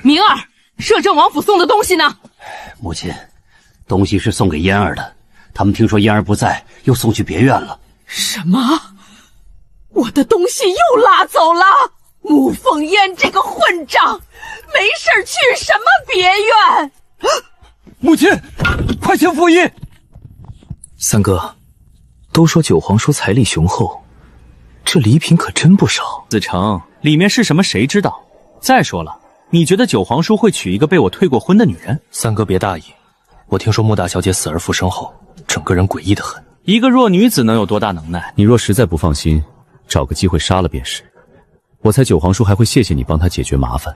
明儿，摄政王府送的东西呢？母亲，东西是送给嫣儿的，他们听说嫣儿不在，又送去别院了。什么？我的东西又拉走了？穆凤烟这个混账，没事去什么别院？母亲，快请福音！三哥，都说九皇叔财力雄厚，这礼品可真不少。子成，里面是什么谁知道？再说了，你觉得九皇叔会娶一个被我退过婚的女人？三哥别大意，我听说穆大小姐死而复生后，整个人诡异的很。一个弱女子能有多大能耐？你若实在不放心，找个机会杀了便是。我猜九皇叔还会谢谢你帮他解决麻烦。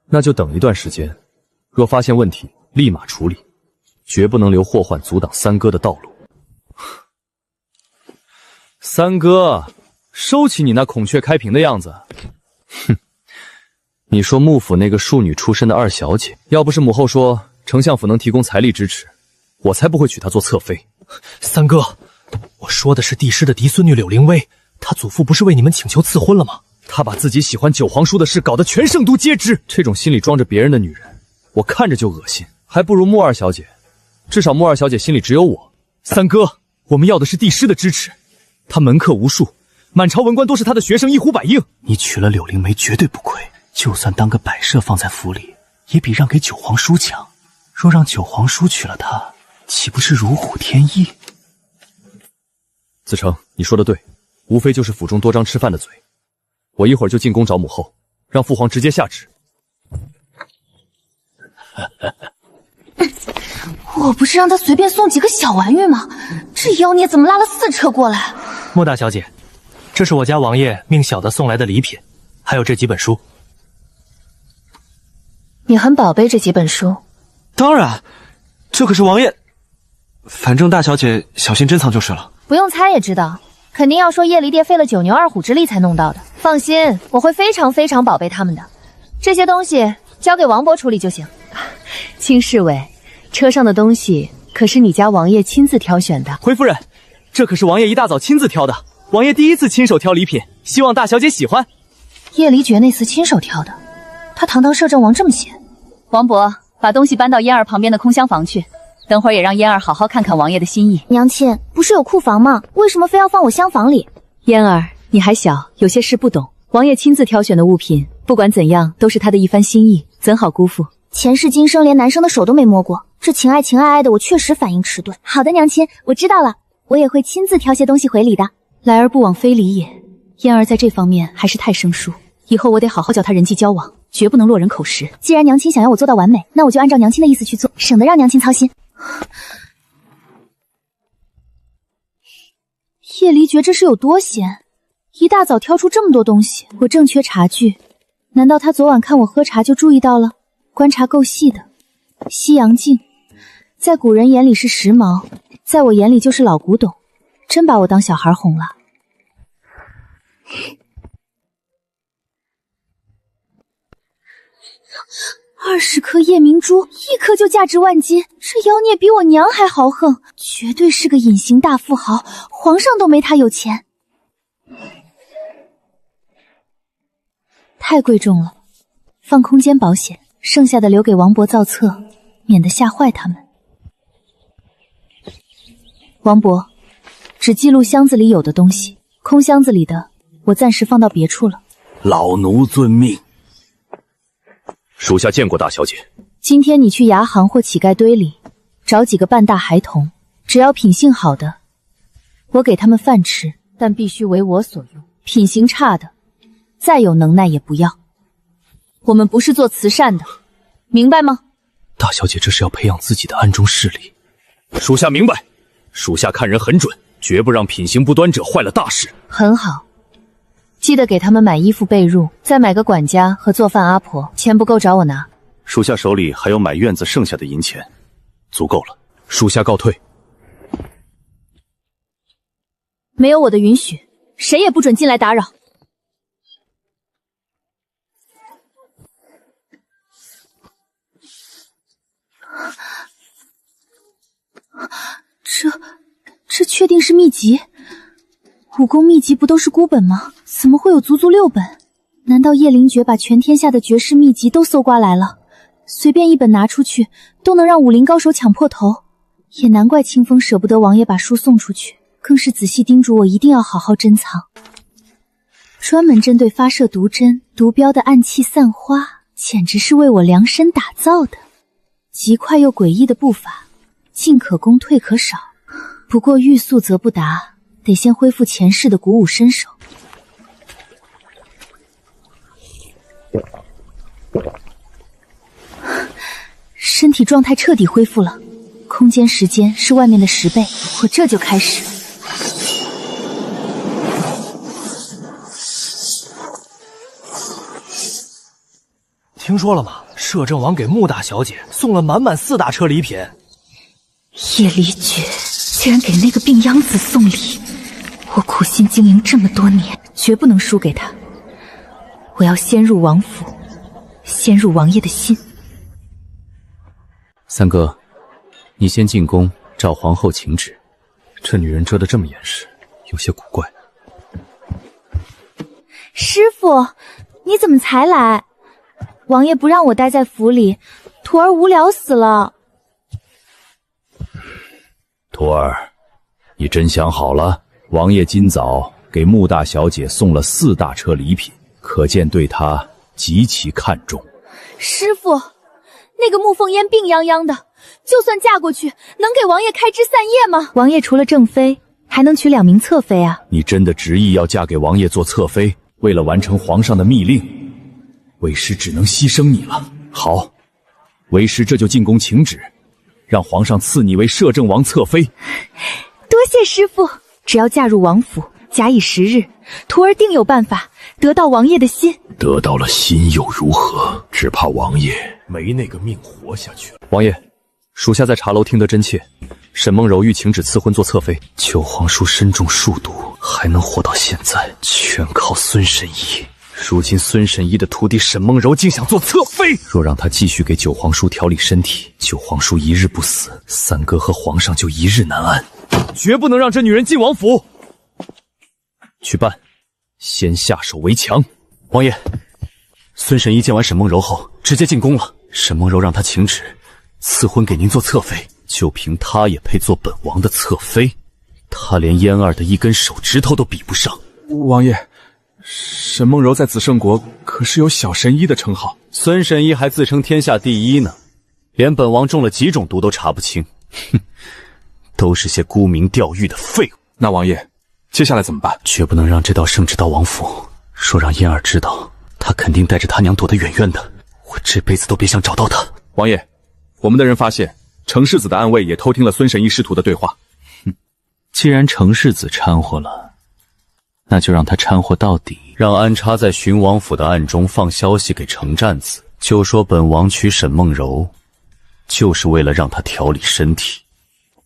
那就等一段时间，若发现问题，立马处理，绝不能留祸患阻挡三哥的道路。三哥，收起你那孔雀开屏的样子。哼，你说幕府那个庶女出身的二小姐，要不是母后说丞相府能提供财力支持，我才不会娶她做侧妃。三哥，我说的是帝师的嫡孙女柳灵薇，她祖父不是为你们请求赐婚了吗？她把自己喜欢九皇叔的事搞得全圣都皆知，这种心里装着别人的女人，我看着就恶心，还不如穆二小姐。至少穆二小姐心里只有我。三哥，我们要的是帝师的支持，她门客无数，满朝文官都是她的学生，一呼百应。你娶了柳灵梅绝对不亏，就算当个摆设放在府里，也比让给九皇叔强。若让九皇叔娶了她，岂不是如虎添翼？子成，你说的对，无非就是府中多张吃饭的嘴。我一会儿就进宫找母后，让父皇直接下旨。我不是让他随便送几个小玩意吗？这妖孽怎么拉了4车过来？莫大小姐，这是我家王爷命小的送来的礼品，还有这几本书。你很宝贝这几本书？当然，这可是王爷。反正大小姐小心珍藏就是了。不用猜也知道，肯定要说叶离爹费了9牛2虎之力才弄到的。放心，我会非常非常宝贝他们的。这些东西交给王伯处理就行。青侍卫，车上的东西可是你家王爷亲自挑选的。回夫人，这可是王爷一大早亲自挑的，王爷第一次亲手挑礼品，希望大小姐喜欢。叶离觉那厮亲手挑的，他堂堂摄政王这么闲。王伯，把东西搬到嫣儿旁边的空厢房去，等会儿也让嫣儿好好看看王爷的心意。娘亲，不是有库房吗？为什么非要放我厢房里？嫣儿，你还小，有些事不懂。王爷亲自挑选的物品，不管怎样都是他的一番心意，怎好辜负？前世今生连男生的手都没摸过，这情爱的，我确实反应迟钝。好的，娘亲，我知道了，我也会亲自挑些东西回礼的。来而不往非礼也，嫣儿在这方面还是太生疏，以后我得好好教她人际交往，绝不能落人口实。既然娘亲想要我做到完美，那我就按照娘亲的意思去做，省得让娘亲操心。叶离觉这是有多闲，一大早挑出这么多东西。我正缺茶具，难道他昨晚看我喝茶就注意到了？观察够细的。西洋镜，在古人眼里是时髦，在我眼里就是老古董，真把我当小孩哄了。20颗夜明珠，一颗就价值万金，这妖孽比我娘还豪横，绝对是个隐形大富豪，皇上都没他有钱。太贵重了，放空间保险，剩下的留给王伯造册，免得吓坏他们。王伯，只记录箱子里有的东西，空箱子里的我暂时放到别处了。老奴遵命。属下见过大小姐。今天你去牙行或乞丐堆里找几个半大孩童，只要品性好的，我给他们饭吃，但必须为我所用。品行差的，再有能耐也不要。我们不是做慈善的，明白吗？大小姐这是要培养自己的暗中势力。属下明白，属下看人很准，绝不让品行不端者坏了大事。很好。记得给他们买衣服被褥，再买个管家和做饭阿婆，钱不够找我拿。属下手里还有买院子剩下的银钱，足够了。属下告退。没有我的允许，谁也不准进来打扰。这确定是秘籍？武功秘籍不都是孤本吗？怎么会有足足6本？难道叶灵诀把全天下的绝世秘籍都搜刮来了？随便一本拿出去，都能让武林高手抢破头。也难怪清风舍不得王爷把书送出去，更是仔细叮嘱我一定要好好珍藏。专门针对发射毒针、毒镖的暗器散花，简直是为我量身打造的。极快又诡异的步伐，进可攻，退可守。不过欲速则不达，得先恢复前世的鼓舞身手。身体状态彻底恢复了，空间时间是外面的10倍，我这就开始。听说了吗？摄政王给穆大小姐送了满满4大车礼品。叶离绝竟然给那个病秧子送礼，我苦心经营这么多年，绝不能输给他。我要先入王府，先入王爷的心。三哥，你先进宫找皇后请旨。这女人遮得这么严实，有些古怪。师傅，你怎么才来？王爷不让我待在府里，徒儿无聊死了。徒儿，你真想好了？王爷今早给穆大小姐送了4大车礼品，可见对她极其看重。师傅，那个穆凤烟病殃殃的，就算嫁过去，能给王爷开枝散叶吗？王爷除了正妃，还能娶2名侧妃啊。你真的执意要嫁给王爷做侧妃？为了完成皇上的密令，为师只能牺牲你了。好，为师这就进宫请旨，让皇上赐你为摄政王侧妃。多谢师傅，只要嫁入王府，假以时日，徒儿定有办法得到王爷的心。得到了心又如何？只怕王爷没那个命活下去了。王爷，属下在茶楼听得真切，沈梦柔欲请旨赐婚做侧妃。九皇叔身中数毒，还能活到现在，全靠孙神医。如今孙神医的徒弟沈梦柔竟想做侧妃，若让他继续给九皇叔调理身体，九皇叔一日不死，三哥和皇上就一日难安。绝不能让这女人进王府。去办，先下手为强。王爷，孙神医见完沈梦柔后，直接进宫了。沈梦柔让他请旨，赐婚给您做侧妃，就凭他也配做本王的侧妃？他连嫣儿的一根手指头都比不上。王爷，沈梦柔在紫圣国可是有小神医的称号，孙神医还自称天下第一呢，连本王中了几种毒都查不清。哼，都是些沽名钓誉的废物。那王爷，接下来怎么办？绝不能让这道圣旨到王府，若让嫣儿知道，她肯定带着他娘躲得远远的，我这辈子都别想找到她。王爷，我们的人发现程世子的暗卫也偷听了孙神医师徒的对话。既然程世子掺和了，那就让他掺和到底，让安插在巡王府的暗中放消息给程战子，就说本王娶沈梦柔就是为了让他调理身体。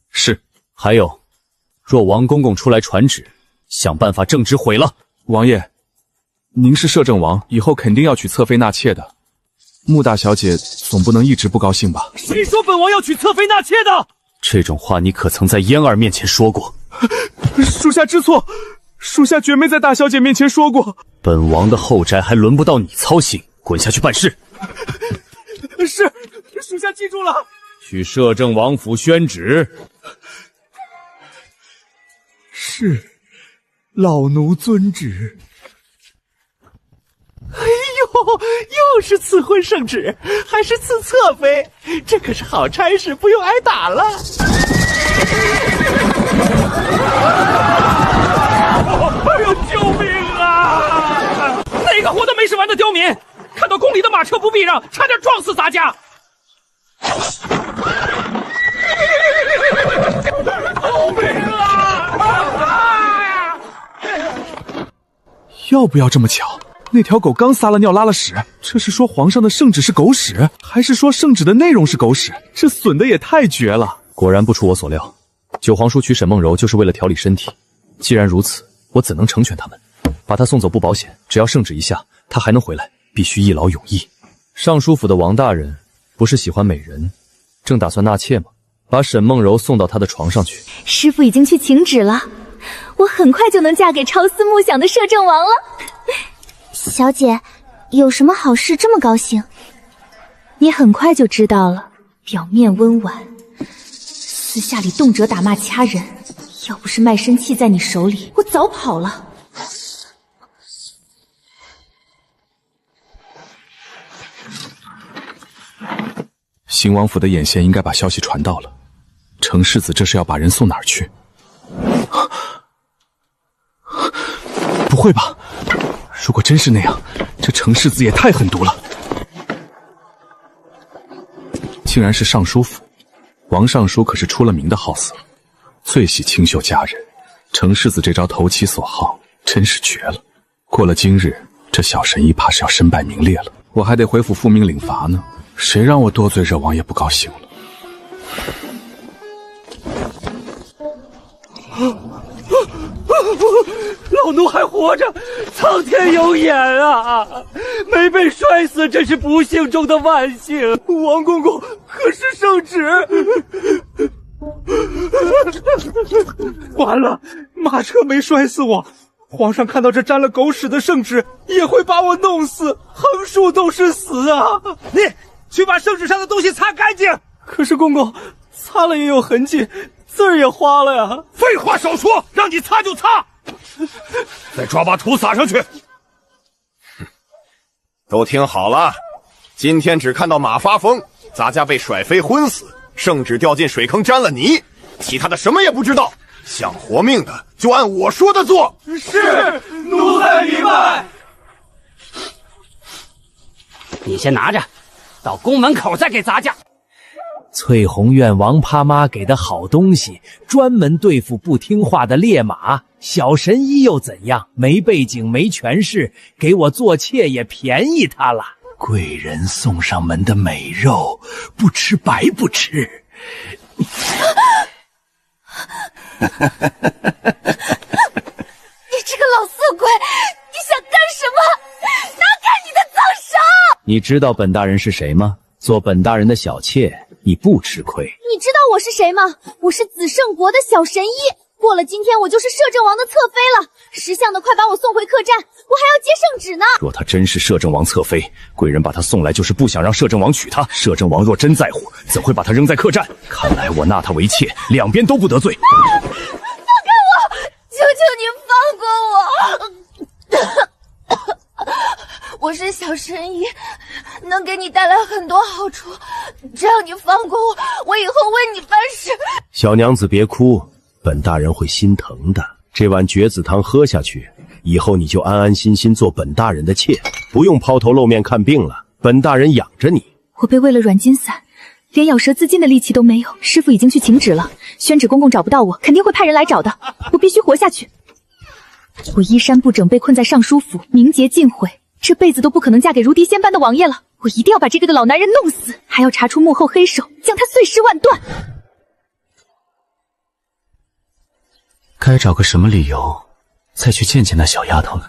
是。还有，若王公公出来传旨，想办法正旨毁了。王爷，您是摄政王，以后肯定要娶侧妃纳妾的，穆大小姐总不能一直不高兴吧？谁说本王要娶侧妃纳妾的？这种话你可曾在嫣儿面前说过？属下知错，属下绝没在大小姐面前说过。本王的后宅还轮不到你操心，滚下去办事。是，属下记住了。去摄政王府宣旨。是，老奴遵旨。哎呦，又是赐婚圣旨，还是赐侧妃，这可是好差事，不用挨打了。哎呦，救命啊！哪个活得没事玩的刁民，看到宫里的马车不避让，差点撞死咱家。救命啊！要不要这么巧？那条狗刚撒了尿拉了屎，这是说皇上的圣旨是狗屎，还是说圣旨的内容是狗屎？这损的也太绝了！果然不出我所料，九皇叔娶沈梦柔就是为了调理身体。既然如此，我怎能成全他们？把他送走不保险，只要圣旨一下，他还能回来，必须一劳永逸。尚书府的王大人不是喜欢美人，正打算纳妾吗？把沈梦柔送到他的床上去。师傅已经去请旨了，我很快就能嫁给朝思暮想的摄政王了。小姐，有什么好事这么高兴？你很快就知道了。表面温婉，私下里动辄打骂掐人。要不是卖身契在你手里，我早跑了。邢王府的眼线应该把消息传到了。程世子这是要把人送哪儿去？不会吧？如果真是那样，这程世子也太狠毒了。竟然是尚书府，王尚书可是出了名的好色，最喜清秀佳人。程世子这招投其所好，真是绝了。过了今日，这小神医怕是要身败名裂了。我还得回府复命领罚呢，谁让我多嘴惹王爷不高兴了？老奴还活着，苍天有眼啊！没被摔死，真是不幸中的万幸。王公公可是圣旨？完了，马车没摔死我，皇上看到这沾了狗屎的圣旨，也会把我弄死，横竖都是死啊！你去把圣旨上的东西擦干净。可是公公，擦了也有痕迹，字儿也花了呀。废话少说，让你擦就擦。再抓把土撒上去。都听好了，今天只看到马发疯，咱家被甩飞昏死，圣旨掉进水坑沾了泥，其他的什么也不知道。想活命的就按我说的做。是，奴才明白。你先拿着，到宫门口再给砸价。翠红院王啪妈给的好东西，专门对付不听话的烈马。小神医又怎样？没背景没权势，给我做妾也便宜他了。贵人送上门的美肉，不吃白不吃。你这个老色鬼，你想干什么？拿开你的脏手！你知道本大人是谁吗？做本大人的小妾，你不吃亏。你知道我是谁吗？我是紫圣国的小神医。过了今天，我就是摄政王的侧妃了。识相的快把我送回客栈，我还要接圣旨呢。若他真是摄政王侧妃，贵人把他送来就是不想让摄政王娶她。摄政王若真在乎，怎会把她扔在客栈？看来我纳她为妾，两边都不得罪。放开我！求求你放过我！我是小神医，能给你带来很多好处。只要你放过我，我以后为你办事。小娘子别哭，本大人会心疼的。这碗绝子汤喝下去，以后你就安安心心做本大人的妾，不用抛头露面看病了，本大人养着你。我被喂了软筋散，连咬舌自尽的力气都没有。师傅已经去请旨了，宣旨公公找不到我，肯定会派人来找的。我必须活下去。我衣衫不整，被困在尚书府，名节尽毁，这辈子都不可能嫁给如滴仙般的王爷了。我一定要把这个老男人弄死，还要查出幕后黑手，将他碎尸万段。该找个什么理由再去见见那小丫头呢？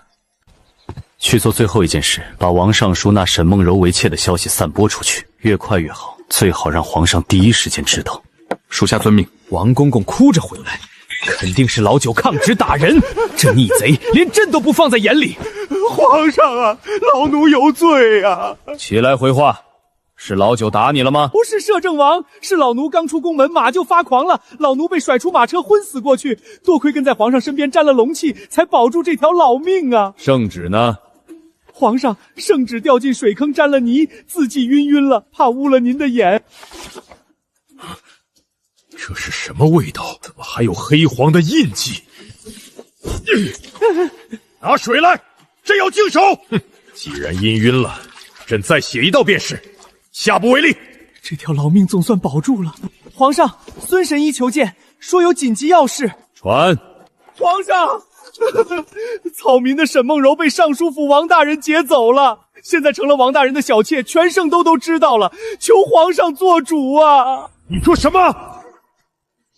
去做最后一件事，把王尚书纳沈梦柔为妾的消息散播出去，越快越好，最好让皇上第一时间知道。属下遵命。王公公哭着回来，肯定是老九抗旨打人，这逆贼连朕都不放在眼里。皇上啊，老奴有罪啊！起来回话，是老九打你了吗？不是摄政王，是老奴刚出宫门，马就发狂了，老奴被甩出马车昏死过去，多亏跟在皇上身边沾了龙气，才保住这条老命啊！圣旨呢？皇上，圣旨掉进水坑沾了泥，自己晕了，怕污了您的眼。这是什么味道？怎么还有黑黄的印记？拿水来，朕要净手。哼，既然氤晕了，朕再写一道便是。下不为例。这条老命总算保住了。皇上，孙神医求见，说有紧急要事。传。皇上，草民的沈梦柔被尚书府王大人劫走了，现在成了王大人的小妾，全圣都知道了，求皇上做主啊！你说什么？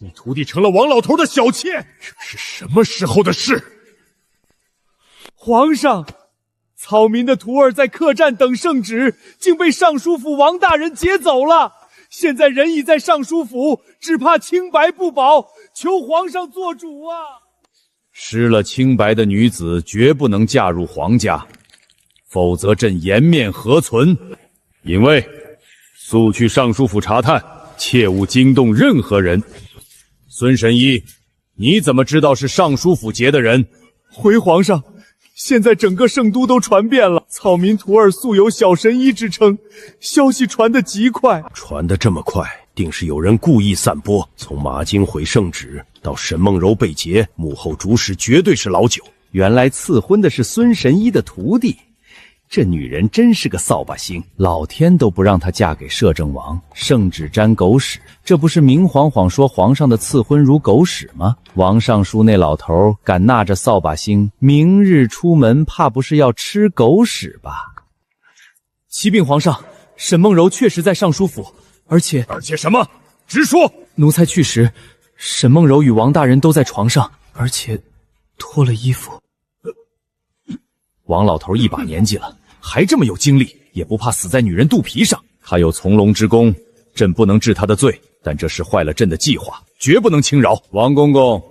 你徒弟成了王老头的小妾，这是什么时候的事？皇上，草民的徒儿在客栈等圣旨，竟被尚书府王大人劫走了。现在人已在尚书府，只怕清白不保，求皇上做主啊！失了清白的女子绝不能嫁入皇家，否则朕颜面何存？尹卫，速去尚书府查探，切勿惊动任何人。孙神医，你怎么知道是尚书府劫的人？回皇上，现在整个圣都都传遍了，草民徒儿素有小神医之称，消息传得极快。传得这么快，定是有人故意散播。从马经毁圣旨到沈梦柔被劫，幕后主使绝对是老九。原来赐婚的是孙神医的徒弟，这女人真是个扫把星，老天都不让她嫁给摄政王。圣旨沾狗屎，这不是明晃晃说皇上的赐婚如狗屎吗？王尚书那老头敢纳着扫把星，明日出门怕不是要吃狗屎吧？启禀皇上，沈梦柔确实在尚书府，而且什么？直说！奴才去时，沈梦柔与王大人都在床上，而且脱了衣服。王老头一把年纪了，还这么有精力，也不怕死在女人肚皮上。他有从龙之功，朕不能治他的罪，但这事坏了朕的计划，绝不能轻饶。王公公，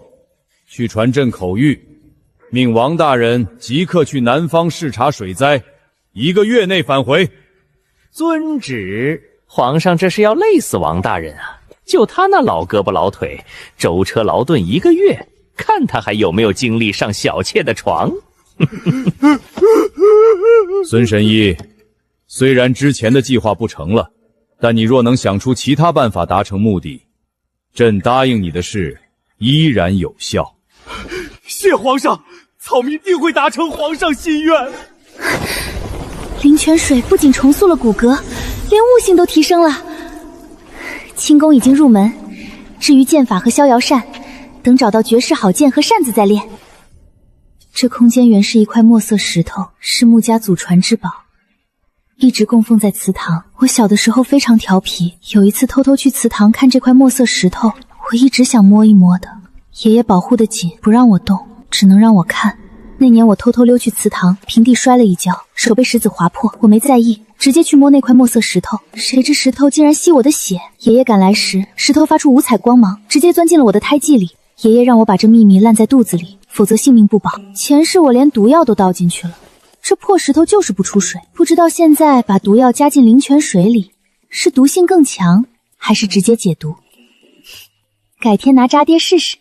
去传朕口谕，命王大人即刻去南方视察水灾，1个月内返回。遵旨。皇上这是要累死王大人啊！就他那老胳膊老腿，舟车劳顿1个月，看他还有没有精力上小妾的床。孙神医，虽然之前的计划不成了，但你若能想出其他办法达成目的，朕答应你的事依然有效。谢皇上，草民定会达成皇上心愿。灵泉水不仅重塑了骨骼，连悟性都提升了。轻功已经入门，至于剑法和逍遥扇，等找到绝世好剑和扇子再练。这空间原是一块墨色石头，是穆家祖传之宝，一直供奉在祠堂。我小的时候非常调皮，有一次偷偷去祠堂看这块墨色石头，我一直想摸一摸的，爷爷保护得紧，不让我动，只能让我看。那年我偷偷溜去祠堂，平地摔了一跤，手被石子划破，我没在意，直接去摸那块墨色石头，谁知石头竟然吸我的血。爷爷赶来时，石头发出五彩光芒，直接钻进了我的胎记里。爷爷让我把这秘密烂在肚子里，否则性命不保。前世我连毒药都倒进去了，这破石头就是不出水。不知道现在把毒药加进灵泉水里，是毒性更强，还是直接解毒？改天拿渣爹试试。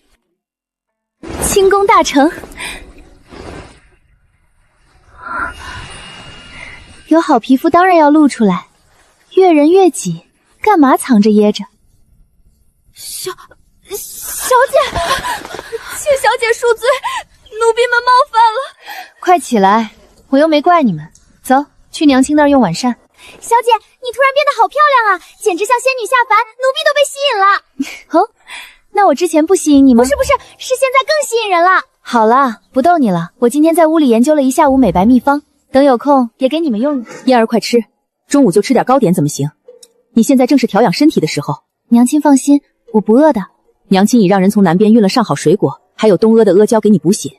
轻功大成，有好皮肤当然要露出来，越人越己，干嘛藏着掖着？小姐，请小姐恕罪，奴婢们冒犯了。快起来，我又没怪你们。走，去娘亲那儿用晚膳。小姐，你突然变得好漂亮啊，简直像仙女下凡，奴婢都被吸引了。哦，那我之前不吸引你吗？不是，是现在更吸引人了。好了，不逗你了。我今天在屋里研究了一下午美白秘方，等有空也给你们用用。燕儿快吃，中午就吃点糕点怎么行？你现在正是调养身体的时候。娘亲放心，我不饿的。娘亲已让人从南边运了上好水果，还有东阿的阿胶给你补血。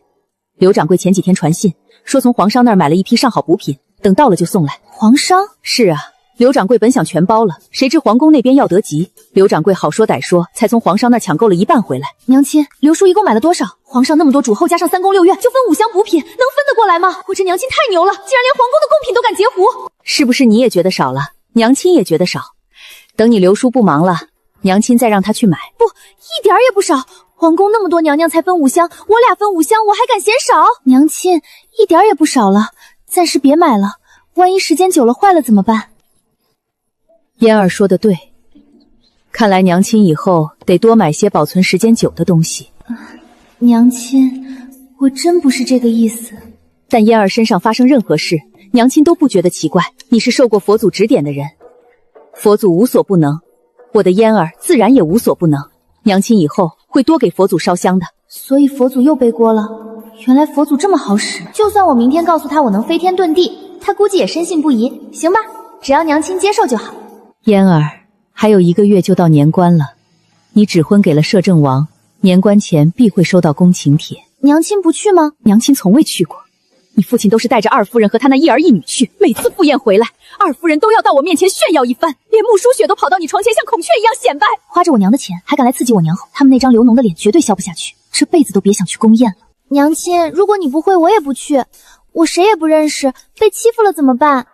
刘掌柜前几天传信说从皇上那儿买了一批上好补品，等到了就送来。皇上？是啊，刘掌柜本想全包了，谁知皇宫那边要得急，刘掌柜好说歹说，才从皇上那儿抢购了1半回来。娘亲，刘叔一共买了多少？皇上那么多主后加上3宫6院，就分5箱补品，能分得过来吗？我这娘亲太牛了，竟然连皇宫的贡品都敢截胡。是不是你也觉得少了？娘亲也觉得少。等你刘叔不忙了，娘亲再让他去买。不，一点也不少。皇宫那么多娘娘才分5箱，我俩分5箱，我还敢嫌少？娘亲，一点也不少了，暂时别买了，万一时间久了坏了怎么办？嫣儿说的对，看来娘亲以后得多买些保存时间久的东西。娘亲，我真不是这个意思。但嫣儿身上发生任何事，娘亲都不觉得奇怪。你是受过佛祖指点的人，佛祖无所不能，我的嫣儿自然也无所不能。娘亲以后会多给佛祖烧香的。所以佛祖又背锅了。原来佛祖这么好使，就算我明天告诉他我能飞天遁地，他估计也深信不疑。行吧，只要娘亲接受就好。嫣儿，还有1个月就到年关了，你指婚给了摄政王，年关前必会收到恭请帖。娘亲不去吗？娘亲从未去过。你父亲都是带着二夫人和他那一儿一女去，每次赴宴回来，二夫人都要到我面前炫耀一番，连穆淑雪都跑到你床前像孔雀一样显摆。花着我娘的钱，还敢来刺激我娘后，他们那张流脓的脸绝对消不下去，这辈子都别想去宫宴了。娘亲，如果你不会，我也不去。我谁也不认识，被欺负了怎么办？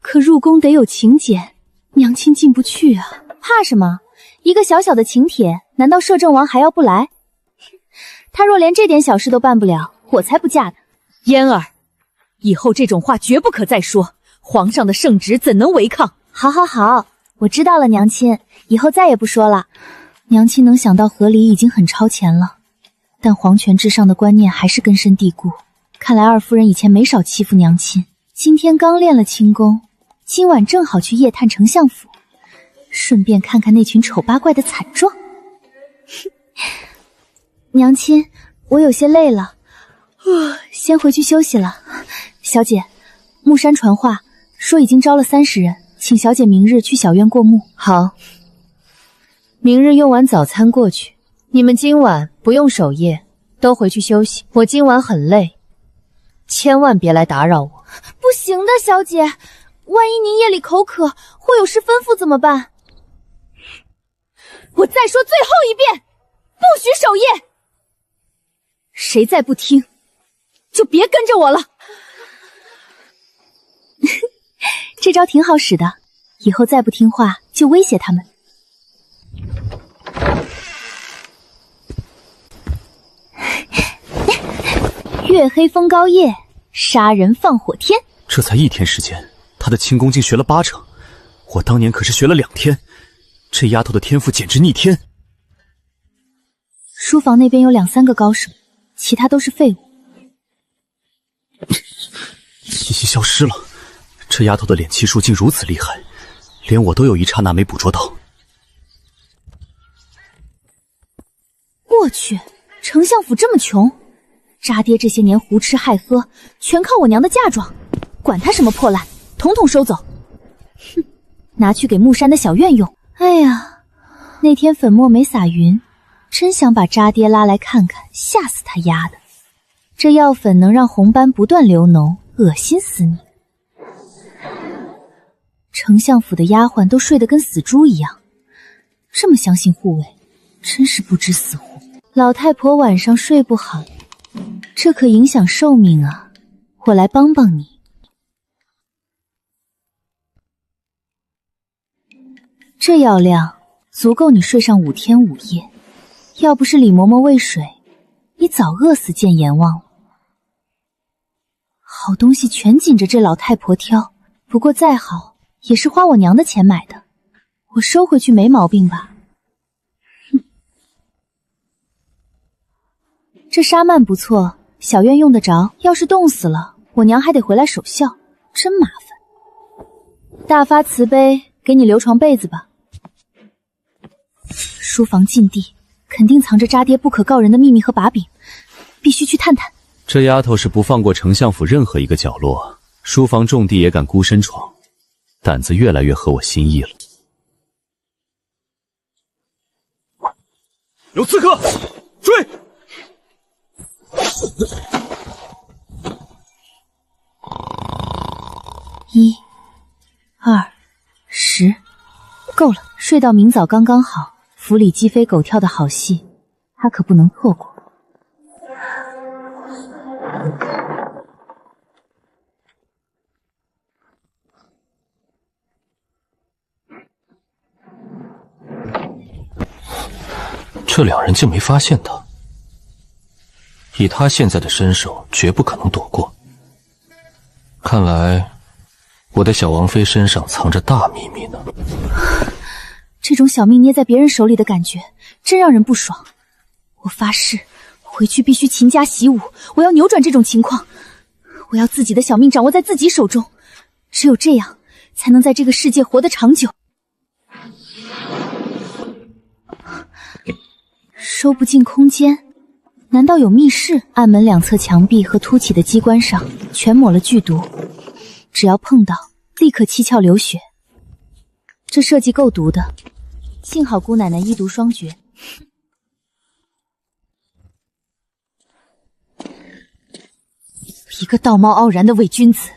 可入宫得有请柬，娘亲进不去啊。怕什么？一个小小的请帖，难道摄政王还要不来？他若连这点小事都办不了，我才不嫁呢。嫣儿，以后这种话绝不可再说，皇上的圣旨怎能违抗？好，我知道了，娘亲，以后再也不说了。娘亲能想到合理已经很超前了，但皇权至上的观念还是根深蒂固。看来二夫人以前没少欺负娘亲，今天刚练了轻功，今晚正好去夜探丞相府，顺便看看那群丑八怪的惨状。娘亲，我有些累了，先回去休息了。小姐，木山传话说已经招了30人，请小姐明日去小院过目。好，明日用完早餐过去。你们今晚不用守夜，都回去休息。我今晚很累，千万别来打扰我。不行的，小姐，万一您夜里口渴或有事吩咐怎么办？我再说最后一遍，不许守夜！谁再不听，就别跟着我了。这招挺好使的，以后再不听话就威胁他们。月黑风高夜，杀人放火天。这才1天时间，他的轻功竟学了8成，我当年可是学了2天，这丫头的天赋简直逆天。书房那边有2、3个高手，其他都是废物。气息消失了，这丫头的敛气术竟如此厉害，连我都有一刹那没捕捉到。我去，丞相府这么穷，渣爹这些年胡吃海喝，全靠我娘的嫁妆，管他什么破烂，统统收走。哼，拿去给木山的小院用。哎呀，那天粉末没撒匀，真想把渣爹拉来看看，吓死他丫的。这药粉能让红斑不断流脓，恶心死你。丞相府的丫鬟都睡得跟死猪一样，这么相信护卫，真是不知死活。老太婆晚上睡不好，这可影响寿命啊，我来帮帮你。这药量足够你睡上5天5夜，要不是李嬷嬷喂水，你早饿死见阎王了。好东西全紧着这老太婆挑，不过再好也是花我娘的钱买的，我收回去没毛病吧？哼，这纱幔不错，小院用得着，要是冻死了，我娘还得回来守孝，真麻烦。大发慈悲，给你留床被子吧。书房禁地，肯定藏着渣爹不可告人的秘密和把柄，必须去探探。这丫头是不放过丞相府任何一个角落，书房重地也敢孤身闯，胆子越来越合我心意了。有刺客，追！1、2、10，够了，睡到明早刚刚好。府里鸡飞狗跳的好戏，他可不能错过。这2人竟没发现他，以他现在的身手，绝不可能躲过。看来我的小王妃身上藏着大秘密呢。这种小命捏在别人手里的感觉，真让人不爽。我发誓，回去必须勤加习武，我要扭转这种情况。我要自己的小命掌握在自己手中，只有这样，才能在这个世界活得长久。收不进空间，难道有密室？暗门2侧墙壁和凸起的机关上全抹了剧毒，只要碰到，立刻七窍流血。这设计够毒的，幸好姑奶奶医毒双绝。一个道貌傲然的伪君子，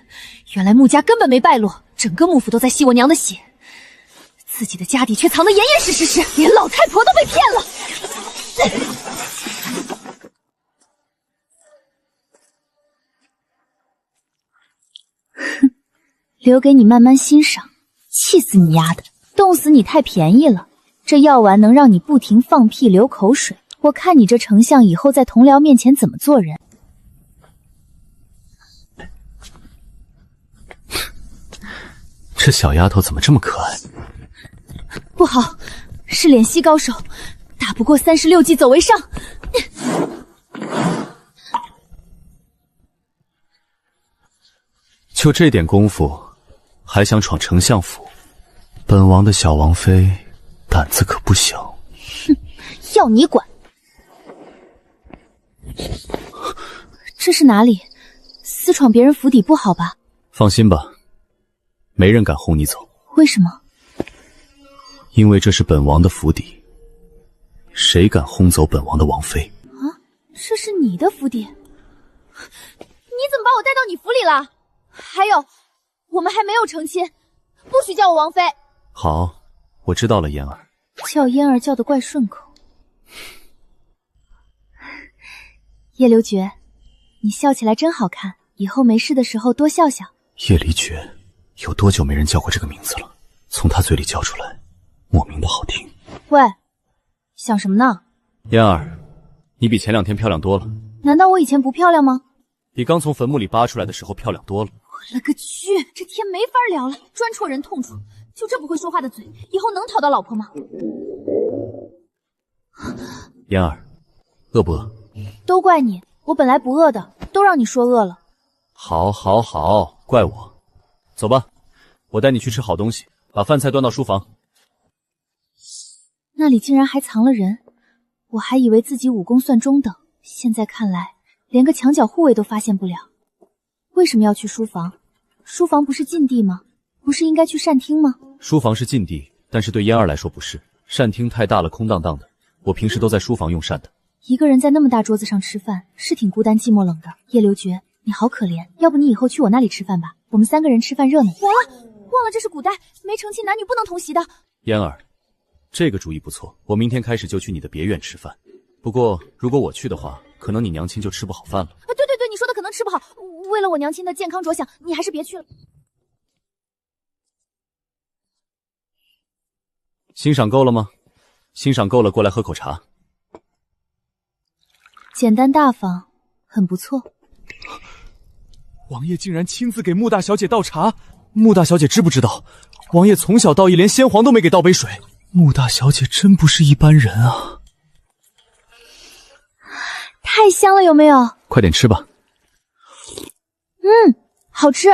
原来穆家根本没败落，整个穆府都在吸我娘的血，自己的家底却藏得严严实实，连老太婆都被骗了。留给你慢慢欣赏。气死你丫的！冻死你太便宜了，这药丸能让你不停放屁流口水，我看你这丞相以后在同僚面前怎么做人。这小丫头怎么这么可爱？不好，是脸息高手，打不过36计走为上。就这点功夫，还想闯丞相府？本王的小王妃胆子可不小。哼，要你管！这是哪里？私闯别人府邸不好吧？放心吧，没人敢轰你走。为什么？因为这是本王的府邸，谁敢轰走本王的王妃？啊，这是你的府邸？你怎么把我带到你府里了？还有，我们还没有成亲，不许叫我王妃。好，我知道了，嫣儿。叫嫣儿叫得怪顺口。叶留觉，你笑起来真好看，以后没事的时候多笑笑。叶离觉，有多久没人叫过这个名字了？从他嘴里叫出来，莫名的好听。喂，想什么呢？嫣儿，你比前2天漂亮多了。难道我以前不漂亮吗？比刚从坟墓里扒出来的时候漂亮多了。我了个去，这天没法聊了，专戳人痛处。就这不会说话的嘴，以后能讨到老婆吗？嫣儿，饿不饿？都怪你，我本来不饿的，都让你说饿了。好，好，好，怪我。走吧，我带你去吃好东西，把饭菜端到书房。那里竟然还藏了人，我还以为自己武功算中等，现在看来连个墙角护卫都发现不了。为什么要去书房？书房不是禁地吗？不是应该去膳厅吗？书房是禁地，但是对嫣儿来说不是。膳厅太大了，空荡荡的，我平时都在书房用膳的。一个人在那么大桌子上吃饭，是挺孤单寂寞冷的。叶留觉，你好可怜，要不你以后去我那里吃饭吧，我们3个人吃饭热闹。完了，忘了这是古代，没成亲男女不能同席的。嫣儿，这个主意不错，我明天开始就去你的别院吃饭。不过如果我去的话，可能你娘亲就吃不好饭了。对，你说的可能吃不好，为了我娘亲的健康着想，你还是别去了。欣赏够了吗？欣赏够了，过来喝口茶。简单大方，很不错。王爷竟然亲自给穆大小姐倒茶，穆大小姐知不知道？王爷从小到大连先皇都没给倒杯水。穆大小姐真不是一般人啊！太香了，有没有？快点吃吧。好吃。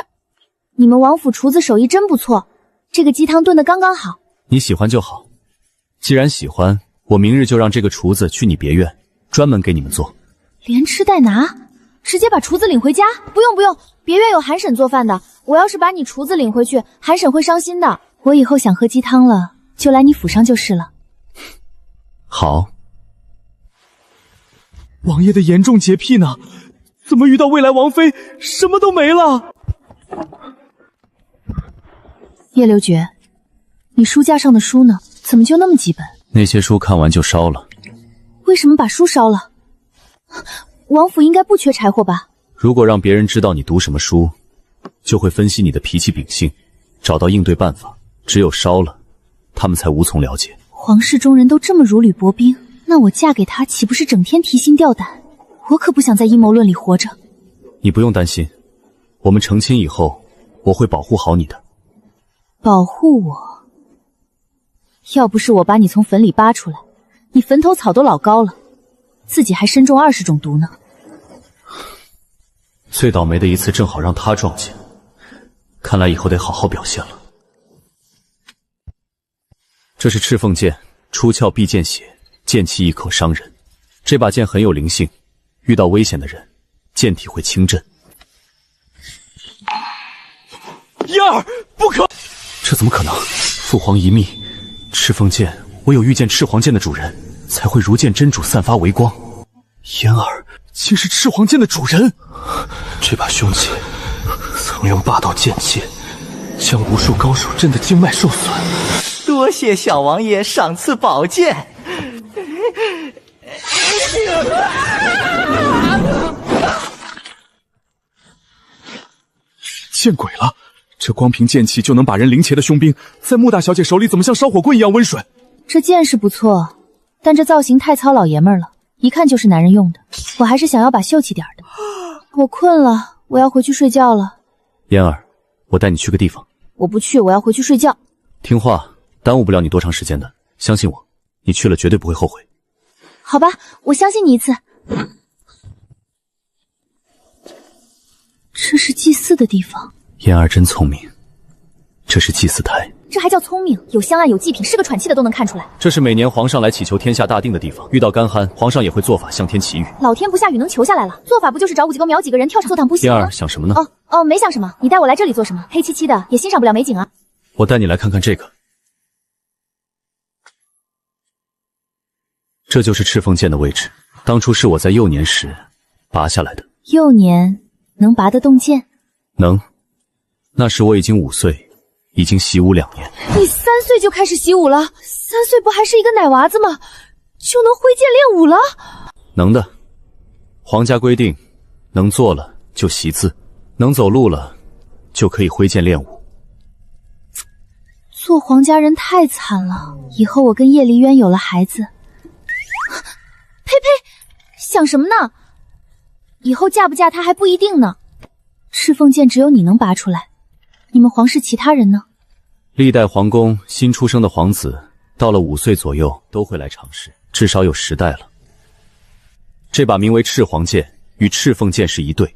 你们王府厨子手艺真不错，这个鸡汤炖得刚刚好。你喜欢就好，既然喜欢，我明日就让这个厨子去你别院，专门给你们做。连吃带拿，直接把厨子领回家？不用，别院有韩婶做饭的，我要是把你厨子领回去，韩婶会伤心的。我以后想喝鸡汤了，就来你府上就是了。好。王爷的严重洁癖呢？怎么遇到未来王妃，什么都没了？叶留觉，你书架上的书呢？怎么就那么几本？那些书看完就烧了。为什么把书烧了？王府应该不缺柴火吧？如果让别人知道你读什么书，就会分析你的脾气秉性，找到应对办法。只有烧了，他们才无从了解。皇室中人都这么如履薄冰，那我嫁给他岂不是整天提心吊胆？我可不想在阴谋论里活着。你不用担心，我们成亲以后，我会保护好你的。保护我？要不是我把你从坟里扒出来，你坟头草都老高了，自己还身中20种毒呢。最倒霉的一次正好让他撞见，看来以后得好好表现了。这是赤凤剑，出鞘必见血，剑气亦可伤人。这把剑很有灵性，遇到危险的人，剑体会轻震。嫣儿，不可！这怎么可能？父皇遗密，赤凤剑唯有遇见赤皇剑的主人，才会如见真主散发微光。嫣儿竟是赤皇剑的主人！这把凶器曾用霸道剑气将无数高手震得经脉受损。多谢小王爷赏赐宝剑。见鬼了！这光凭剑气就能把人凌劫的凶兵，在穆大小姐手里怎么像烧火棍一样温顺？这剑是不错，但这造型太糙老爷们儿了，一看就是男人用的。我还是想要把秀气点的。我困了，我要回去睡觉了。嫣儿，我带你去个地方。我不去，我要回去睡觉。听话，耽误不了你多长时间的。相信我，你去了绝对不会后悔。好吧，我相信你一次。这是祭祀的地方。嫣儿真聪明，这是祭祀台。这还叫聪明？有香案有祭品，是个喘气的都能看出来。这是每年皇上来祈求天下大定的地方，遇到干旱，皇上也会做法向天祈雨。老天不下雨能求下来了，做法不就是找5几个苗几个人跳上坐躺不行吗？嫣儿想什么呢？哦，没想什么。你带我来这里做什么？黑漆漆的，也欣赏不了美景啊。我带你来看看这个，这就是赤凤剑的位置，当初是我在幼年时拔下来的。幼年能拔得动剑？能。那时我已经5岁，已经习武2年。你3岁就开始习武了？3岁不还是一个奶娃子吗？就能挥剑练武了？能的。皇家规定，能坐了就习字，能走路了就可以挥剑练武。做皇家人太惨了，以后我跟叶离渊有了孩子。呸呸，想什么呢？以后嫁不嫁他还不一定呢。赤凤剑只有你能拔出来，你们皇室其他人呢？历代皇宫新出生的皇子，到了5岁左右都会来尝试，至少有10代了。这把名为赤皇剑，与赤凤剑是一对。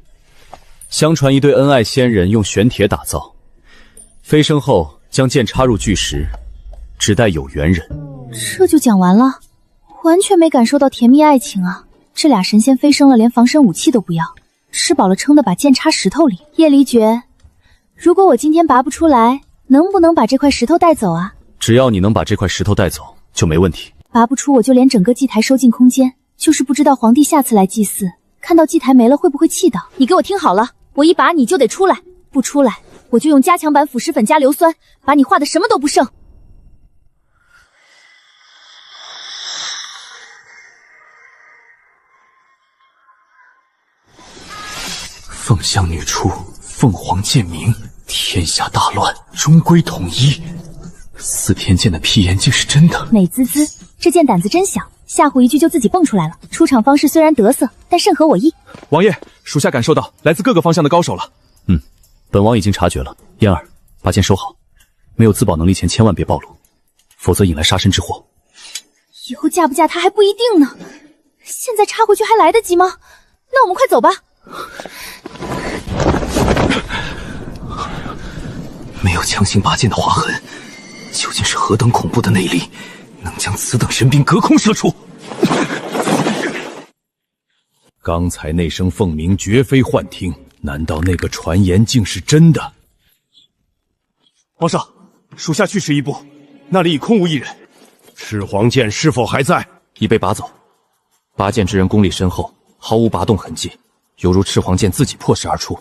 相传一对恩爱仙人用玄铁打造，飞升后将剑插入巨石，只待有缘人。这就讲完了？完全没感受到甜蜜爱情啊！这俩神仙飞升了，连防身武器都不要，吃饱了撑的把剑插石头里。叶离绝，如果我今天拔不出来，能不能把这块石头带走啊？只要你能把这块石头带走，就没问题。拔不出，我就连整个祭台收进空间。就是不知道皇帝下次来祭祀，看到祭台没了会不会气到？你给我听好了，我一拔你就得出来，不出来我就用加强版腐蚀粉加硫酸，把你化的什么都不剩。凤香女出，凤凰剑鸣，天下大乱，终归统一。司天剑的屁眼竟是真的，美滋滋，这剑胆子真小，吓唬一句就自己蹦出来了。出场方式虽然得瑟，但甚合我意。王爷，属下感受到来自各个方向的高手了。本王已经察觉了。嫣儿，把剑收好，没有自保能力前千万别暴露，否则引来杀身之祸。以后嫁不嫁他还不一定呢，现在插回去还来得及吗？那我们快走吧。没有强行拔剑的划痕，究竟是何等恐怖的内力，能将此等神兵隔空射出？刚才那声凤鸣绝非幻听，难道那个传言竟是真的？皇上，属下去迟一步，那里已空无一人。赤皇剑是否还在？已被拔走。拔剑之人功力深厚，毫无拔动痕迹，犹如赤皇剑自己破石而出。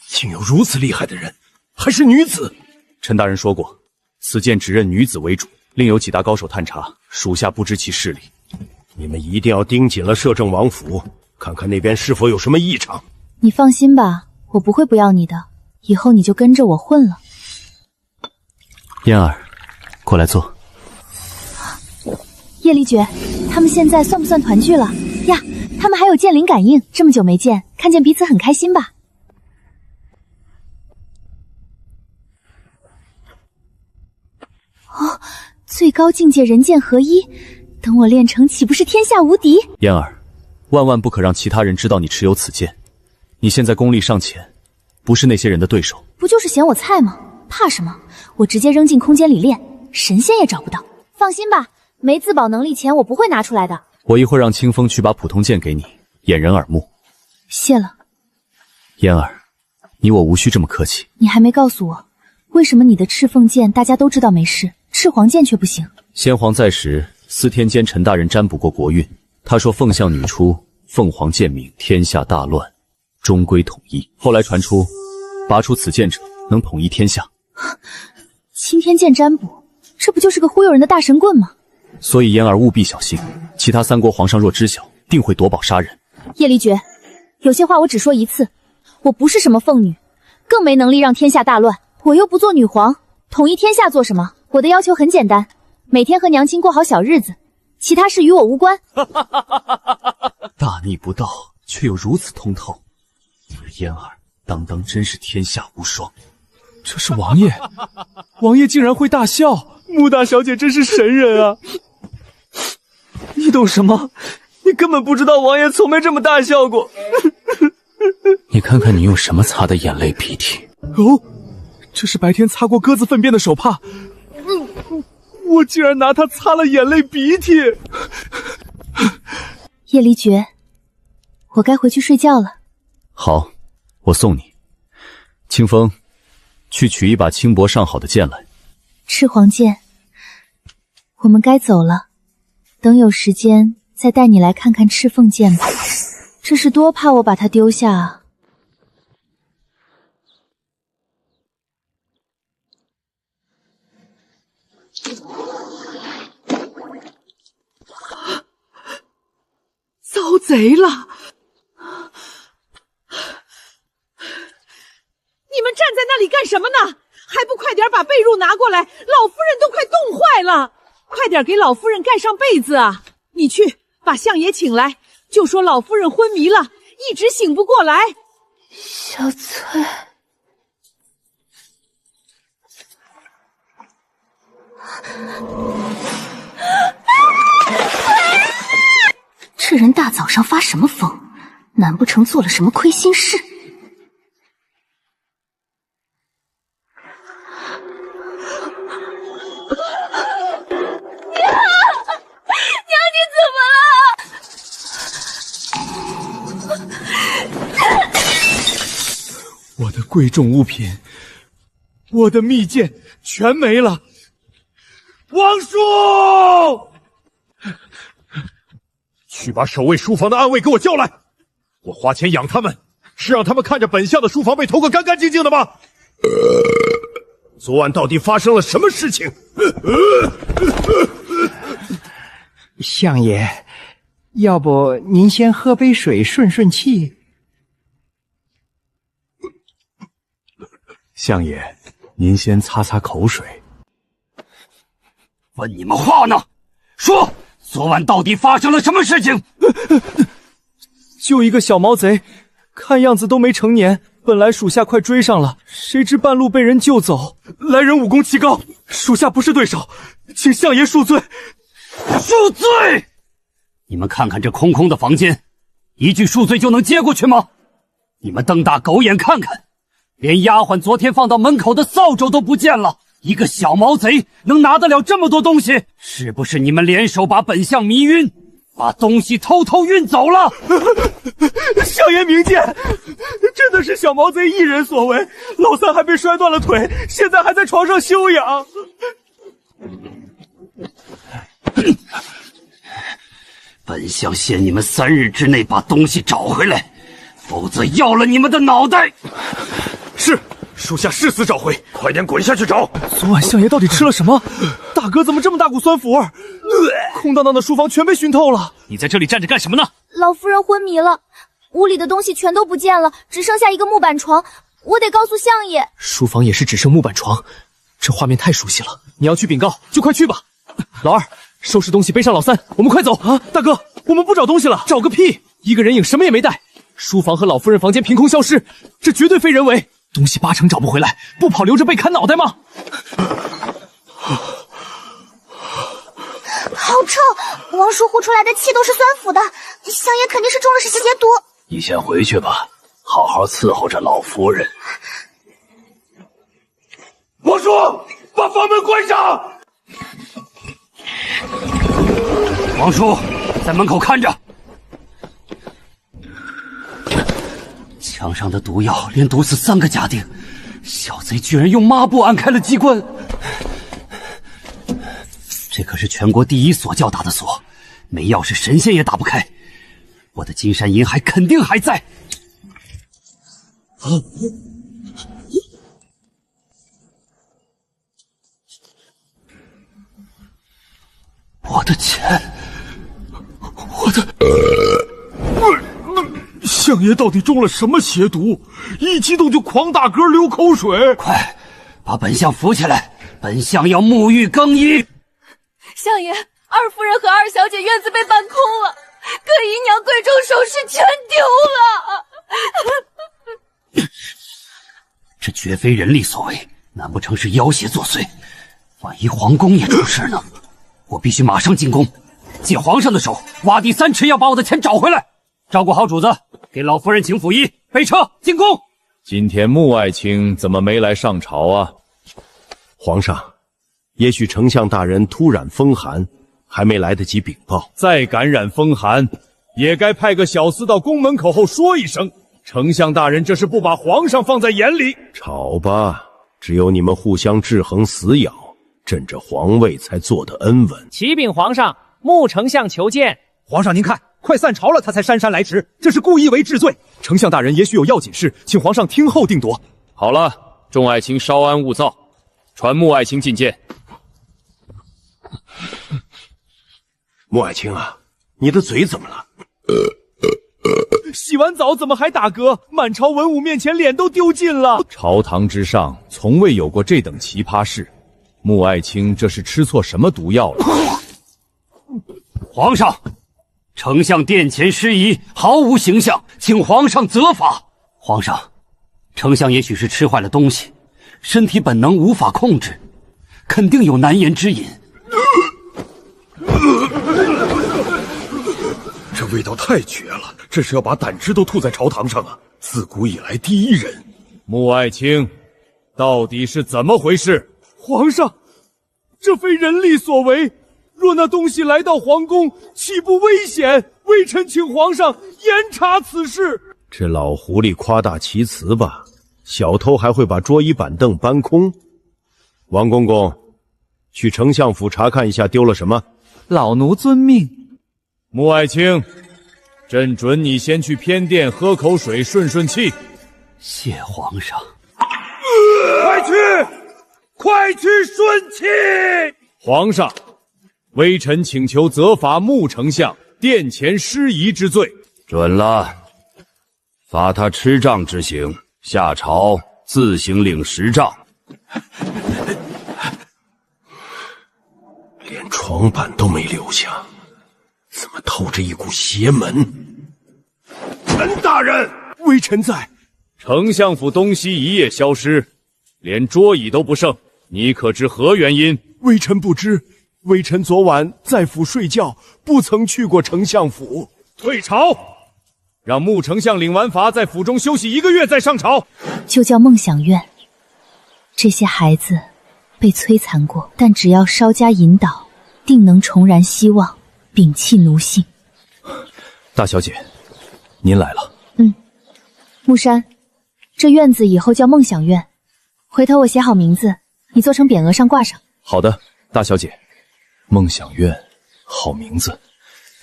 竟有如此厉害的人，还是女子？陈大人说过，此剑只认女子为主，另有几大高手探查，属下不知其势力。你们一定要盯紧了摄政王府，看看那边是否有什么异常。你放心吧，我不会不要你的，以后你就跟着我混了。嫣儿，过来坐。叶离绝，他们现在算不算团聚了呀？他们还有剑灵感应，这么久没见，看见彼此很开心吧？哦，最高境界人剑合一，等我练成，岂不是天下无敌？嫣儿，万万不可让其他人知道你持有此剑。你现在功力尚浅，不是那些人的对手。不就是嫌我菜吗？怕什么？我直接扔进空间里练，神仙也找不到。放心吧，没自保能力前我不会拿出来的。我一会儿让清风取把普通剑给你，掩人耳目。谢了。嫣儿，你我无需这么客气。你还没告诉我，为什么你的赤凤剑大家都知道没事，赤皇剑却不行？先皇在时，司天监陈大人占卜过国运，他说凤象女出，凤凰剑鸣，天下大乱，终归统一。后来传出，拔出此剑者能统一天下。青天剑占卜，这不就是个忽悠人的大神棍吗？所以嫣儿务必小心，其他3国皇上若知晓，定会夺宝杀人。叶离绝，有些话我只说一次，我不是什么凤女，更没能力让天下大乱。我又不做女皇，统一天下做什么？我的要求很简单，每天和娘亲过好小日子，其他事与我无关。大逆不道，却又如此通透，你的嫣儿当真是天下无双。这是王爷，王爷竟然会大笑，穆大小姐真是神人啊！你懂什么？你根本不知道王爷从没这么大笑过。你看看你用什么擦的眼泪鼻涕？哦，这是白天擦过鸽子粪便的手帕。我竟然拿它擦了眼泪鼻涕。叶离绝，我该回去睡觉了。好，我送你。清风，去取一把轻薄上好的剑来。赤黄剑，我们该走了。等有时间再带你来看看赤凤剑吧。这是多怕我把它丢下啊！遭贼了！你们站在那里干什么呢？还不快点把被褥拿过来！老夫人都快冻坏了，快点给老夫人盖上被子啊！你去把相爷请来，就说老夫人昏迷了，一直醒不过来。小翠，这人大早上发什么疯？难不成做了什么亏心事？我的贵重物品，我的秘剑全没了。王叔，去把守卫书房的暗卫给我叫来！我花钱养他们，是让他们看着本相的书房被偷个干干净净的吗？昨晚到底发生了什么事情？相爷，要不您先喝杯水顺顺气？相爷，您先擦擦口水。问你们话呢？说，昨晚到底发生了什么事情？就一个小毛贼，看样子都没成年。本来属下快追上了，谁知半路被人救走。来人武功奇高，属下不是对手，请相爷恕罪。恕罪！你们看看这空空的房间，一句恕罪就能接过去吗？你们瞪大狗眼看看，连丫鬟昨天放到门口的扫帚都不见了。一个小毛贼能拿得了这么多东西？是不是你们联手把本相迷晕，把东西偷运走了？相爷明鉴，真的是小毛贼一人所为。老三还被摔断了腿，现在还在床上休养。本相限你们3日之内把东西找回来，否则要了你们的脑袋。是，属下誓死找回。快点滚下去找！昨晚相爷到底吃了什么？大哥怎么这么大股酸腐味？空荡荡的书房全被熏透了。你在这里站着干什么呢？老夫人昏迷了，屋里的东西全都不见了，只剩下一个木板床。我得告诉相爷。书房也是只剩木板床，这画面太熟悉了。你要去禀告，就快去吧。老二，收拾东西背上老三，我们快走啊！大哥，我们不找东西了。找个屁！一个人影什么也没带，书房和老夫人房间凭空消失，这绝对非人为。东西80%找不回来，不跑留着被砍脑袋吗？好臭！王叔呼出来的气都是酸腐的，相爷肯定是中了邪毒。你先回去吧，好好伺候着老夫人。王叔，把房门关上！王叔在门口看着。墙上的毒药连毒死3个家丁，小贼居然用抹布按开了机关。这可是全国第1锁教打的锁，没钥匙神仙也打不开。我的金山银海肯定还在。我的钱，我的相爷到底中了什么邪毒？一激动就狂打嗝流口水。快，把本相扶起来，本相要沐浴更衣。相爷，二夫人和二小姐院子被搬空了，各姨娘贵重首饰全丢了。这绝非人力所为，难不成是妖邪作祟？万一皇宫也出事呢？我必须马上进宫，借皇上的手，挖地3尺，要把我的钱找回来。照顾好主子，给老夫人请府医，备车进宫。今天穆爱卿怎么没来上朝啊？皇上，也许丞相大人突然风寒，还没来得及禀报。再感染风寒，也该派个小厮到宫门口后说一声。丞相大人这是不把皇上放在眼里。吵吧，只有你们互相制衡死咬，朕这皇位才坐得安稳。启禀皇上，穆丞相求见。皇上您看，快散朝了，他才姗姗来迟，这是故意为治罪。丞相大人也许有要紧事，请皇上听后定夺。好了，众爱卿稍安勿躁，传穆爱卿觐见。穆爱卿啊，你的嘴怎么了？洗完澡怎么还打嗝？满朝文武面前脸都丢尽了。朝堂之上从未有过这等奇葩事，穆爱卿这是吃错什么毒药了？皇上，丞相殿前失仪，毫无形象，请皇上责罚。皇上，丞相也许是吃坏了东西，身体本能无法控制，肯定有难言之隐。这味道太绝了，这是要把胆汁都吐在朝堂上啊！自古以来第一人。穆爱卿，到底是怎么回事？皇上，这非人力所为。若那东西来到皇宫，岂不危险？微臣请皇上严查此事。这老狐狸夸大其词吧？小偷还会把桌椅板凳搬空？王公公，去丞相府查看一下丢了什么。老奴遵命。穆爱卿，朕准你先去偏殿喝口水顺顺气。谢皇上。快去顺气！皇上，微臣请求责罚穆丞相殿前失仪之罪。准了，罚他吃杖之刑，下朝自行领10杖。连床板都没留下，怎么透着一股邪门？陈大人，微臣在。丞相府东西一夜消失，连桌椅都不剩，你可知何原因？微臣不知，微臣昨晚在府睡觉，不曾去过丞相府。退朝，让穆丞相领完罚，在府中休息1个月再上朝。就叫梦想院。这些孩子被摧残过，但只要稍加引导，定能重燃希望，摒弃奴性。大小姐，您来了。木山，这院子以后叫梦想院，回头我写好名字，你做成匾额上挂上。好的，大小姐。梦想院，好名字。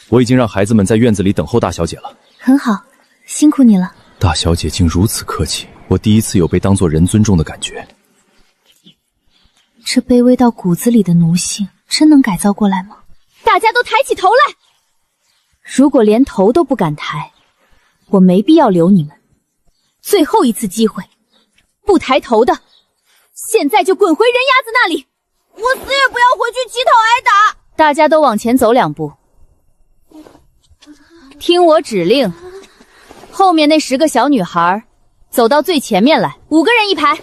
我已经让孩子们在院子里等候大小姐了。很好，辛苦你了。大小姐竟如此客气，我第一次有被当作人尊重的感觉。这卑微到骨子里的奴性，真能改造过来吗？大家都抬起头来！如果连头都不敢抬，我没必要留你们。最后一次机会，不抬头的，现在就滚回人鸭子那里！我死也不要回去乞讨挨打！大家都往前走2步，听我指令。后面那10个小女孩，走到最前面来，5个人一排，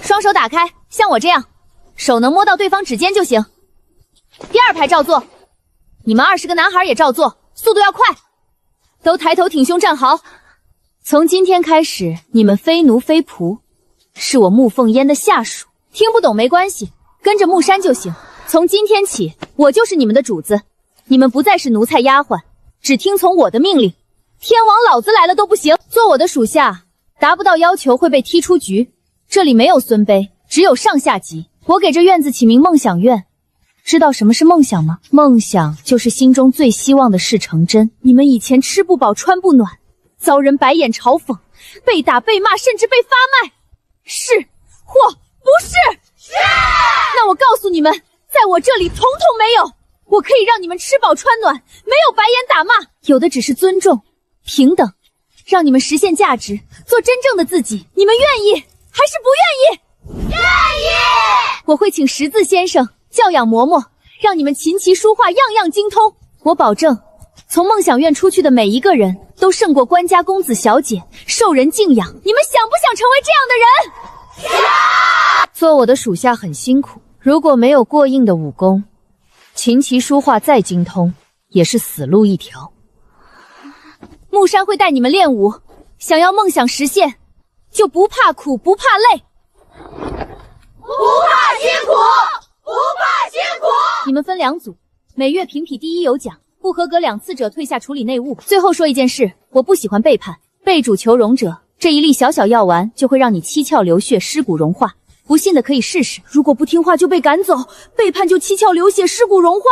双手打开，像我这样，手能摸到对方指尖就行。第2排照做，你们20个男孩也照做，速度要快，都抬头挺胸站好。从今天开始，你们非奴非仆，是我穆凤烟的下属。听不懂没关系，跟着木山就行。从今天起，我就是你们的主子，你们不再是奴才丫鬟，只听从我的命令。天王老子来了都不行，做我的属下，达不到要求会被踢出局。这里没有尊卑，只有上下级。我给这院子起名梦想院，知道什么是梦想吗？梦想就是心中最希望的事成真。你们以前吃不饱穿不暖，遭人白眼嘲讽，被打被骂，甚至被发卖，是或不是？是。那我告诉你们，在我这里统统没有。我可以让你们吃饱穿暖，没有白眼打骂，有的只是尊重，平等，让你们实现价值，做真正的自己。你们愿意还是不愿意？愿意！我会请识字先生教养嬷嬷，让你们琴棋书画样样精通。我保证，从梦想院出去的每一个人都胜过官家公子小姐，受人敬仰。你们想不想成为这样的人？做我的属下很辛苦，如果没有过硬的武功，琴棋书画再精通，也是死路一条。木山会带你们练武，想要梦想实现，就不怕苦，不怕累，不怕辛苦，不怕辛苦。你们分2组，每月评比第1有奖，不合格2次者退下处理内务。最后说一件事，我不喜欢背叛，背主求荣者，这一粒小小药丸就会让你七窍流血，尸骨融化。不信的可以试试，如果不听话就被赶走，背叛就七窍流血，尸骨融化，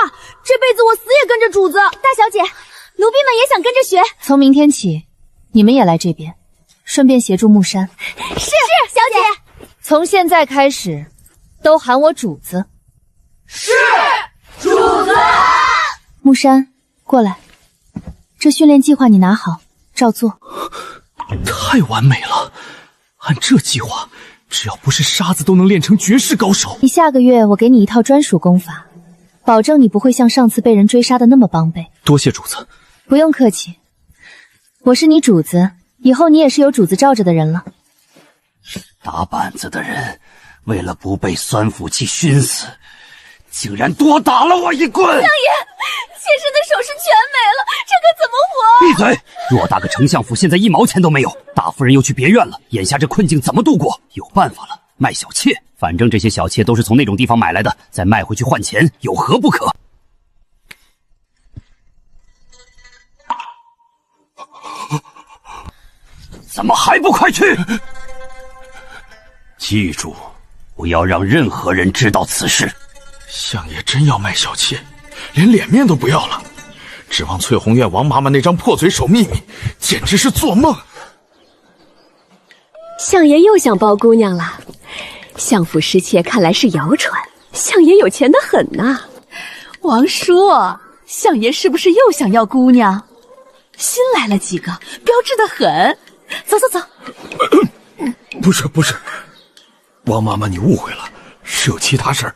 这辈子我死也跟着主子。大小姐，奴婢们也想跟着学。从明天起，你们也来这边，顺便协助木山。是小姐。从现在开始，都喊我主子。是主子。木山，过来，这训练计划你拿好，照做。太完美了，按这计划，只要不是沙子都能练成绝世高手。你下个月我给你一套专属功法，保证你不会像上次被人追杀的那么帮背。多谢主子。不用客气，我是你主子，以后你也是有主子罩着的人了。打板子的人为了不被酸腐气熏死，竟然多打了我一棍。相爷，妾身的首饰全没了，这可怎么活？闭嘴！偌大个丞相府现在1毛钱都没有，大夫人又去别院了，眼下这困境怎么度过？有办法了，卖小妾，反正这些小妾都是从那种地方买来的，再卖回去换钱，有何不可？怎么还不快去？记住，不要让任何人知道此事。相爷真要卖小妾，连脸面都不要了，指望翠红院王妈妈那张破嘴守秘密，简直是做梦。相爷又想包姑娘了，相府失窃看来是谣传，相爷有钱的很呐。王叔，相爷是不是又想要姑娘？新来了几个，标致的很。走走走。不是，王妈妈你误会了，是有其他事儿。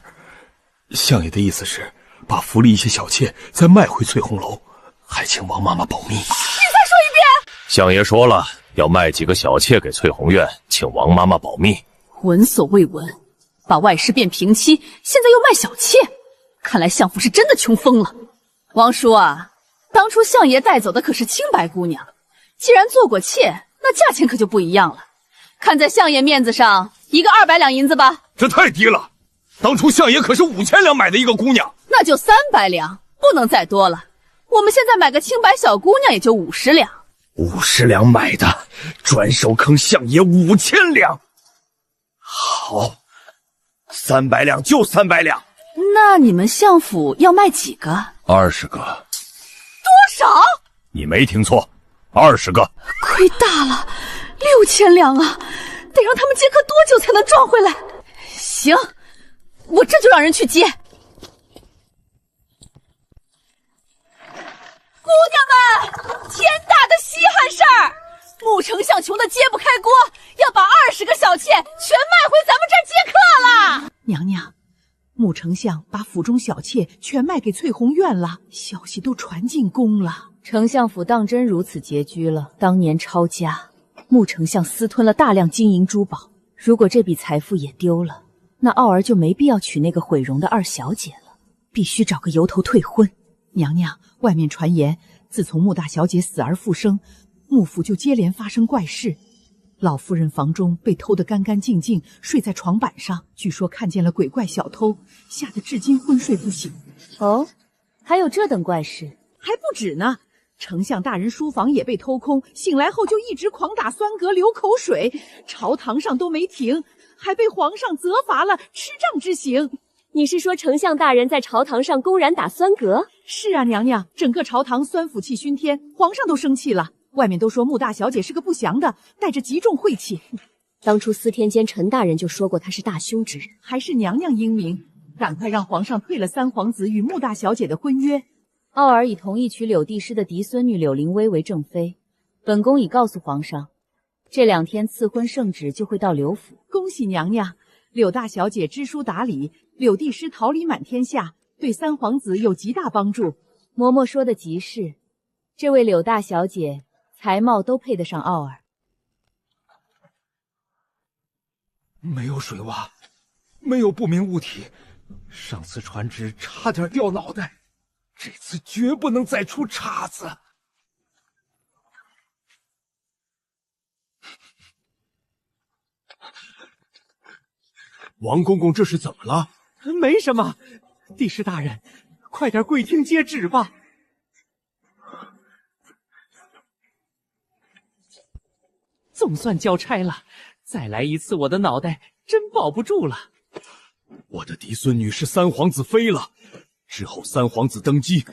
相爷的意思是把府里一些小妾再卖回翠红楼，还请王妈妈保密。你再说一遍。相爷说了，要卖几个小妾给翠红院，请王妈妈保密。闻所未闻，把外室变平妻，现在又卖小妾，看来相府是真的穷疯了。王叔啊，当初相爷带走的可是清白姑娘，既然做过妾，那价钱可就不一样了。看在相爷面子上，一个200两银子吧。这太低了，当初相爷可是5000两买的一个姑娘。那就300两，不能再多了。我们现在买个清白小姑娘也就50两。50两买的，转手坑相爷5000两。好，300两就300两。那你们相府要卖几个？20个。多少？你没听错，20个。亏大了，6000两啊！得让他们接客多久才能赚回来？行，我这就让人去接。姑娘们，天大的稀罕事儿！穆丞相穷得揭不开锅，要把20个小妾全卖回咱们这儿接客了。娘娘，穆丞相把府中小妾全卖给翠红院了，消息都传进宫了。丞相府当真如此拮据了？当年抄家，穆丞相私吞了大量金银珠宝，如果这笔财富也丢了，那傲儿就没必要娶那个毁容的2小姐了，必须找个由头退婚。娘娘，外面传言，自从穆大小姐死而复生，穆府就接连发生怪事。老夫人房中被偷得干干净净，睡在床板上，据说看见了鬼怪小偷，吓得至今昏睡不醒。哦，还有这等怪事？还不止呢。丞相大人书房也被偷空，醒来后就一直狂打酸嗝流口水，朝堂上都没停，还被皇上责罚了吃杖之刑。你是说丞相大人在朝堂上公然打酸嗝？是啊，娘娘，整个朝堂酸腐气熏天，皇上都生气了。外面都说穆大小姐是个不祥的，带着极重晦气。当初司天监陈大人就说过他是大凶之人，还是娘娘英明，赶快让皇上退了三皇子与穆大小姐的婚约。傲儿已同意娶柳帝师的嫡孙女柳灵薇为正妃，本宫已告诉皇上，这2天赐婚圣旨就会到柳府。恭喜娘娘，柳大小姐知书达理，柳帝师桃李满天下，对三皇子有极大帮助。嬷嬷说的极是，这位柳大小姐才貌都配得上傲儿。没有水洼，没有不明物体，上次传旨差点掉脑袋，这次绝不能再出岔子。王公公这是怎么了？没什么，帝师大人，快点跪听接旨吧。总算交差了，再来一次我的脑袋真保不住了。我的嫡孙女是三皇子妃了，之后三皇子登基，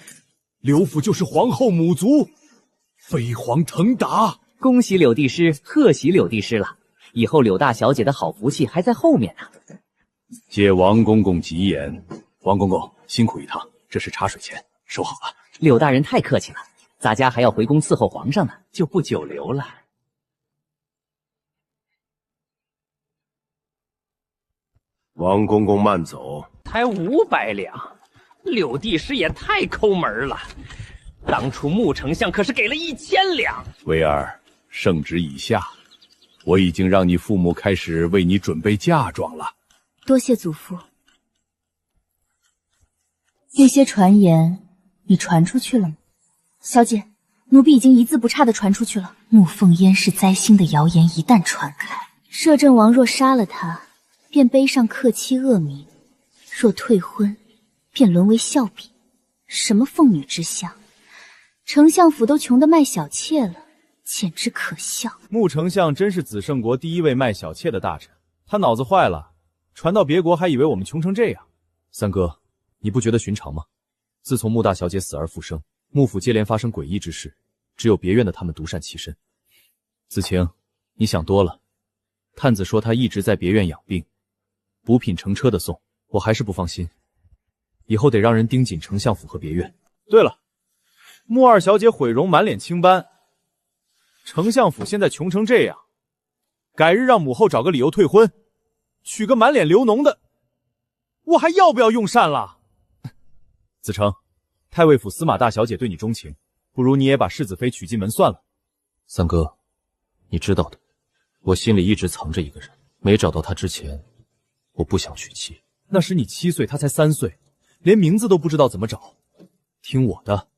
柳府就是皇后母族，飞黄腾达。恭喜柳帝师，贺喜柳帝师了，以后柳大小姐的好福气还在后面呢。借王公公吉言，王公公辛苦一趟，这是茶水钱，收好了。柳大人太客气了，咱家还要回宫伺候皇上呢，就不久留了。王公公慢走，才500两，柳帝师也太抠门了。当初穆丞相可是给了1000两。薇儿，圣旨已下，我已经让你父母开始为你准备嫁妆了。多谢祖父。那些传言你传出去了吗？小姐，奴婢已经一字不差地传出去了。穆凤烟是灾星的谣言一旦传开，摄政王若杀了他，便背上克妻恶名；若退婚，便沦为笑柄。什么凤女之相，丞相府都穷得卖小妾了，简直可笑。穆丞相真是紫圣国第一位卖小妾的大臣，他脑子坏了，传到别国还以为我们穷成这样。三哥，你不觉得寻常吗？自从穆大小姐死而复生，穆府接连发生诡异之事，只有别院的他们独善其身。子晴，你想多了。探子说他一直在别院养病，补品成车的送，我还是不放心。以后得让人盯紧丞相府和别院。对了，穆二小姐毁容，满脸青斑，丞相府现在穷成这样，改日让母后找个理由退婚，娶个满脸流脓的，我还要不要用膳了？子成，太尉府司马大小姐对你钟情，不如你也把世子妃娶进门算了。三哥，你知道的，我心里一直藏着一个人，没找到他之前，我不想娶妻。那时你7岁，他才3岁，连名字都不知道怎么找。听我的，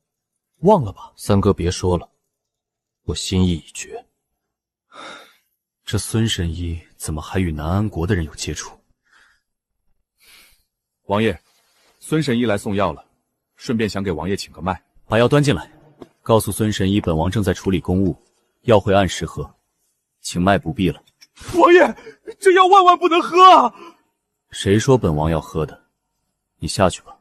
忘了吧。三哥别说了，我心意已决。这孙神医怎么还与南安国的人有接触？王爷，孙神医来送药了，顺便想给王爷请个脉。把药端进来，告诉孙神医本王正在处理公务，药会按时喝，请脉不必了。王爷，这药万万不能喝啊！谁说本王要喝的？你下去吧。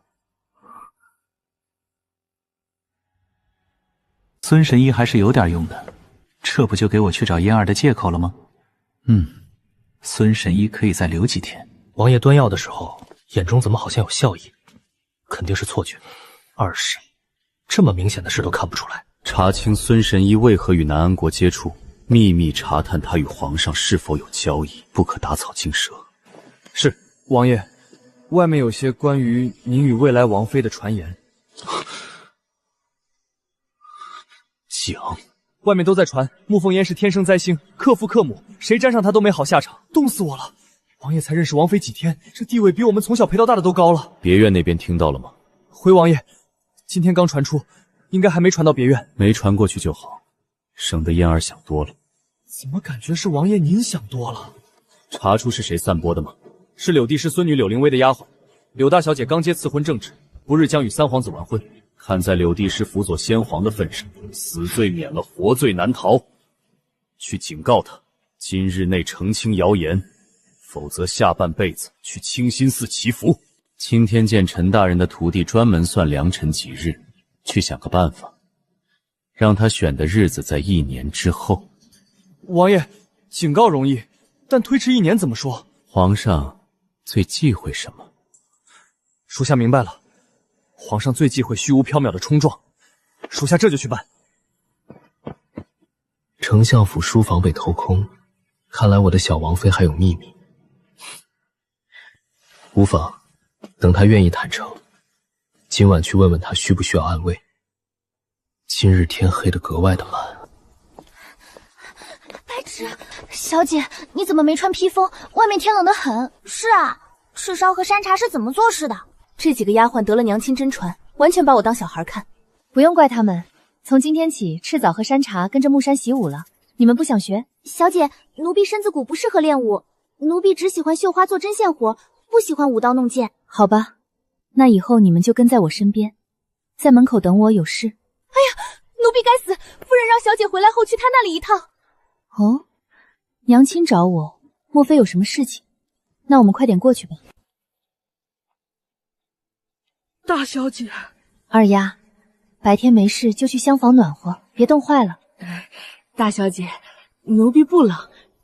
孙神医还是有点用的，这不就给我去找嫣儿的借口了吗？孙神医可以再留几天。王爷端药的时候，眼中怎么好像有笑意？肯定是错觉。二是，这么明显的事都看不出来。查清孙神医为何与南安国接触，秘密查探他与皇上是否有交易，不可打草惊蛇。是，王爷，外面有些关于您与未来王妃的传言。讲，外面都在传穆凤烟是天生灾星，克父克母，谁沾上她都没好下场，冻死我了。王爷才认识王妃几天，这地位比我们从小陪到大的都高了。别院那边听到了吗？回王爷，今天刚传出，应该还没传到别院。没传过去就好，省得嫣儿想多了。怎么感觉是王爷您想多了？查出是谁散播的吗？是柳帝师孙女柳灵薇的丫鬟，柳大小姐刚接赐婚正旨，不日将与三皇子完婚。看在柳帝师辅佐先皇的份上，死罪免了，活罪难逃。去警告他，今日内澄清谣言，否则下半辈子去清心寺祈福。青天剑陈大人的徒弟专门算良辰吉日，去想个办法，让他选的日子在1年之后。王爷，警告容易，但推迟1年怎么说？皇上最忌讳什么？属下明白了。皇上最忌讳虚无缥缈的冲撞，属下这就去办。丞相府书房被偷空，看来我的小王妃还有秘密。无妨，等她愿意坦诚，今晚去问问她需不需要安慰。今日天黑得格外的蓝。白芷，小姐，你怎么没穿披风？外面天冷得很。是啊，赤烧和山茶是怎么做事的？这几个丫鬟得了娘亲真传，完全把我当小孩看。不用怪他们，从今天起，赤枣和山茶跟着木山习武了。你们不想学？小姐，奴婢身子骨不适合练武，奴婢只喜欢绣花做针线活，不喜欢舞刀弄剑。好吧，那以后你们就跟在我身边，在门口等我，有事。哎呀，奴婢该死！夫人让小姐回来后去她那里一趟。哦，娘亲找我，莫非有什么事情？那我们快点过去吧。大小姐，二丫，白天没事就去厢房暖和，别冻坏了。大小姐，奴婢不冷，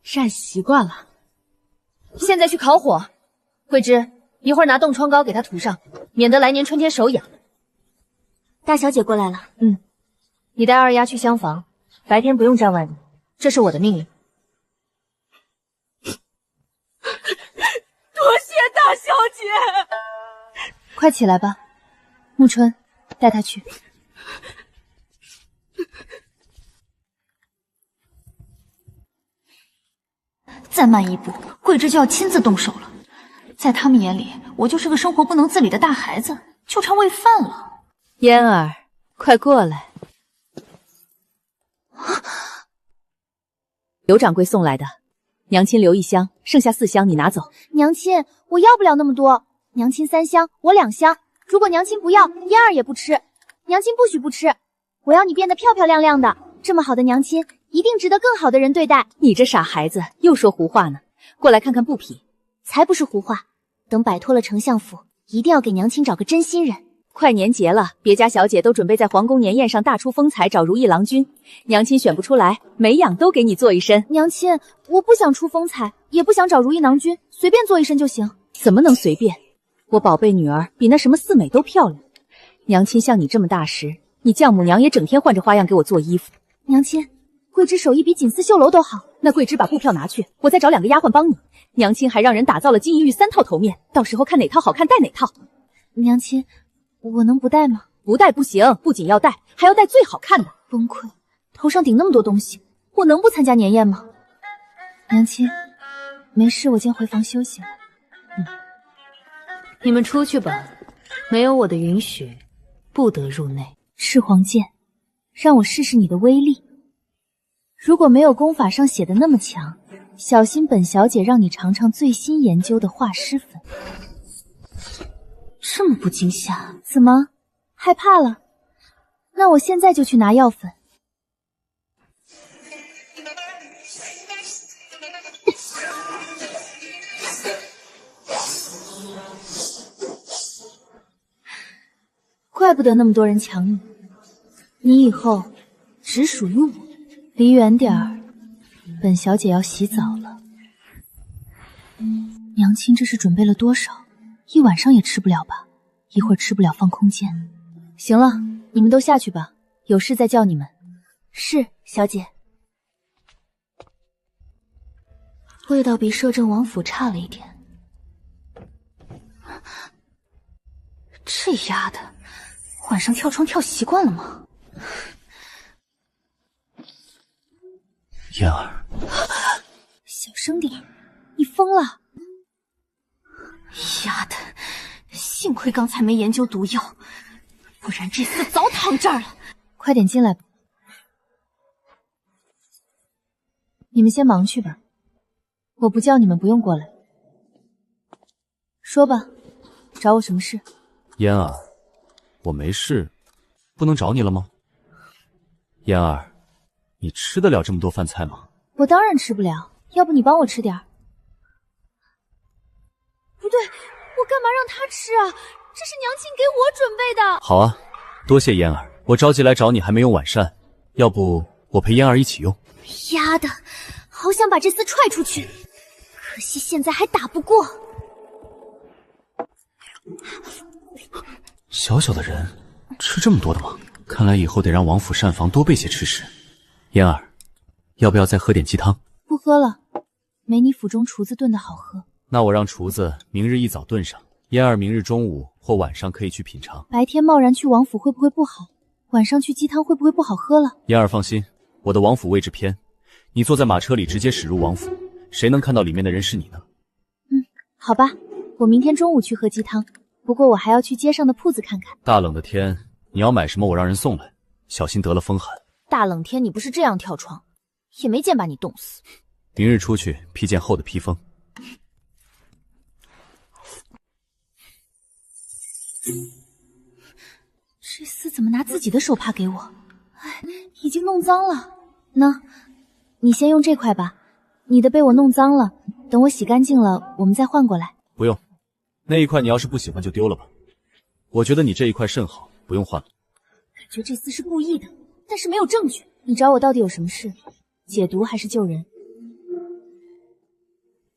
晒习惯了。现在去烤火。桂枝，一会儿拿冻疮膏给她涂上，免得来年春天手痒。大小姐过来了。你带二丫去厢房，白天不用站外面，这是我的命令。多谢大小姐。快起来吧，沐春，带她去。再慢一步，桂枝就要亲自动手了。在他们眼里，我就是个生活不能自理的大孩子，就差喂饭了。嫣儿，快过来。刘掌柜送来的，娘亲留1箱，剩下4箱你拿走。娘亲，我要不了那么多。娘亲3箱，我2箱。如果娘亲不要，嫣儿也不吃。娘亲不许不吃。我要你变得漂漂亮亮的，这么好的娘亲，一定值得更好的人对待。你这傻孩子，又说胡话呢。过来看看布匹。才不是胡话。等摆脱了丞相府，一定要给娘亲找个真心人。快年节了，别家小姐都准备在皇宫年宴上大出风采，找如意郎君。娘亲选不出来，每样都给你做一身。娘亲，我不想出风采，也不想找如意郎君，随便做一身就行。怎么能随便？我宝贝女儿比那什么四美都漂亮。娘亲像你这么大时，你丈母娘也整天换着花样给我做衣服。娘亲，桂枝手艺比锦丝绣楼都好。那桂枝把布票拿去，我再找2个丫鬟帮你。娘亲还让人打造了金银玉3套头面，到时候看哪套好看带哪套。娘亲，我能不戴吗？不戴不行，不仅要戴，还要戴最好看的。崩溃，头上顶那么多东西，我能不参加年宴吗？娘亲，没事，我先回房休息了。你们出去吧，没有我的允许，不得入内。赤黄剑，让我试试你的威力。如果没有功法上写的那么强，小心本小姐让你尝尝最新研究的画师粉。这么不惊吓，怎么害怕了？那我现在就去拿药粉。怪不得那么多人抢你，你以后只属于我。离远点儿，本小姐要洗澡了。娘亲这是准备了多少？一晚上也吃不了吧？一会儿吃不了放空间。行了，你们都下去吧，有事再叫你们。是，小姐。味道比摄政王府差了一点。这丫的，晚上跳窗跳习惯了吗？嫣儿，小声点，你疯了！丫的，幸亏刚才没研究毒药，不然这厮早躺这儿了。快点进来吧，你们先忙去吧，我不叫你们不用过来。说吧，找我什么事？嫣儿，我没事，不能找你了吗？嫣儿，你吃得了这么多饭菜吗？我当然吃不了，要不你帮我吃点儿。不对，我干嘛让他吃啊？这是娘亲给我准备的。好啊，多谢嫣儿，我着急来找你还没用晚膳，要不我陪嫣儿一起用。丫的，好想把这厮踹出去，可惜现在还打不过。小小的人吃这么多的吗？看来以后得让王府膳房多备些吃食。嫣儿，要不要再喝点鸡汤？不喝了，没你府中厨子炖的好喝。那我让厨子明日一早炖上，嫣儿明日中午或晚上可以去品尝。白天贸然去王府会不会不好？晚上去鸡汤会不会不好喝了？嫣儿放心，我的王府位置偏，你坐在马车里直接驶入王府，谁能看到里面的人是你呢？好吧，我明天中午去喝鸡汤，不过我还要去街上的铺子看看。大冷的天，你要买什么我让人送来，小心得了风寒。大冷天你不是这样跳窗，也没见把你冻死。明日出去披件厚的披风。这厮怎么拿自己的手帕给我？哎，已经弄脏了。喏，你先用这块吧，你的被我弄脏了，等我洗干净了，我们再换过来。不用，那一块你要是不喜欢就丢了吧。我觉得你这一块甚好，不用换了。感觉这厮是故意的，但是没有证据。你找我到底有什么事？解毒还是救人？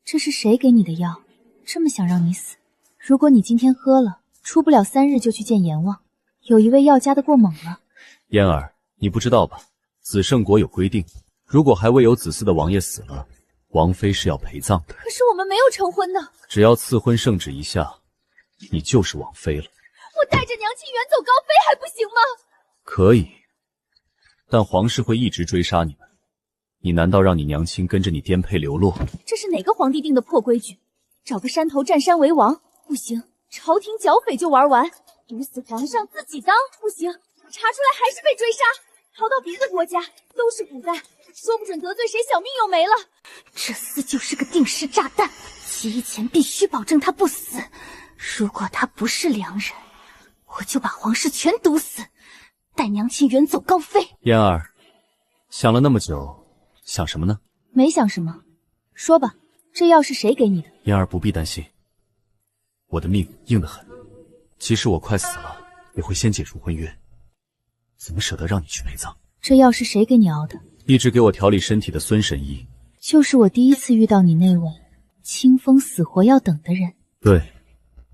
这是谁给你的药？这么想让你死？如果你今天喝了，出不了3日就去见阎王。有一味药加得过猛了。嫣儿，你不知道吧？子圣国有规定，如果还未有子嗣的王爷死了，王妃是要陪葬的。可是我们没有成婚呢。只要赐婚圣旨一下，你就是王妃了。我带着娘亲远走高飞还不行吗？可以，但皇室会一直追杀你们。你难道让你娘亲跟着你颠沛流落？这是哪个皇帝定的破规矩？找个山头占山为王？不行，朝廷剿匪就玩完。毒死皇上自己当？不行，查出来还是被追杀，逃到别的国家，都是古代，说不准得罪谁小命又没了。这厮就是个定时炸弹，起义前必须保证他不死。如果他不是良人，我就把皇室全毒死，带娘亲远走高飞。嫣儿，想了那么久，想什么呢？没想什么，说吧，这药是谁给你的？嫣儿不必担心，我的命硬得很，即使我快死了，也会先解除婚约。怎么舍得让你去陪葬？这药是谁给你熬的？一直给我调理身体的孙神医。就是我第一次遇到你那位清风死活要等的人。对，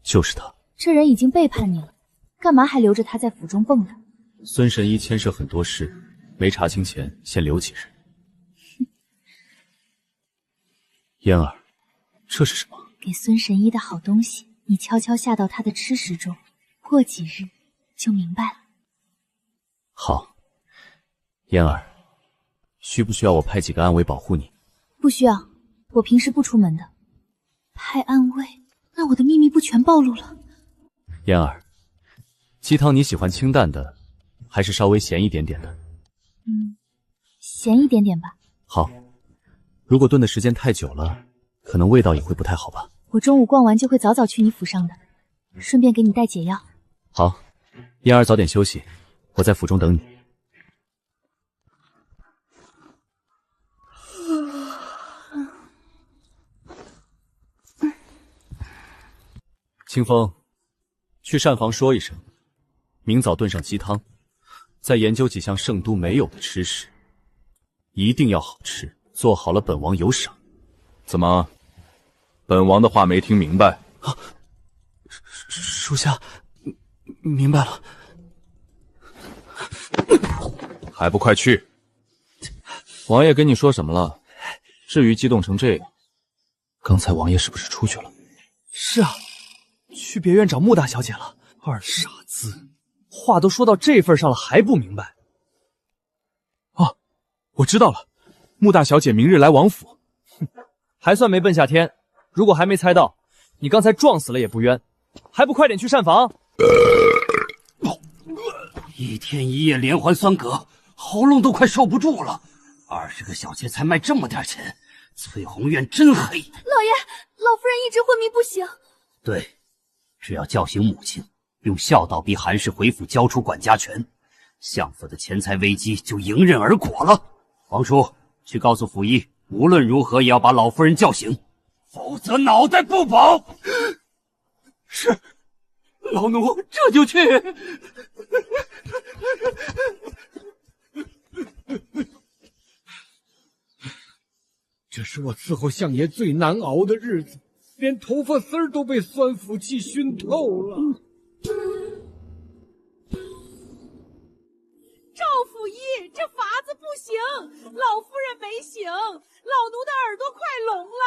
就是他。这人已经背叛你了，干嘛还留着他在府中蹦跶？孙神医牵涉很多事，没查清前先留几日。嫣儿，这是什么？给孙神医的好东西，你悄悄下到他的吃食中，过几日就明白了。好，嫣儿，需不需要我派几个暗卫保护你？不需要，我平时不出门的。派暗卫，那我的秘密不全暴露了？嫣儿，鸡汤你喜欢清淡的，还是稍微咸一点点的？咸一点点吧。好，如果炖的时间太久了，可能味道也会不太好吧。我中午逛完就会早早去你府上的，顺便给你带解药。好，嫣儿早点休息，我在府中等你。清风，去膳房说一声，明早炖上鸡汤，再研究几项圣都没有的吃食，一定要好吃，做好了本王有赏。怎么，本王的话没听明白？属下明白了。还不快去！王爷跟你说什么了？至于激动成这样？刚才王爷是不是出去了？是啊，去别院找穆大小姐了。二傻子，话都说到这份上了还不明白？哦，我知道了，穆大小姐明日来王府。还算没笨下天，如果还没猜到，你刚才撞死了也不冤，还不快点去膳房？一天一夜连环酸嗝，喉咙都快受不住了。20个小妾才卖这么点钱，翠红院真黑。老爷，老夫人一直昏迷不醒。对，只要叫醒母亲，用孝道逼韩氏回府交出管家权，相府的钱财危机就迎刃而果了。王叔，去告诉府医，无论如何也要把老夫人叫醒，否则脑袋不保。是，老奴这就去。这是我伺候相爷最难熬的日子，连头发丝儿都被酸腐气熏透了。赵府医，这法子不行，老夫人没醒，老奴的耳朵快聋了。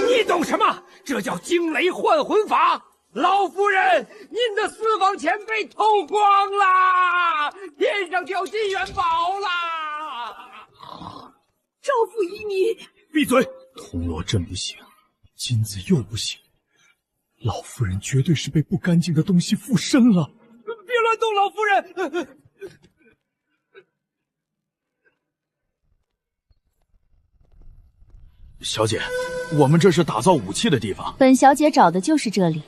你懂什么？这叫惊雷换魂法。老夫人，您的私房钱被偷光啦，天上掉金元宝啦！赵府依你，闭嘴！铜锣阵不行，金子又不行，老夫人绝对是被不干净的东西附身了。别乱动，老夫人！小姐，我们这是打造武器的地方。本小姐找的就是这里。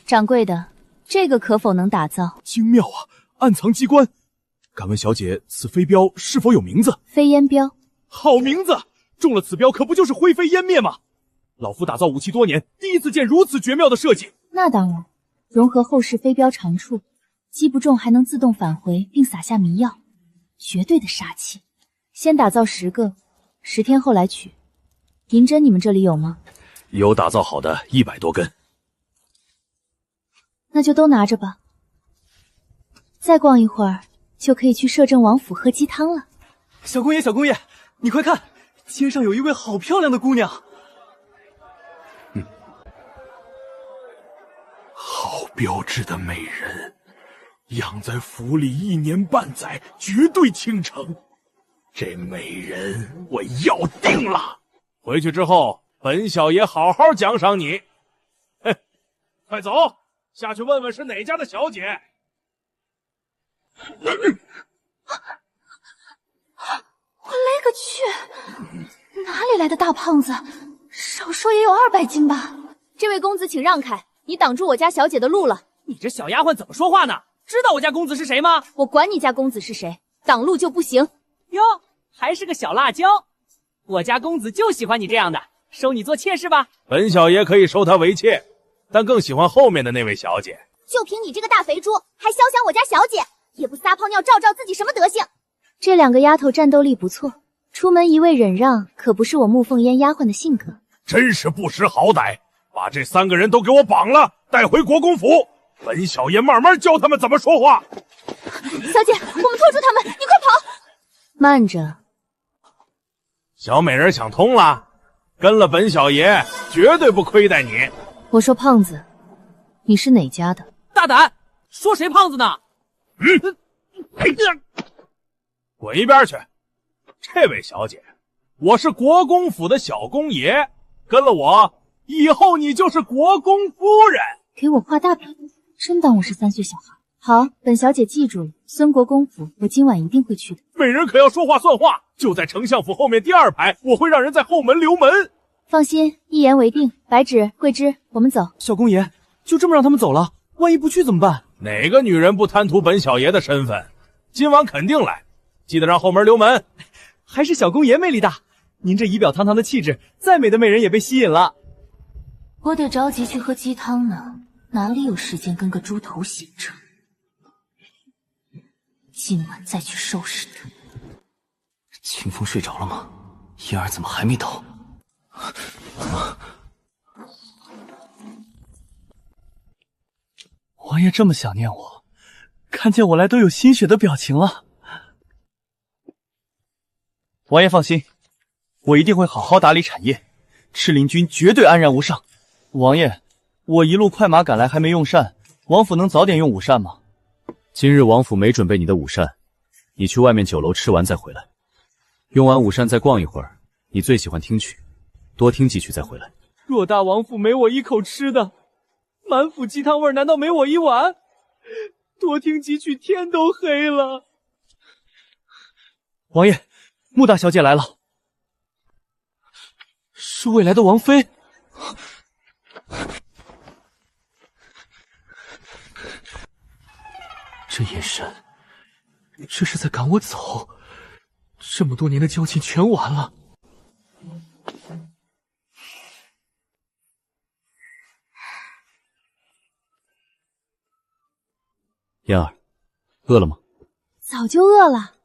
掌柜的，这个可否能打造？精妙啊，暗藏机关。敢问小姐，此飞镖是否有名字？飞烟镖。好名字！中了此镖，可不就是灰飞烟灭吗？老夫打造武器多年，第一次见如此绝妙的设计。那当然，融合后世飞镖长处，击不中还能自动返回，并撒下迷药，绝对的杀气。先打造10个，10天后来取。银针你们这里有吗？有打造好的100多根。那就都拿着吧。再逛一会儿，就可以去摄政王府喝鸡汤了。小公爷，小公爷，你快看，街上有一位好漂亮的姑娘。好标致的美人，养在府里1年半载，绝对倾城。这美人我要定了。回去之后，本小爷好好奖赏你。哼，快走，下去问问是哪家的小姐。我勒个去！哪里来的大胖子？少说也有200斤吧？这位公子，请让开，你挡住我家小姐的路了。你这小丫鬟怎么说话呢？知道我家公子是谁吗？我管你家公子是谁，挡路就不行。哟，还是个小辣椒。我家公子就喜欢你这样的，收你做妾是吧？本小爷可以收她为妾，但更喜欢后面的那位小姐。就凭你这个大肥猪，还肖想我家小姐，也不撒泡尿照照自己什么德行？这2个丫头战斗力不错，出门一味忍让，可不是我沐凤烟丫鬟的性格。真是不识好歹，把这3个人都给我绑了，带回国公府，本小爷慢慢教他们怎么说话。小姐，我们拖住他们，你快跑！慢着。小美人想通了，跟了本小爷，绝对不亏待你。我说胖子，你是哪家的？大胆，说谁胖子呢？滚一边去！这位小姐，我是国公府的小公爷，跟了我，以后你就是国公夫人。给我画大饼，真当我是3岁小孩？好，本小姐记住了，孙国公府，我今晚一定会去的。美人可要说话算话，就在丞相府后面第2排，我会让人在后门留门。放心，一言为定。白芷、桂枝，我们走。小公爷，就这么让他们走了？万一不去怎么办？哪个女人不贪图本小爷的身份？今晚肯定来，记得让后门留门。还是小公爷魅力大，您这仪表堂堂的气质，再美的美人也被吸引了。我得着急去喝鸡汤呢，哪里有时间跟个猪头闲着？今晚再去收拾他。清风睡着了吗？嫣儿怎么还没到？王爷这么想念我，看见我来都有心血的表情了。王爷放心，我一定会好好打理产业，赤灵军绝对安然无恙。王爷，我一路快马赶来还没用膳，王府能早点用午膳吗？今日王府没准备你的午膳，你去外面酒楼吃完再回来。用完午膳再逛一会儿，你最喜欢听曲，多听几曲再回来。偌大王府没我一口吃的，满府鸡汤味难道没我一碗？多听几曲天都黑了。王爷，穆大小姐来了，是未来的王妃。这眼神，这是在赶我走。这么多年的交情全完了。嫣儿，饿了吗？早就饿了，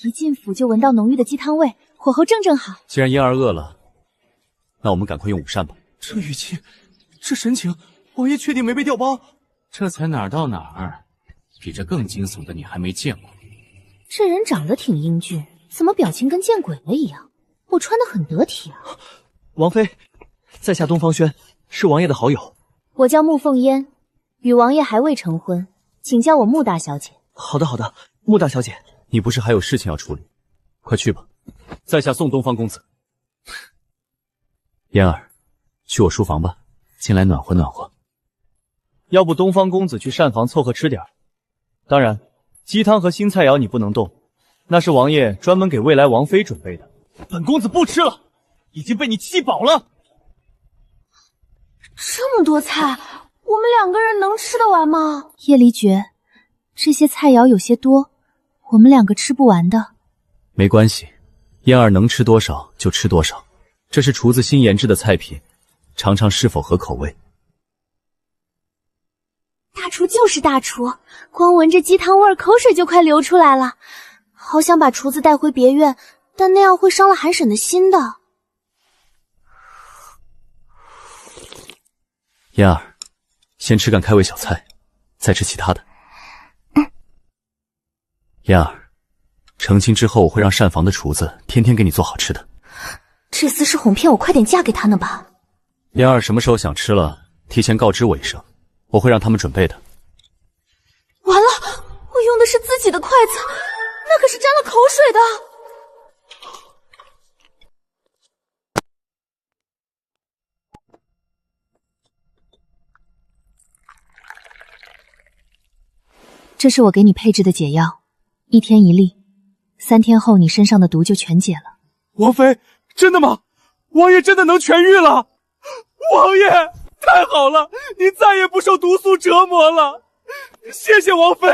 一进府就闻到浓郁的鸡汤味，火候正好。既然嫣儿饿了，那我们赶快用午膳吧。这语气，这神情，王爷确定没被调包？这才哪儿到哪儿，比这更惊悚的你还没见过。这人长得挺英俊，怎么表情跟见鬼了一样？我穿得很得体啊。王妃，在下东方轩，是王爷的好友。我叫穆凤烟，与王爷还未成婚，请叫我穆大小姐。好的，好的，穆大小姐。你不是还有事情要处理？快去吧，在下送东方公子。嫣儿，去我书房吧，进来暖和暖和。要不东方公子去膳房凑合吃点儿。当然，鸡汤和新菜肴你不能动，那是王爷专门给未来王妃准备的。本公子不吃了，已经被你气饱了。这么多菜，我们2个人能吃得完吗？叶离觉，这些菜肴有些多，我们2个吃不完的。没关系，嫣儿能吃多少就吃多少，这是厨子新研制的菜品，尝尝是否合口味。大厨就是大厨，光闻着鸡汤味儿，口水就快流出来了。好想把厨子带回别院，但那样会伤了韩婶的心的。嫣儿，先吃干开胃小菜，再吃其他的。嫣儿，成亲之后我会让膳房的厨子天天给你做好吃的。这厮是哄骗我快点嫁给他呢吧？嫣儿什么时候想吃了，提前告知我一声，我会让他们准备的。完了，我用的是自己的筷子，那可是沾了口水的。这是我给你配制的解药，1天1粒，3天后你身上的毒就全解了。王妃，真的吗？王爷真的能痊愈了？王爷，太好了，您再也不受毒素折磨了，谢谢王妃。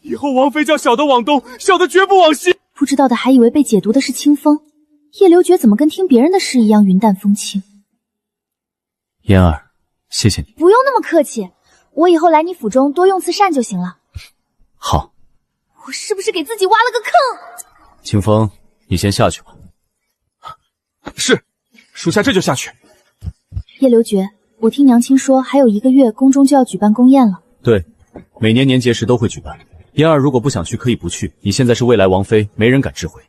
以后王妃叫小的往东，小的绝不往西。不知道的还以为被解毒的是清风，叶流觉怎么跟听别人的事一样云淡风轻。嫣儿，谢谢你。不用那么客气，我以后来你府中多用次膳就行了。好。我是不是给自己挖了个坑？清风，你先下去吧。是，属下这就下去。叶流觉，我听娘亲说还有1个月宫中就要举办宫宴了。对，每年年节时都会举办。嫣儿如果不想去可以不去，你现在是未来王妃，没人敢质回。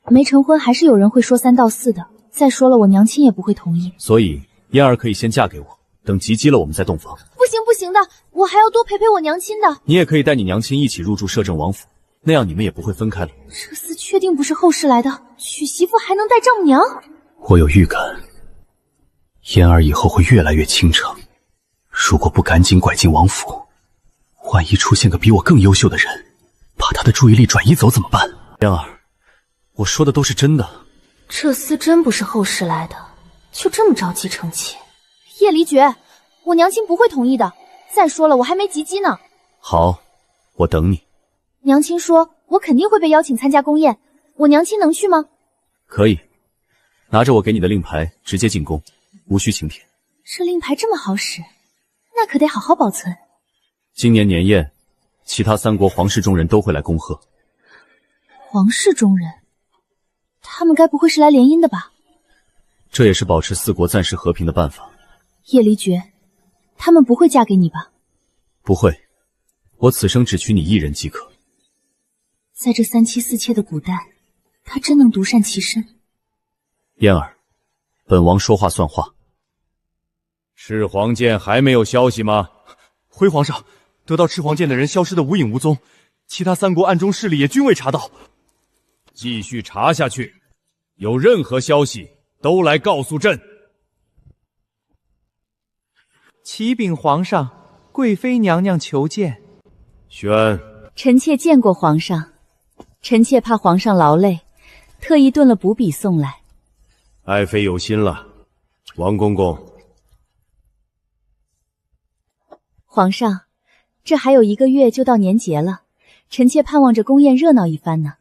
没成婚还是有人会说3道4的，再说了我娘亲也不会同意。所以嫣儿可以先嫁给我，等及笄了我们再洞房。不行不行的，我还要多陪陪我娘亲的。你也可以带你娘亲一起入住摄政王府，那样你们也不会分开了。这厮确定不是后世来的，娶媳妇还能带丈母娘？我有预感，嫣儿以后会越来越倾城。如果不赶紧拐进王府，万一出现个比我更优秀的人，把他的注意力转移走怎么办？嫣儿，我说的都是真的。这厮真不是后世来的，就这么着急成亲？叶离觉，我娘亲不会同意的。再说了，我还没及笄呢。好，我等你。娘亲说我肯定会被邀请参加宫宴，我娘亲能去吗？可以，拿着我给你的令牌直接进宫，无需请帖。这令牌这么好使，那可得好好保存。今年年宴，其他3国皇室中人都会来恭贺。皇室中人？他们该不会是来联姻的吧？这也是保持4国暂时和平的办法。叶离觉，他们不会嫁给你吧？不会，我此生只娶你1人即可。在这3妻4妾的古代，他真能独善其身？嫣儿，本王说话算话。赤黄剑还没有消息吗？回皇上，得到赤黄剑的人消失得无影无踪，其他3国暗中势力也均未查到。继续查下去，有任何消息都来告诉朕。启禀皇上，贵妃娘娘求见。宣，臣妾见过皇上，臣妾怕皇上劳累，特意炖了补笔送来。爱妃有心了，王公公。皇上，这还有1个月就到年节了，臣妾盼望着宫宴热闹一番呢。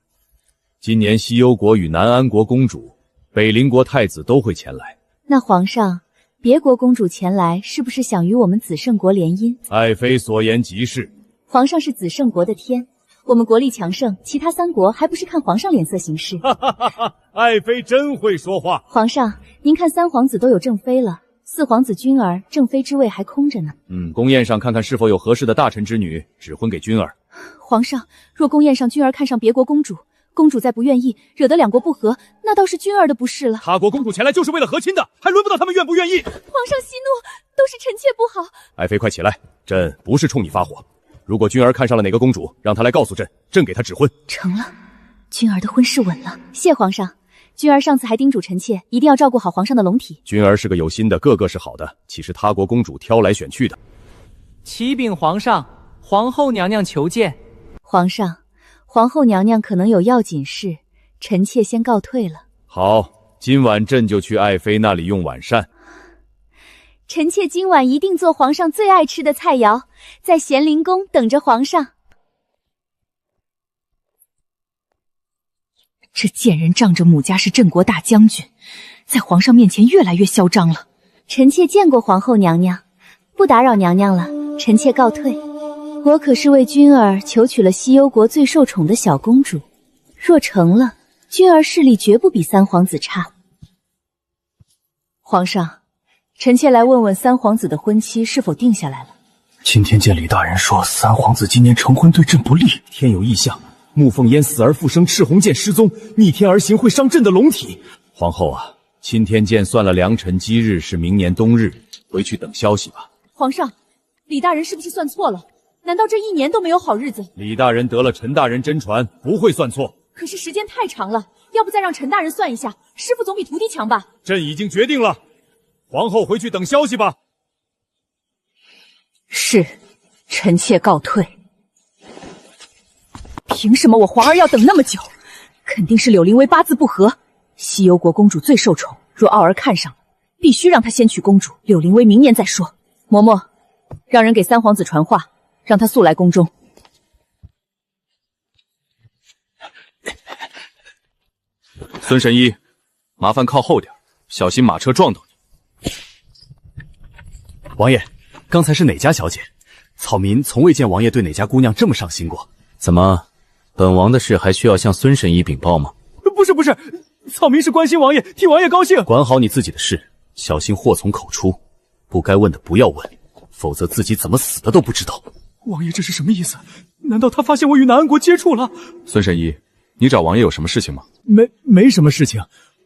今年西幽国与南安国公主、北邻国太子都会前来。那皇上，别国公主前来是不是想与我们子圣国联姻？爱妃所言极是。皇上是子圣国的天，我们国力强盛，其他3国还不是看皇上脸色行事？爱妃真会说话。皇上，您看3皇子都有正妃了，4皇子君儿正妃之位还空着呢。宫宴上看看是否有合适的大臣之女指婚给君儿。皇上，若宫宴上君儿看上别国公主，公主再不愿意，惹得两国不和，那倒是君儿的不是了。他国公主前来就是为了和亲的，还轮不到他们愿不愿意。皇上息怒，都是臣妾不好。爱妃，快起来！朕不是冲你发火。如果君儿看上了哪个公主，让她来告诉朕，朕给她指婚。成了，君儿的婚事稳了。谢皇上。君儿上次还叮嘱臣妾一定要照顾好皇上的龙体。君儿是个有心的，个个是好的，岂是他国公主挑来选去的？启禀皇上，皇后娘娘求见。皇上，皇后娘娘可能有要紧事，臣妾先告退了。好，今晚朕就去爱妃那里用晚膳。臣妾今晚一定做皇上最爱吃的菜肴，在咸宁宫等着皇上。这贱人仗着母家是镇国大将军，在皇上面前越来越嚣张了。臣妾见过皇后娘娘，不打扰娘娘了，臣妾告退。我可是为君儿求娶了西幽国最受宠的小公主，若成了，君儿势力绝不比三皇子差。皇上，臣妾来问问三皇子的婚期是否定下来了。今天见李大人说三皇子今年成婚对朕不利，天有异象，穆凤烟死而复生，赤红剑失踪，逆天而行会伤朕的龙体。皇后啊，钦天监算了良辰吉日是明年冬日，回去等消息吧。皇上，李大人是不是算错了？难道这1年都没有好日子？李大人得了陈大人真传，不会算错。可是时间太长了，要不再让陈大人算一下？师傅总比徒弟强吧？朕已经决定了，皇后回去等消息吧。是，臣妾告退。凭什么我皇儿要等那么久？肯定是柳灵薇八字不合。西幽国公主最受宠，若傲儿看上了，必须让她先娶公主。柳灵薇明年再说。嬷嬷，让人给三皇子传话，让他速来宫中。孙神医，麻烦靠后点，小心马车撞到你。王爷，刚才是哪家小姐？草民从未见王爷对哪家姑娘这么上心过。怎么，本王的事还需要向孙神医禀报吗？不是，草民是关心王爷，替王爷高兴。管好你自己的事，小心祸从口出。不该问的不要问，否则自己怎么死的都不知道。王爷这是什么意思？难道他发现我与南安国接触了？孙神医，你找王爷有什么事情吗？没什么事情，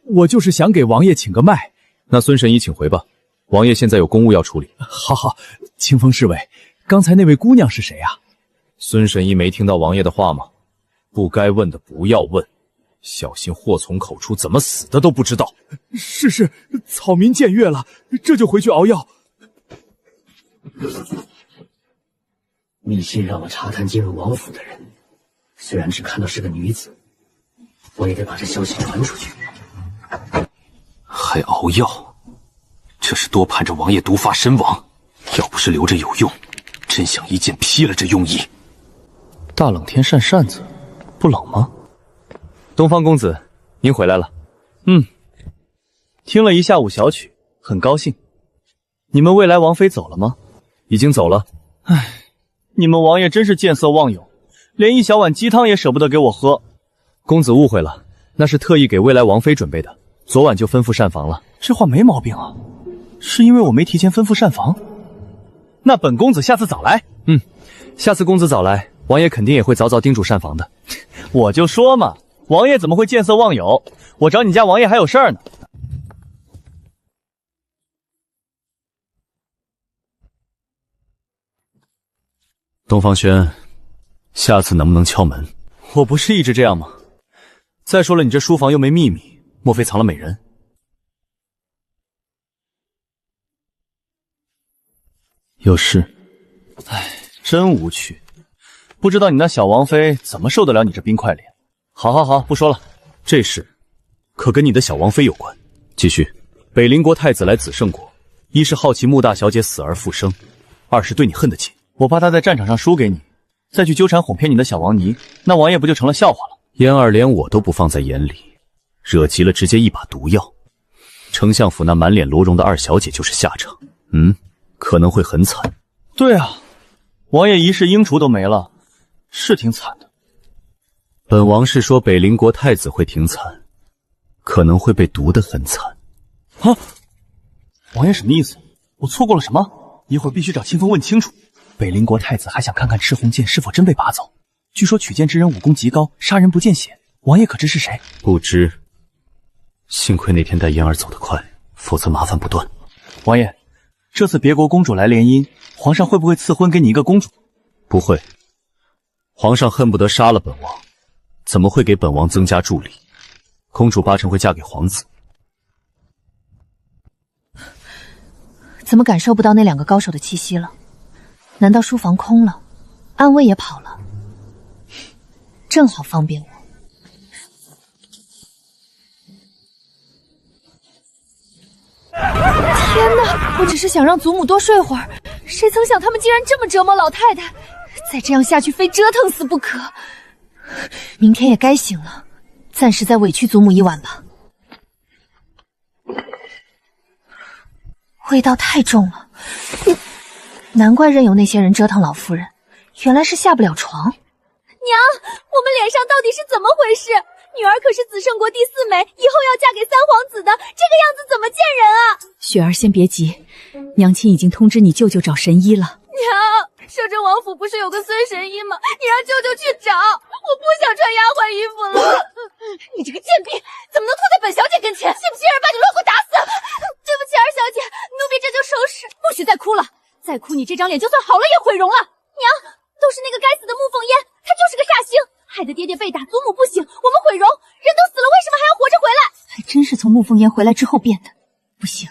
我就是想给王爷请个脉。那孙神医请回吧，王爷现在有公务要处理。好，清风侍卫，刚才那位姑娘是谁啊？孙神医没听到王爷的话吗？不该问的不要问，小心祸从口出，怎么死的都不知道。是，草民僭越了，这就回去熬药。密信让我查探进入王府的人，虽然只看到是个女子，我也得把这消息传出去。还熬药，这是多盼着王爷毒发身亡。要不是留着有用，真想一剑劈了这庸医。大冷天扇扇子，不冷吗？东方公子，您回来了。听了一下午小曲，很高兴。你们未来王妃走了吗？已经走了。唉，你们王爷真是见色忘友，连一小碗鸡汤也舍不得给我喝。公子误会了，那是特意给未来王妃准备的，昨晚就吩咐膳房了。这话没毛病啊，是因为我没提前吩咐膳房？那本公子下次早来。下次公子早来，王爷肯定也会早早叮嘱膳房的。我就说嘛，王爷怎么会见色忘友？我找你家王爷还有事儿呢。东方轩，下次能不能敲门？我不是一直这样吗？再说了，你这书房又没秘密，莫非藏了美人？有事。唉，真无趣。不知道你那小王妃怎么受得了你这冰块脸？好，不说了。这事可跟你的小王妃有关。继续。北邻国太子来紫圣国，一是好奇穆大小姐死而复生，二是对你恨得紧。我怕他在战场上输给你，再去纠缠哄骗你的小王尼，那王爷不就成了笑话了？嫣儿连我都不放在眼里，惹急了直接一把毒药。丞相府那满脸罗容的二小姐就是下场。可能会很惨。对啊，王爷一世英雏都没了，是挺惨的。本王是说北邻国太子会挺惨，可能会被毒得很惨。啊！王爷什么意思？我错过了什么？一会儿必须找清风问清楚。北邻国太子还想看看赤红剑是否真被拔走。据说取剑之人武功极高，杀人不见血，王爷可知是谁？不知。幸亏那天带嫣儿走得快，否则麻烦不断。王爷，这次别国公主来联姻，皇上会不会赐婚给你一个公主？不会。皇上恨不得杀了本王，怎么会给本王增加助力？公主八成会嫁给皇子。怎么感受不到那2个高手的气息了？难道书房空了，暗卫也跑了？正好方便我。天哪！我只是想让祖母多睡会儿，谁曾想他们竟然这么折磨老太太，再这样下去非折腾死不可。明天也该醒了，暂时再委屈祖母一晚吧。味道太重了，难怪任由那些人折腾老夫人，原来是下不了床。娘，我们脸上到底是怎么回事？女儿可是紫圣国第4美，以后要嫁给3皇子的，这个样子怎么见人啊？雪儿，先别急，娘亲已经通知你舅舅找神医了。娘，摄政王府不是有个孙神医吗？你让舅舅去找，我不想穿丫鬟衣服了。你这个贱婢，怎么能拖在本小姐跟前？信不信人把你乱棍打死？对不起，二小姐，奴婢这就收拾。不许再哭了，再哭你这张脸就算好了也毁容了。娘，都是那个该死的穆凤烟，她就是个煞星，害得爹爹被打，祖母不醒，我们毁容，人都死了，为什么还要活着回来？还真是从穆凤烟回来之后变的。不行，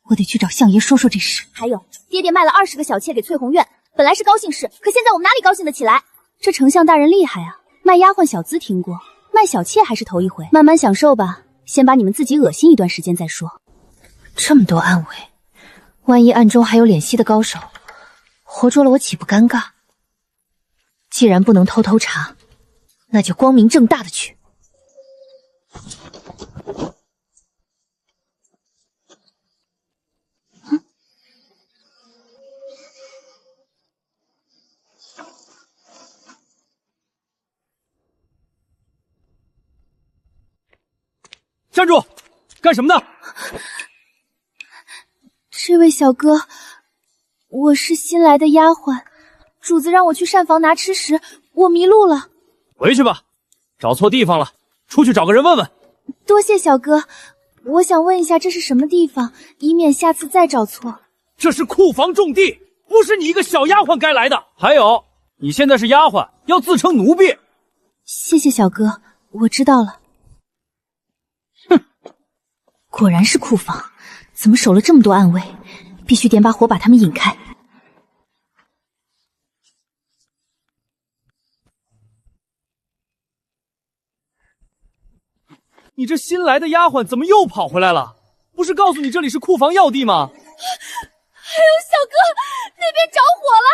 我得去找相爷说说这事。还有，爹爹卖了20个小妾给翠红院，本来是高兴事，可现在我们哪里高兴得起来？这丞相大人厉害啊，卖丫鬟小资听过，卖小妾还是头一回。慢慢享受吧，先把你们自己恶心一段时间再说。这么多暗卫，万一暗中还有敛息的高手，活捉了我岂不尴尬？既然不能偷偷查，那就光明正大的去。站住！干什么呢？这位小哥，我是新来的丫鬟，主子让我去膳房拿吃食，我迷路了。回去吧，找错地方了，出去找个人问问。多谢小哥，我想问一下这是什么地方，以免下次再找错。这是库房重地，不是你一个小丫鬟该来的。还有，你现在是丫鬟，要自称奴婢。谢谢小哥，我知道了。果然是库房，怎么守了这么多暗卫？必须点把火把他们引开。你这新来的丫鬟怎么又跑回来了？不是告诉你这里是库房要地吗？还有小哥，那边着火了，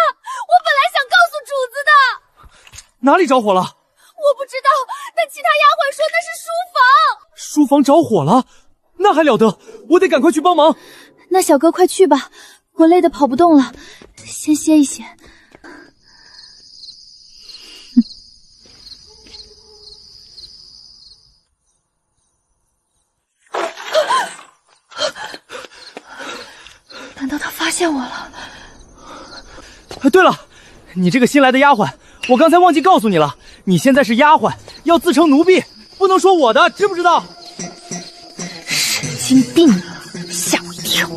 我本来想告诉主子的。哪里着火了？我不知道，但其他丫鬟说那是书房。书房着火了？那还了得！我得赶快去帮忙。那小哥快去吧，我累得跑不动了，先歇一歇。难道他发现我了？对了，你这个新来的丫鬟，我刚才忘记告诉你了，你现在是丫鬟，要自称奴婢，不能说我的，知不知道？神经病，吓我一跳。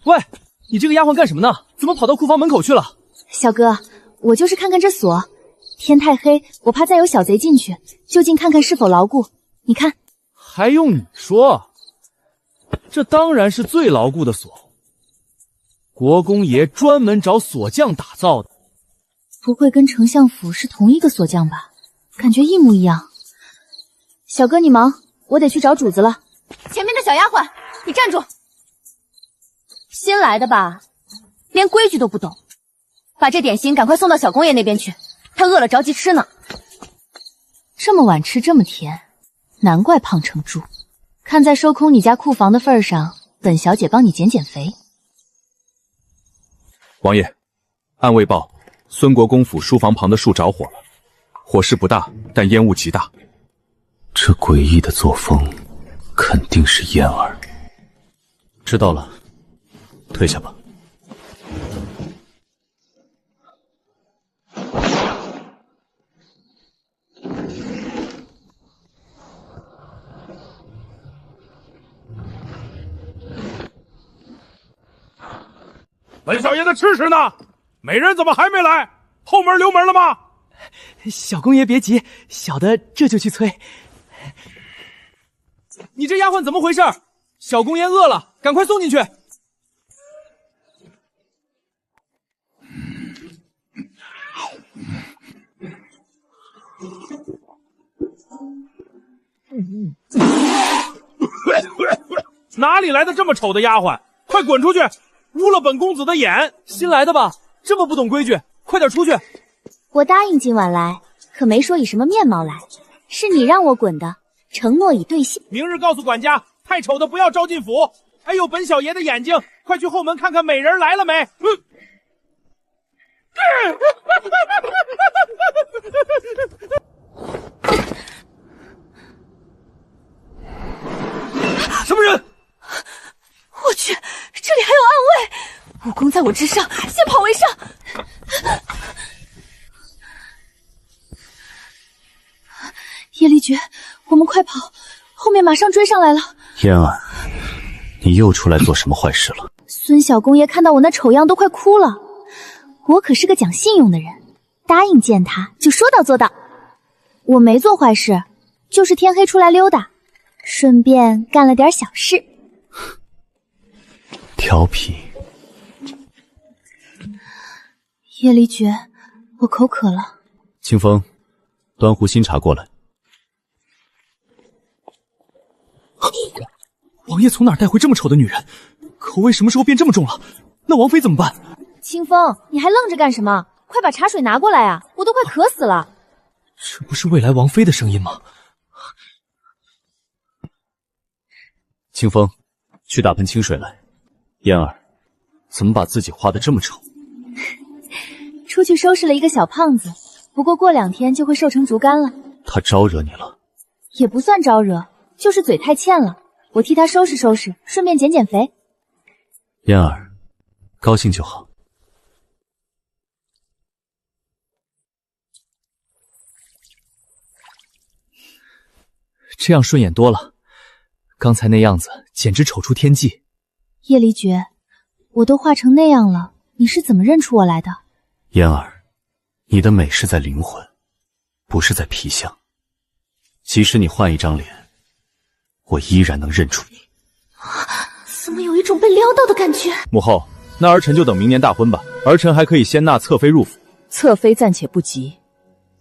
喂，你这个丫鬟干什么呢？怎么跑到库房门口去了？小哥，我就是看看这锁，天太黑，我怕再有小贼进去，就近看看是否牢固。你看，还用你说？这当然是最牢固的锁，国公爷专门找锁匠打造的。不会跟丞相府是同一个锁匠吧？感觉一模一样。小哥你忙，我得去找主子了。前面的小丫鬟，你站住！新来的吧，连规矩都不懂。把这点心赶快送到小公爷那边去，他饿了着急吃呢。这么晚吃这么甜，难怪胖成猪。看在收空你家库房的份上，本小姐帮你减减肥。王爷，按卫报，孙国公府书房旁的树着火了，火势不大，但烟雾极大。这诡异的作风，肯定是燕儿。知道了，退下吧。本少爷的吃食呢？美人怎么还没来？后门留门了吗？小公爷别急，小的这就去催。你这丫鬟怎么回事？小公爷饿了，赶快送进去。哪里来的这么丑的丫鬟？快滚出去！污了本公子的眼！新来的吧？这么不懂规矩，快点出去！我答应今晚来，可没说以什么面貌来，是你让我滚的，承诺已兑现。明日告诉管家，太丑的不要招进府。还有本小爷的眼睛，快去后门看看美人来了没。什么人？我去，这里还有暗卫！武功在我之上，先跑为上。叶离绝，我们快跑，后面马上追上来了。嫣儿，你又出来做什么坏事了？孙小公爷看到我那丑样都快哭了。我可是个讲信用的人，答应见他就说到做到。我没做坏事，就是天黑出来溜达，顺便干了点小事。调皮。叶离绝，我口渴了。清风，端壶新茶过来。王爷从哪儿带回这么丑的女人？口味什么时候变这么重了？那王妃怎么办？清风，你还愣着干什么？快把茶水拿过来啊！我都快渴死了。这不是未来王妃的声音吗？清风，去打盆清水来。嫣儿，怎么把自己画得这么丑？出去收拾了一个小胖子，不过过2天就会瘦成竹竿了。他招惹你了？也不算招惹，就是嘴太欠了。我替他收拾收拾，顺便减减肥。嫣儿，高兴就好。这样顺眼多了，刚才那样子简直丑出天际。叶离绝，我都画成那样了，你是怎么认出我来的？嫣儿，你的美是在灵魂，不是在皮相。即使你换一张脸，我依然能认出你。怎么有一种被撩到的感觉？母后，那儿臣就等明年大婚吧，儿臣还可以先纳侧妃入府。侧妃暂且不急，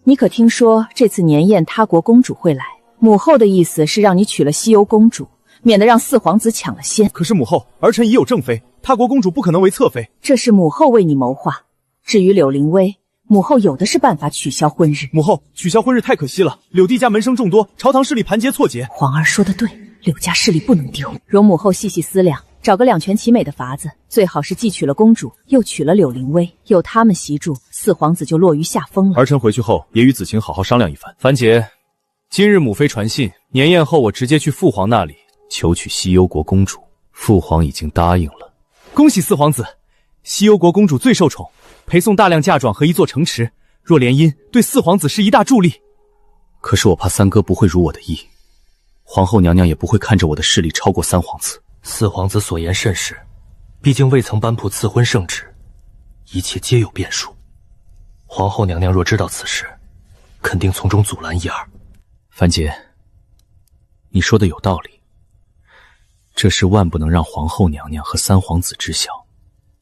你可听说这次年宴他国公主会来？母后的意思是让你娶了西游公主，免得让四皇子抢了先。可是母后，儿臣已有正妃，他国公主不可能为侧妃。这是母后为你谋划。至于柳灵薇，母后有的是办法取消婚日。母后，取消婚日太可惜了，柳地家门生众多，朝堂势力盘结错节。皇儿说的对，柳家势力不能丢。容母后细细思量，找个两全其美的法子，最好是既娶了公主，又娶了柳灵薇，有他们协助，四皇子就落于下风了。儿臣回去后也与子晴好好商量一番。樊姐，今日母妃传信，年宴后我直接去父皇那里求娶西幽国公主，父皇已经答应了。恭喜四皇子，西幽国公主最受宠，陪送大量嫁妆和一座城池，若联姻，对四皇子是一大助力。可是我怕三哥不会如我的意，皇后娘娘也不会看着我的势力超过三皇子。四皇子所言甚是，毕竟未曾颁布赐婚圣旨，一切皆有变数。皇后娘娘若知道此事，肯定从中阻拦一二。樊姐，你说的有道理，这事万不能让皇后娘娘和三皇子知晓，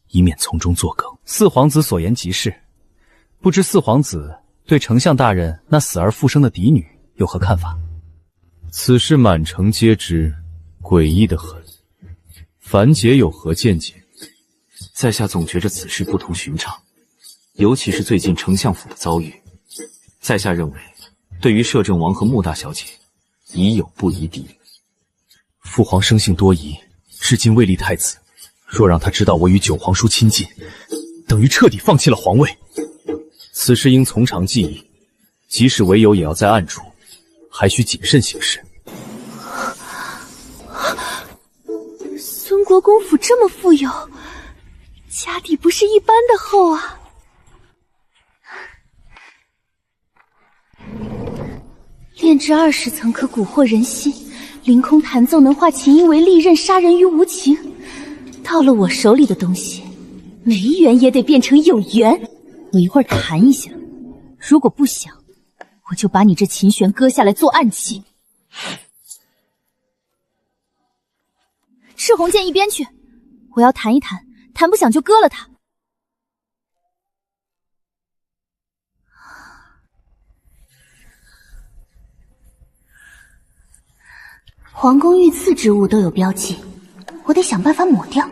以免从中作梗。四皇子所言极是，不知四皇子对丞相大人那死而复生的嫡女有何看法？此事满城皆知，诡异得很。樊姐有何见解？在下总觉着此事不同寻常，尤其是最近丞相府的遭遇。在下认为，对于摄政王和穆大小姐，已有不疑敌。父皇生性多疑，至今未立太子。若让他知道我与九皇叔亲近，等于彻底放弃了皇位。此事应从长计议，即使为有也要在暗处，还需谨慎行事。孙国公府这么富有，家底不是一般的厚啊！炼制20层可蛊惑人心，凌空弹奏能化琴音为利刃，杀人于无情。到了我手里的东西，没缘也得变成有缘。我一会儿弹一下，如果不响，我就把你这琴弦割下来做暗器。赤红剑一边去，我要弹一弹，弹不响就割了它。皇宫御赐之物都有标记，我得想办法抹掉。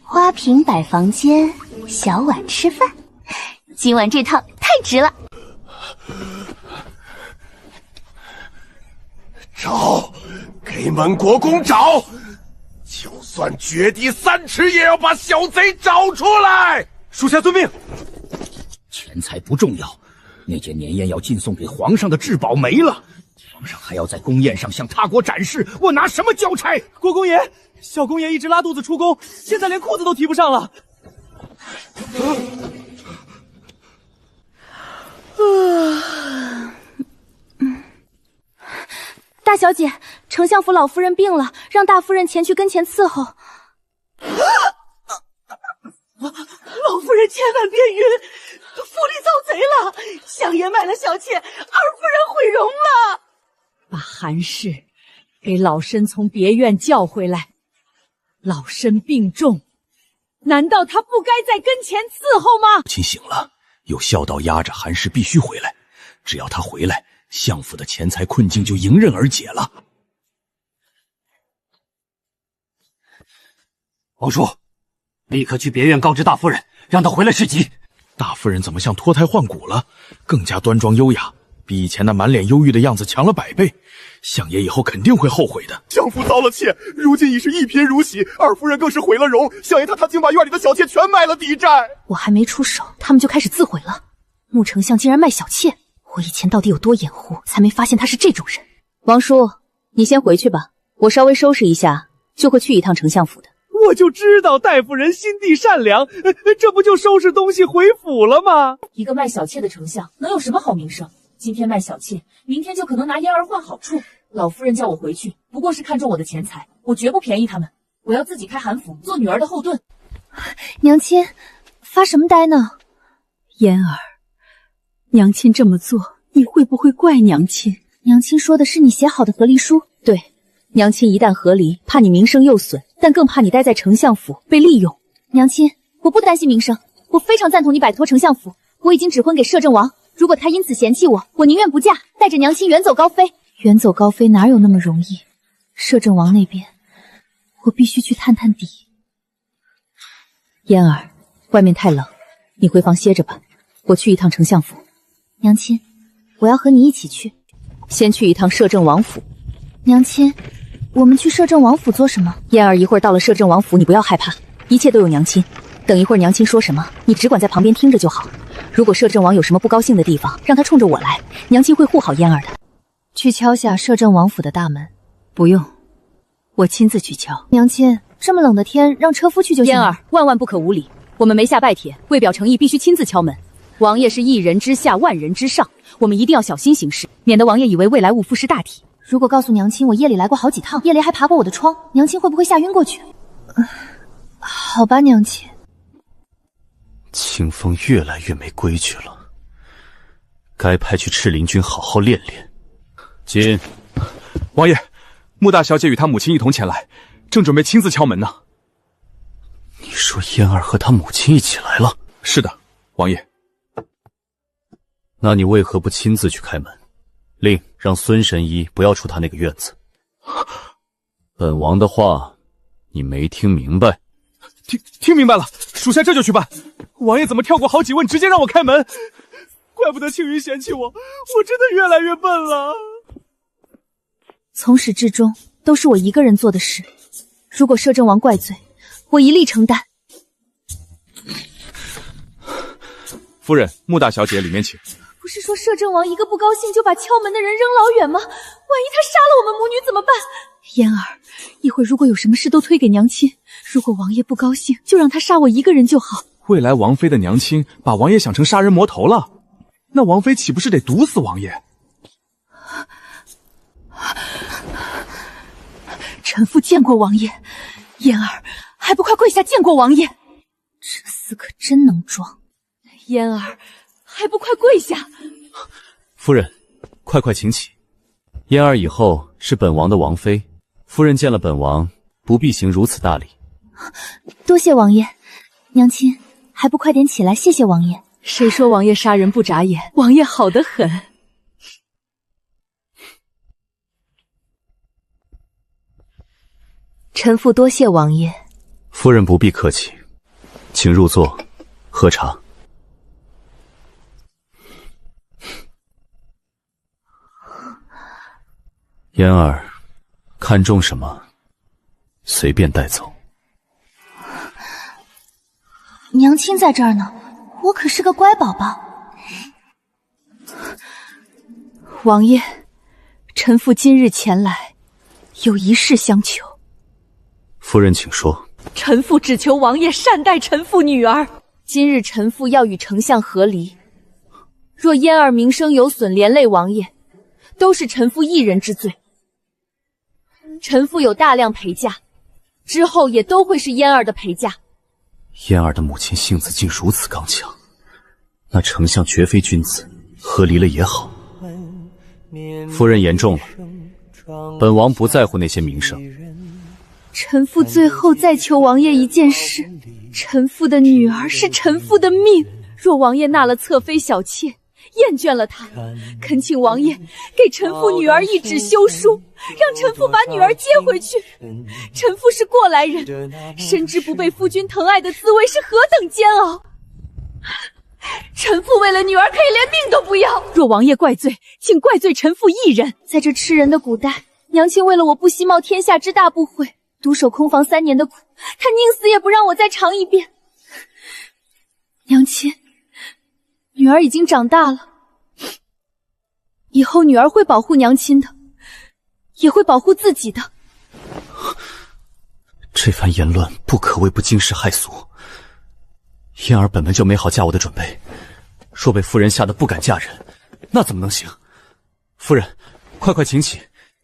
花瓶摆房间，小碗吃饭，今晚这套太值了。找，给本国公找，就算掘地3尺，也要把小贼找出来。属下遵命。钱财不重要，那件年宴要进送给皇上的至宝没了，皇上还要在宫宴上向他国展示，我拿什么交差？国公爷，小公爷一直拉肚子出宫，现在连裤子都提不上了。大小姐，丞相府老夫人病了，让大夫人前去跟前伺候。老夫人千万别晕，府里遭贼了，相爷卖了小妾，二夫人毁容了。把韩氏给老身从别院叫回来，老身病重，难道他不该在跟前伺候吗？母亲醒了，有孝道压着韩氏必须回来，只要他回来，相府的钱财困境就迎刃而解了。王叔，立刻去别院告知大夫人，让她回来侍疾。大夫人怎么像脱胎换骨了？更加端庄优雅，比以前那满脸忧郁的样子强了100倍。相爷以后肯定会后悔的。相府遭了窃，如今已是一贫如洗，二夫人更是毁了容。相爷他竟把院里的小妾全卖了抵债。我还没出手，他们就开始自毁了。穆丞相竟然卖小妾，我以前到底有多掩护，才没发现他是这种人。王叔，你先回去吧，我稍微收拾一下，就会去一趟丞相府的。我就知道戴夫人心地善良，这不就收拾东西回府了吗？一个卖小妾的丞相能有什么好名声？今天卖小妾，明天就可能拿嫣儿换好处。老夫人叫我回去，不过是看中我的钱财，我绝不便宜他们。我要自己开韩府，做女儿的后盾。娘亲，发什么呆呢？嫣儿，娘亲这么做，你会不会怪娘亲？娘亲说的是你写好的和离书。对，娘亲一旦和离，怕你名声又损，但更怕你待在丞相府被利用。娘亲，我不担心名声，我非常赞同你摆脱丞相府。我已经指婚给摄政王，如果他因此嫌弃我，我宁愿不嫁，带着娘亲远走高飞。远走高飞哪有那么容易？摄政王那边，我必须去探探底。嫣儿，外面太冷，你回房歇着吧，我去一趟丞相府。娘亲，我要和你一起去。先去一趟摄政王府。娘亲，我们去摄政王府做什么？嫣儿，一会儿到了摄政王府，你不要害怕，一切都有娘亲。等一会儿娘亲说什么，你只管在旁边听着就好。如果摄政王有什么不高兴的地方，让他冲着我来，娘亲会护好嫣儿的。去敲下摄政王府的大门。不用，我亲自去敲。娘亲，这么冷的天，让车夫去就行。嫣儿，万万不可无礼。我们没下拜帖，为表诚意，必须亲自敲门。王爷是一人之下，万人之上，我们一定要小心行事，免得王爷以为未来勿复失大体。如果告诉娘亲我夜里来过好几趟，夜雷还爬过我的窗，娘亲会不会吓晕过去？好吧，娘亲。清风越来越没规矩了，该派去赤林军好好练练。进，王爷，穆大小姐与她母亲一同前来，正准备亲自敲门呢。你说嫣儿和她母亲一起来了？是的，王爷。那你为何不亲自去开门？令让孙神医不要出他那个院子。本王的话，你没听明白？听明白了，属下这就去办。王爷怎么跳过好几问，直接让我开门？怪不得庆云嫌弃我，我真的越来越笨了。从始至终都是我一个人做的事，如果摄政王怪罪，我一力承担。夫人，穆大小姐里面请。不是说摄政王一个不高兴就把敲门的人扔老远吗？万一他杀了我们母女怎么办？嫣儿，一会如果有什么事都推给娘亲，如果王爷不高兴，就让他杀我一个人就好。未来王妃的娘亲把王爷想成杀人魔头了，那王妃岂不是得毒死王爷？臣妇见过王爷，嫣儿还不快跪下见过王爷！这厮可真能装。嫣儿还不快跪下！夫人，快请起。嫣儿以后是本王的王妃，夫人见了本王不必行如此大礼。多谢王爷，娘亲还不快点起来谢谢王爷。谁说王爷杀人不眨眼？王爷好得很。臣妇多谢王爷。夫人不必客气，请入座，喝茶。嫣儿看中什么，随便带走。娘亲在这儿呢，我可是个乖宝宝。王爷，臣妇今日前来，有一事相求。夫人请说。臣妇只求王爷善待臣妇女儿。今日臣妇要与丞相和离，若嫣儿名声有损，连累王爷，都是臣妇一人之罪。臣妇有大量陪嫁，之后也都会是嫣儿的陪嫁。嫣儿的母亲性子竟如此刚强，那丞相绝非君子，和离了也好。夫人言重了，本王不在乎那些名声。臣妇最后再求王爷一件事，臣妇的女儿是臣妇的命，若王爷纳了侧妃小妾，厌倦了她，恳请王爷给臣妇女儿一纸休书，让臣妇把女儿接回去。臣妇是过来人，深知不被夫君疼爱的滋味是何等煎熬。臣妇为了女儿可以连命都不要。若王爷怪罪，请怪罪臣妇一人。在这吃人的古代，娘亲为了我不惜冒天下之大不讳，独守空房3年的苦，她宁死也不让我再尝一遍。娘亲，女儿已经长大了，以后女儿会保护娘亲的，也会保护自己的。这番言论不可谓不惊世骇俗。嫣儿本本就没好嫁我的准备，若被夫人吓得不敢嫁人，那怎么能行？夫人，快请起，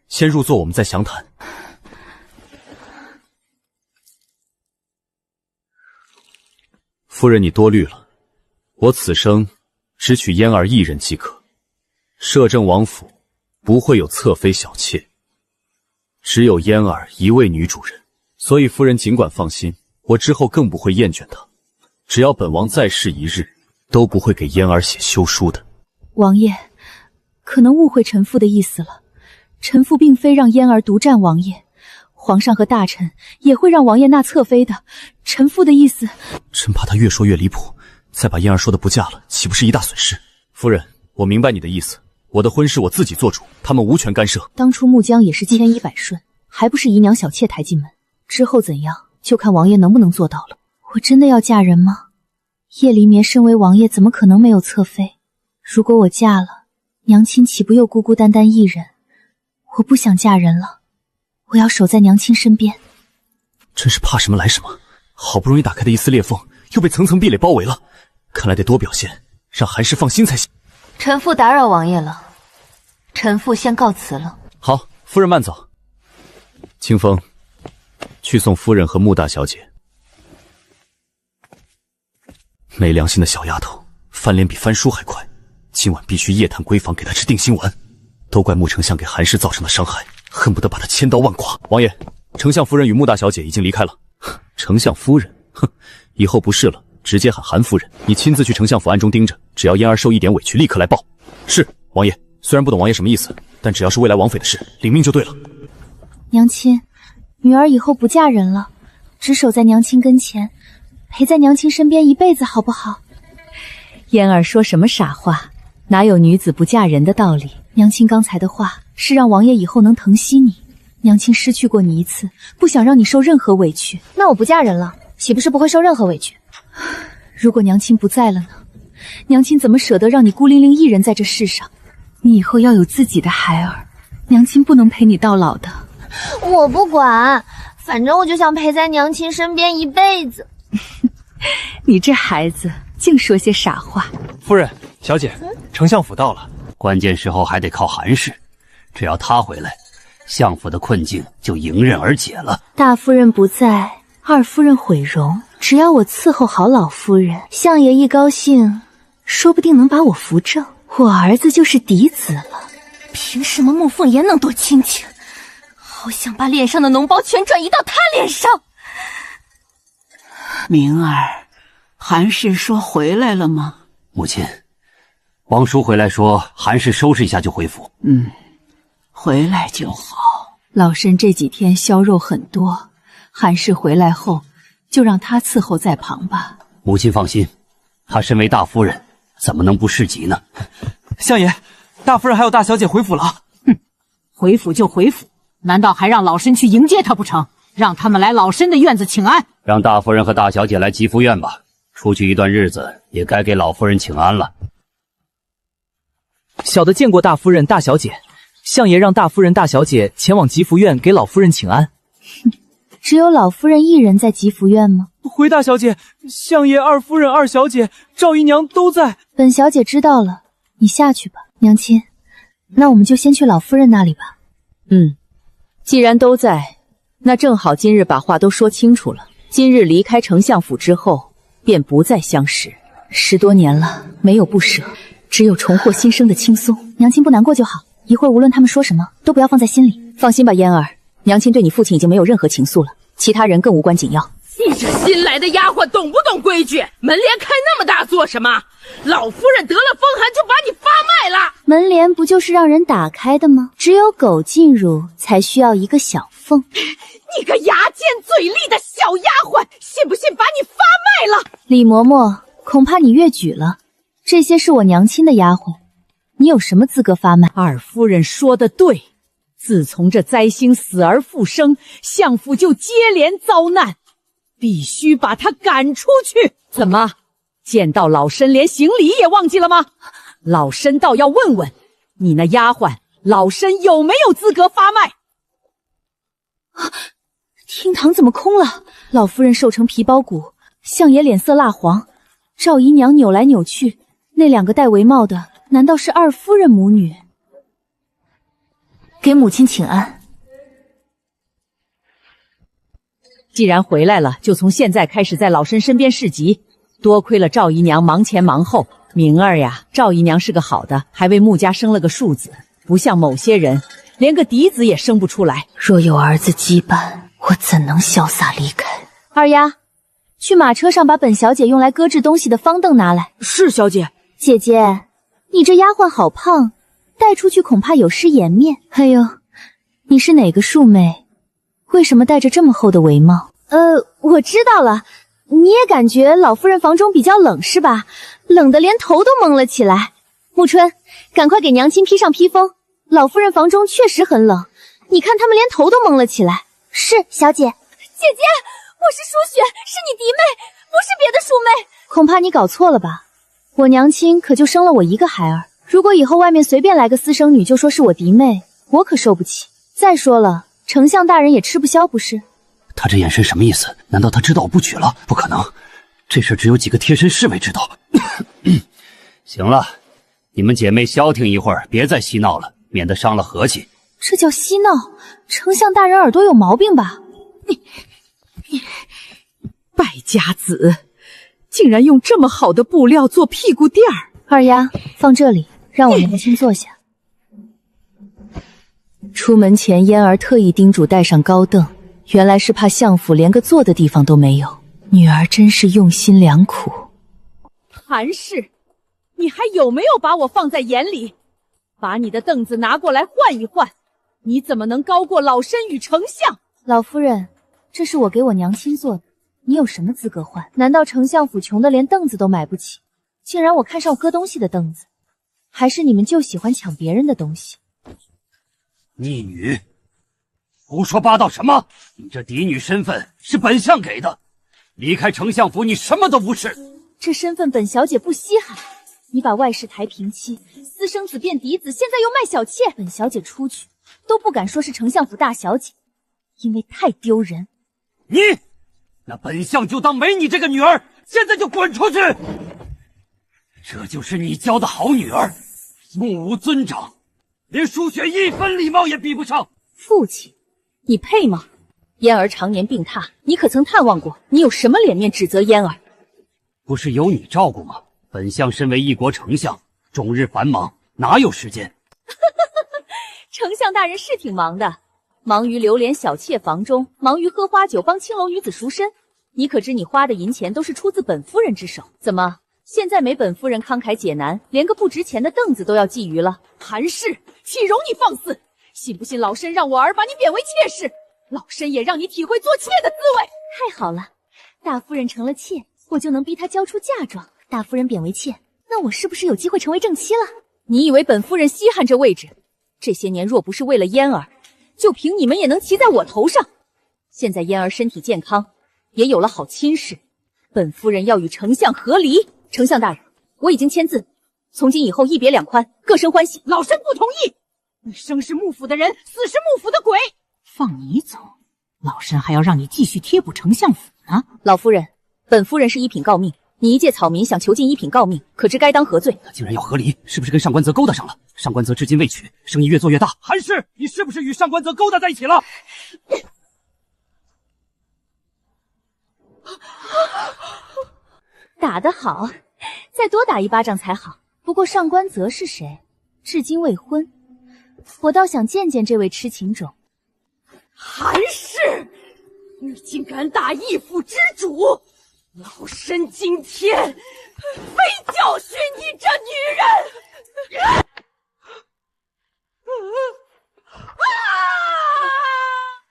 先入座，我们再详谈。夫人，你多虑了，我此生只娶嫣儿一人即可。摄政王府不会有侧妃小妾，只有嫣儿一位女主人，所以夫人尽管放心，我之后更不会厌倦她。只要本王在世一日，都不会给嫣儿写休书的。王爷，可能误会臣妇的意思了。臣妇并非让嫣儿独占王爷，皇上和大臣也会让王爷纳侧妃的。臣妇的意思，真怕他越说越离谱，再把嫣儿说的不嫁了，岂不是一大损失？夫人，我明白你的意思，我的婚事我自己做主，他们无权干涉。当初穆姜也是千依百顺，还不是姨娘小妾抬进门，之后怎样，就看王爷能不能做到了。我真的要嫁人吗？叶离眠身为王爷，怎么可能没有侧妃？如果我嫁了，娘亲岂不又孤孤单单一人？我不想嫁人了，我要守在娘亲身边。真是怕什么来什么，好不容易打开的一丝裂缝，又被层层壁垒包围了。看来得多表现，让韩氏放心才行。臣妇打扰王爷了，臣妇先告辞了。好，夫人慢走。清风，去送夫人和穆大小姐。没良心的小丫头，翻脸比翻书还快。今晚必须夜探闺房，给她吃定心丸。都怪穆丞相给韩氏造成的伤害，恨不得把她千刀万剐。王爷，丞相夫人与穆大小姐已经离开了。丞相夫人，哼，以后不是了，直接喊韩夫人。你亲自去丞相府暗中盯着，只要嫣儿受一点委屈，立刻来报。是，王爷。虽然不懂王爷什么意思，但只要是未来王妃的事，领命就对了。娘亲，女儿以后不嫁人了，只守在娘亲跟前，陪在娘亲身边一辈子，好不好？嫣儿说什么傻话？哪有女子不嫁人的道理？娘亲刚才的话是让王爷以后能疼惜你。娘亲失去过你一次，不想让你受任何委屈。那我不嫁人了，岂不是不会受任何委屈？如果娘亲不在了呢？娘亲怎么舍得让你孤零零一人在这世上？你以后要有自己的孩儿，娘亲不能陪你到老的。我不管，反正我就想陪在娘亲身边一辈子。你这孩子净说些傻话。夫人、小姐，丞相府到了。关键时候还得靠韩氏，只要他回来，相府的困境就迎刃而解了。大夫人不在，二夫人毁容，只要我伺候好老夫人，相爷一高兴，说不定能把我扶正，我儿子就是嫡子了。凭什么穆凤言能多亲情？好想把脸上的脓包全转移到他脸上。明儿，韩氏说回来了吗？母亲，王叔回来说韩氏收拾一下就回府。回来就好。老身这几天消肉很多，韩氏回来后就让他伺候在旁吧。母亲放心，她身为大夫人，怎么能不侍疾呢？相爷，大夫人还有大小姐回府了。回府就回府，难道还让老身去迎接她不成？让他们来老身的院子请安。让大夫人和大小姐来吉福院吧，出去一段日子，也该给老夫人请安了。小的见过大夫人、大小姐，相爷让大夫人、大小姐前往吉福院给老夫人请安。只有老夫人一人在吉福院吗？回大小姐，相爷、二夫人、二小姐、赵姨娘都在。本小姐知道了，你下去吧。娘亲，那我们就先去老夫人那里吧。既然都在，那正好今日把话都说清楚了。今日离开丞相府之后，便不再相识。10多年了，没有不舍，只有重获新生的轻松。娘亲不难过就好，一会儿无论他们说什么，都不要放在心里。放心吧，嫣儿，娘亲对你父亲已经没有任何情愫了，其他人更无关紧要。你这新来的丫鬟懂不懂规矩？门帘开那么大做什么？老夫人得了风寒就把你发卖了。门帘不就是让人打开的吗？只有狗进入才需要一个小缝。你个牙尖嘴利的小丫鬟，信不信把你发卖了？李嬷嬷，恐怕你越矩了，这些是我娘亲的丫鬟，你有什么资格发卖？二夫人说的对，自从这灾星死而复生，相府就接连遭难，必须把他赶出去。怎么，见到老身连行礼也忘记了吗？老身倒要问问你那丫鬟，老身有没有资格发卖？厅堂怎么空了？老夫人瘦成皮包骨，相爷脸色蜡黄，赵姨娘扭来扭去，那2个戴帷帽的难道是二夫人母女？给母亲请安。既然回来了，就从现在开始在老身身边侍疾。多亏了赵姨娘忙前忙后，明儿呀，赵姨娘是个好的，还为穆家生了个庶子，不像某些人连个嫡子也生不出来。若有儿子羁绊，我怎能潇洒离开？二丫，去马车上把本小姐用来搁置东西的方凳拿来。是，小姐。姐姐，你这丫鬟好胖，带出去恐怕有失颜面。哎呦，你是哪个庶妹？为什么戴着这么厚的帷帽？我知道了，你也感觉老夫人房中比较冷是吧？冷得连头都蒙了起来。沐春，赶快给娘亲披上披风，老夫人房中确实很冷，你看他们连头都蒙了起来。是，小姐。姐姐，我是舒雪，是你嫡妹，不是别的淑妹。恐怕你搞错了吧？我娘亲可就生了我一个孩儿，如果以后外面随便来个私生女就说是我嫡妹，我可受不起。再说了，丞相大人也吃不消不是？他这眼神什么意思？难道他知道我不娶了？不可能，这事只有几个贴身侍卫知道。行了，你们姐妹消停一会儿，别再嬉闹了，免得伤了和气。这叫嬉闹？丞相大人耳朵有毛病吧？你败家子，竟然用这么好的布料做屁股垫儿。二丫，放这里，让我娘亲坐下。出门前，嫣儿特意叮嘱带上高凳，原来是怕相府连个坐的地方都没有。女儿真是用心良苦。韩氏，你还有没有把我放在眼里？把你的凳子拿过来换一换，你怎么能高过老身与丞相？老夫人，这是我给我娘亲做的，你有什么资格换？难道丞相府穷得连凳子都买不起，竟然我看上搁东西的凳子？还是你们就喜欢抢别人的东西？逆女，胡说八道什么？你这嫡女身份是本相给的，离开丞相府你什么都不是。这身份本小姐不稀罕。你把外室抬平妻，私生子变嫡子，现在又卖小妾，本小姐出去都不敢说是丞相府大小姐，因为太丢人。你，那本相就当没你这个女儿，现在就滚出去！这就是你教的好女儿，目无尊长，连淑雪1分礼貌也比不上。父亲，你配吗？嫣儿常年病榻，你可曾探望过？你有什么脸面指责嫣儿？不是有你照顾吗？本相身为一国丞相，终日繁忙，哪有时间？丞相大人是挺忙的，忙于流连小妾房中，忙于喝花酒帮青楼女子赎身。你可知你花的银钱都是出自本夫人之手？怎么，现在没本夫人慷慨解难，连个不值钱的凳子都要觊觎了？韩氏，岂容你放肆！信不信老身让我儿把你贬为妾室，老身也让你体会做妾的滋味。太好了，大夫人成了妾，我就能逼她交出嫁妆。大夫人贬为妾，那我是不是有机会成为正妻了？你以为本夫人稀罕这位置？这些年若不是为了嫣儿，就凭你们也能骑在我头上。现在嫣儿身体健康，也有了好亲事，本夫人要与丞相和离。丞相大人，我已经签字，从今以后一别两宽，各生欢喜。老身不同意！你生是幕府的人，死是幕府的鬼。放你走，老身还要让你继续贴补丞相府呢。老夫人，本夫人是一品诰命，你一介草民想囚禁一品诰命，可知该当何罪？他竟然要和离，是不是跟上官泽勾搭上了？上官泽至今未娶，生意越做越大。韩氏，你是不是与上官泽勾搭在一起了？打得好，再多打一巴掌才好。不过上官泽是谁？至今未婚，我倒想见见这位痴情种。韩氏，你竟敢打义府之主！老身今天非教训你这女人！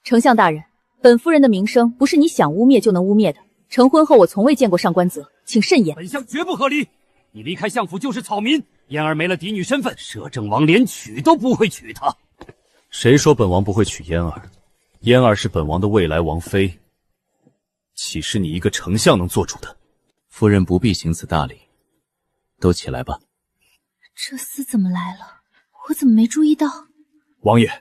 丞相大人，本夫人的名声不是你想污蔑就能污蔑的。成婚后我从未见过上官泽，请慎言。本相绝不和离。你离开相府就是草民，嫣儿没了嫡女身份，摄政王连娶都不会娶她。谁说本王不会娶嫣儿？嫣儿是本王的未来王妃，岂是你一个丞相能做主的？夫人不必行此大礼，都起来吧。这厮怎么来了？我怎么没注意到？王爷，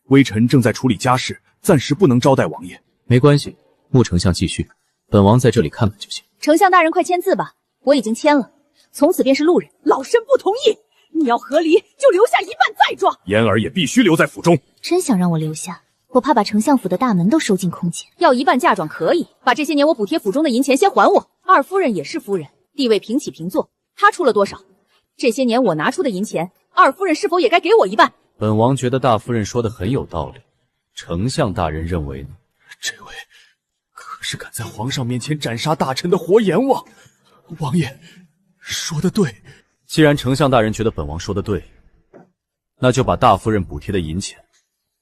微臣正在处理家事，暂时不能招待王爷。没关系，穆丞相继续，本王在这里看看就行。丞相大人快签字吧，我已经签了，从此便是路人。老身不同意，你要和离就留下一半再装。嫣儿也必须留在府中。真想让我留下，我怕把丞相府的大门都收进空间。要一半嫁妆可以，把这些年我补贴府中的银钱先还我。二夫人也是夫人，地位平起平坐，她出了多少？这些年我拿出的银钱，二夫人是否也该给我一半？本王觉得大夫人说的很有道理，丞相大人认为呢？这位可是敢在皇上面前斩杀大臣的活阎王，王爷说的对。既然丞相大人觉得本王说的对，那就把大夫人补贴的银钱，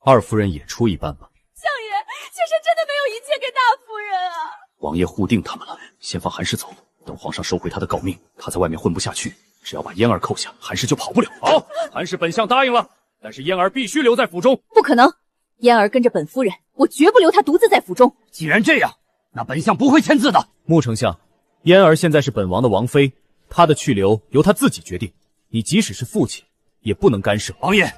二夫人也出一半吧。相爷，妾身真的没有一切给大夫人啊！王爷护定他们了，先放韩氏走，等皇上收回他的诰命，他在外面混不下去，只要把嫣儿扣下，韩氏就跑不了。好，韩氏本相答应了，但是嫣儿必须留在府中。不可能，嫣儿跟着本夫人，我绝不留她独自在府中。既然这样，那本相不会签字的。穆丞相，嫣儿现在是本王的王妃，她的去留由她自己决定，你即使是父亲，也不能干涉。王爷，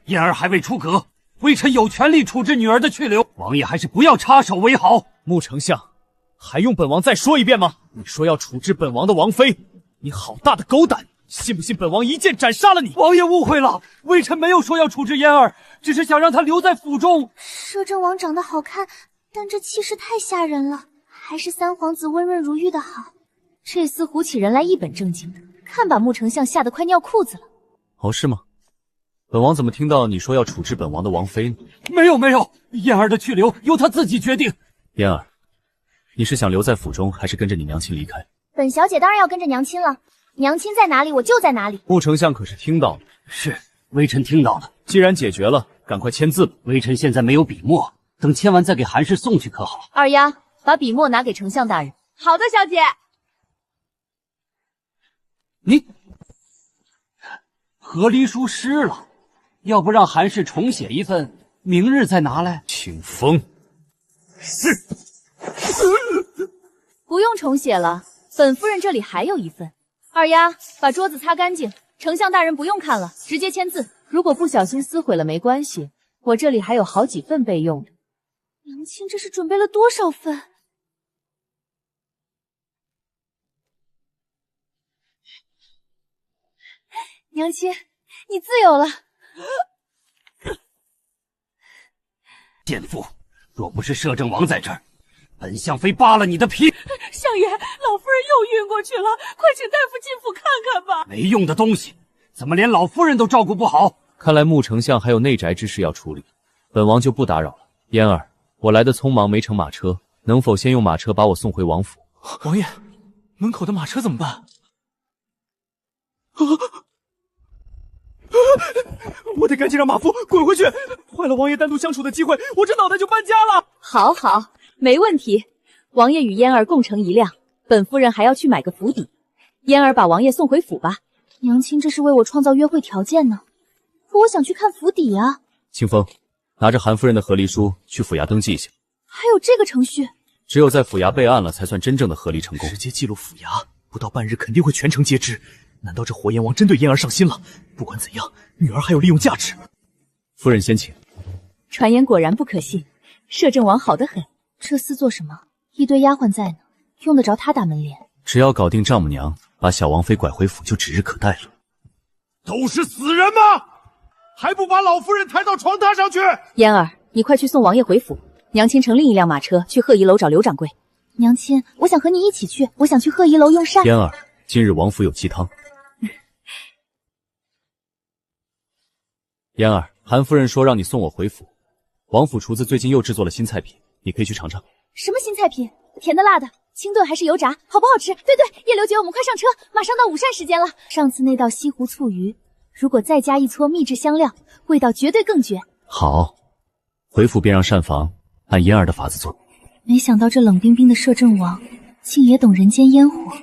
嫣儿还未出阁，微臣有权利处置女儿的去留，王爷还是不要插手为好。穆丞相，还用本王再说一遍吗？你说要处置本王的王妃，你好大的狗胆！信不信本王一剑斩杀了你？王爷误会了，微臣没有说要处置嫣儿，只是想让她留在府中。摄政王长得好看，但这气势太吓人了，还是三皇子温润如玉的好。这厮唬起人来一本正经的，看把穆丞相吓得快尿裤子了。哦，是吗？本王怎么听到你说要处置本王的王妃呢？没有，嫣儿的去留由她自己决定。嫣儿，你是想留在府中，还是跟着你娘亲离开？本小姐当然要跟着娘亲了，娘亲在哪里我就在哪里。穆丞相可是听到了？是，微臣听到了。既然解决了，赶快签字吧。微臣现在没有笔墨，等签完再给韩氏送去可好？二丫，把笔墨拿给丞相大人。好的，小姐。你和离书湿了，要不让韩氏重写一份，明日再拿来。请封。不用重写了，本夫人这里还有一份。二丫，把桌子擦干净。丞相大人不用看了，直接签字。如果不小心撕毁了没关系，我这里还有好几份备用的。娘亲这是准备了多少份？娘亲，你自由了。贱妇，若不是摄政王在这儿，本相非扒了你的皮！相爷，老夫人又晕过去了，快请大夫进府看看吧。没用的东西，怎么连老夫人都照顾不好？看来穆丞相还有内宅之事要处理，本王就不打扰了。嫣儿，我来的匆忙，没乘马车，能否先用马车把我送回王府？王爷，门口的马车怎么办？我得赶紧让马夫滚回去，坏了王爷单独相处的机会，我这脑袋就搬家了。好好，没问题。王爷与嫣儿共乘一辆，本夫人还要去买个府邸。嫣儿把王爷送回府吧。娘亲这是为我创造约会条件呢，可我想去看府邸啊。清风，拿着韩夫人的和离书去府衙登记一下。还有这个程序？只有在府衙备案了，才算真正的和离成功。直接记录府衙，不到半日肯定会全城皆知。难道这火焰王真对嫣儿上心了？不管怎样，女儿还有利用价值。夫人先请。传言果然不可信，摄政王好得很。这厮做什么？一堆丫鬟在呢，用得着他打门帘？只要搞定丈母娘，把小王妃拐回府就指日可待了。都是死人吗？还不把老夫人抬到床榻上去？嫣儿，你快去送王爷回府。娘亲乘另一辆马车去鹤仪楼找刘掌柜。娘亲，我想和你一起去，我想去鹤仪楼用膳。嫣儿，今日王府有鸡汤。嫣儿，韩夫人说让你送我回府。王府厨子最近又制作了新菜品，你可以去尝尝。什么新菜品？甜的、辣的，清炖还是油炸？好不好吃？对对，叶刘姐，我们快上车，马上到午膳时间了。上次那道西湖醋鱼，如果再加一撮秘制香料，味道绝对更绝。好，回府便让膳房按嫣儿的法子做。没想到这冷冰冰的摄政王，竟也懂人间烟火。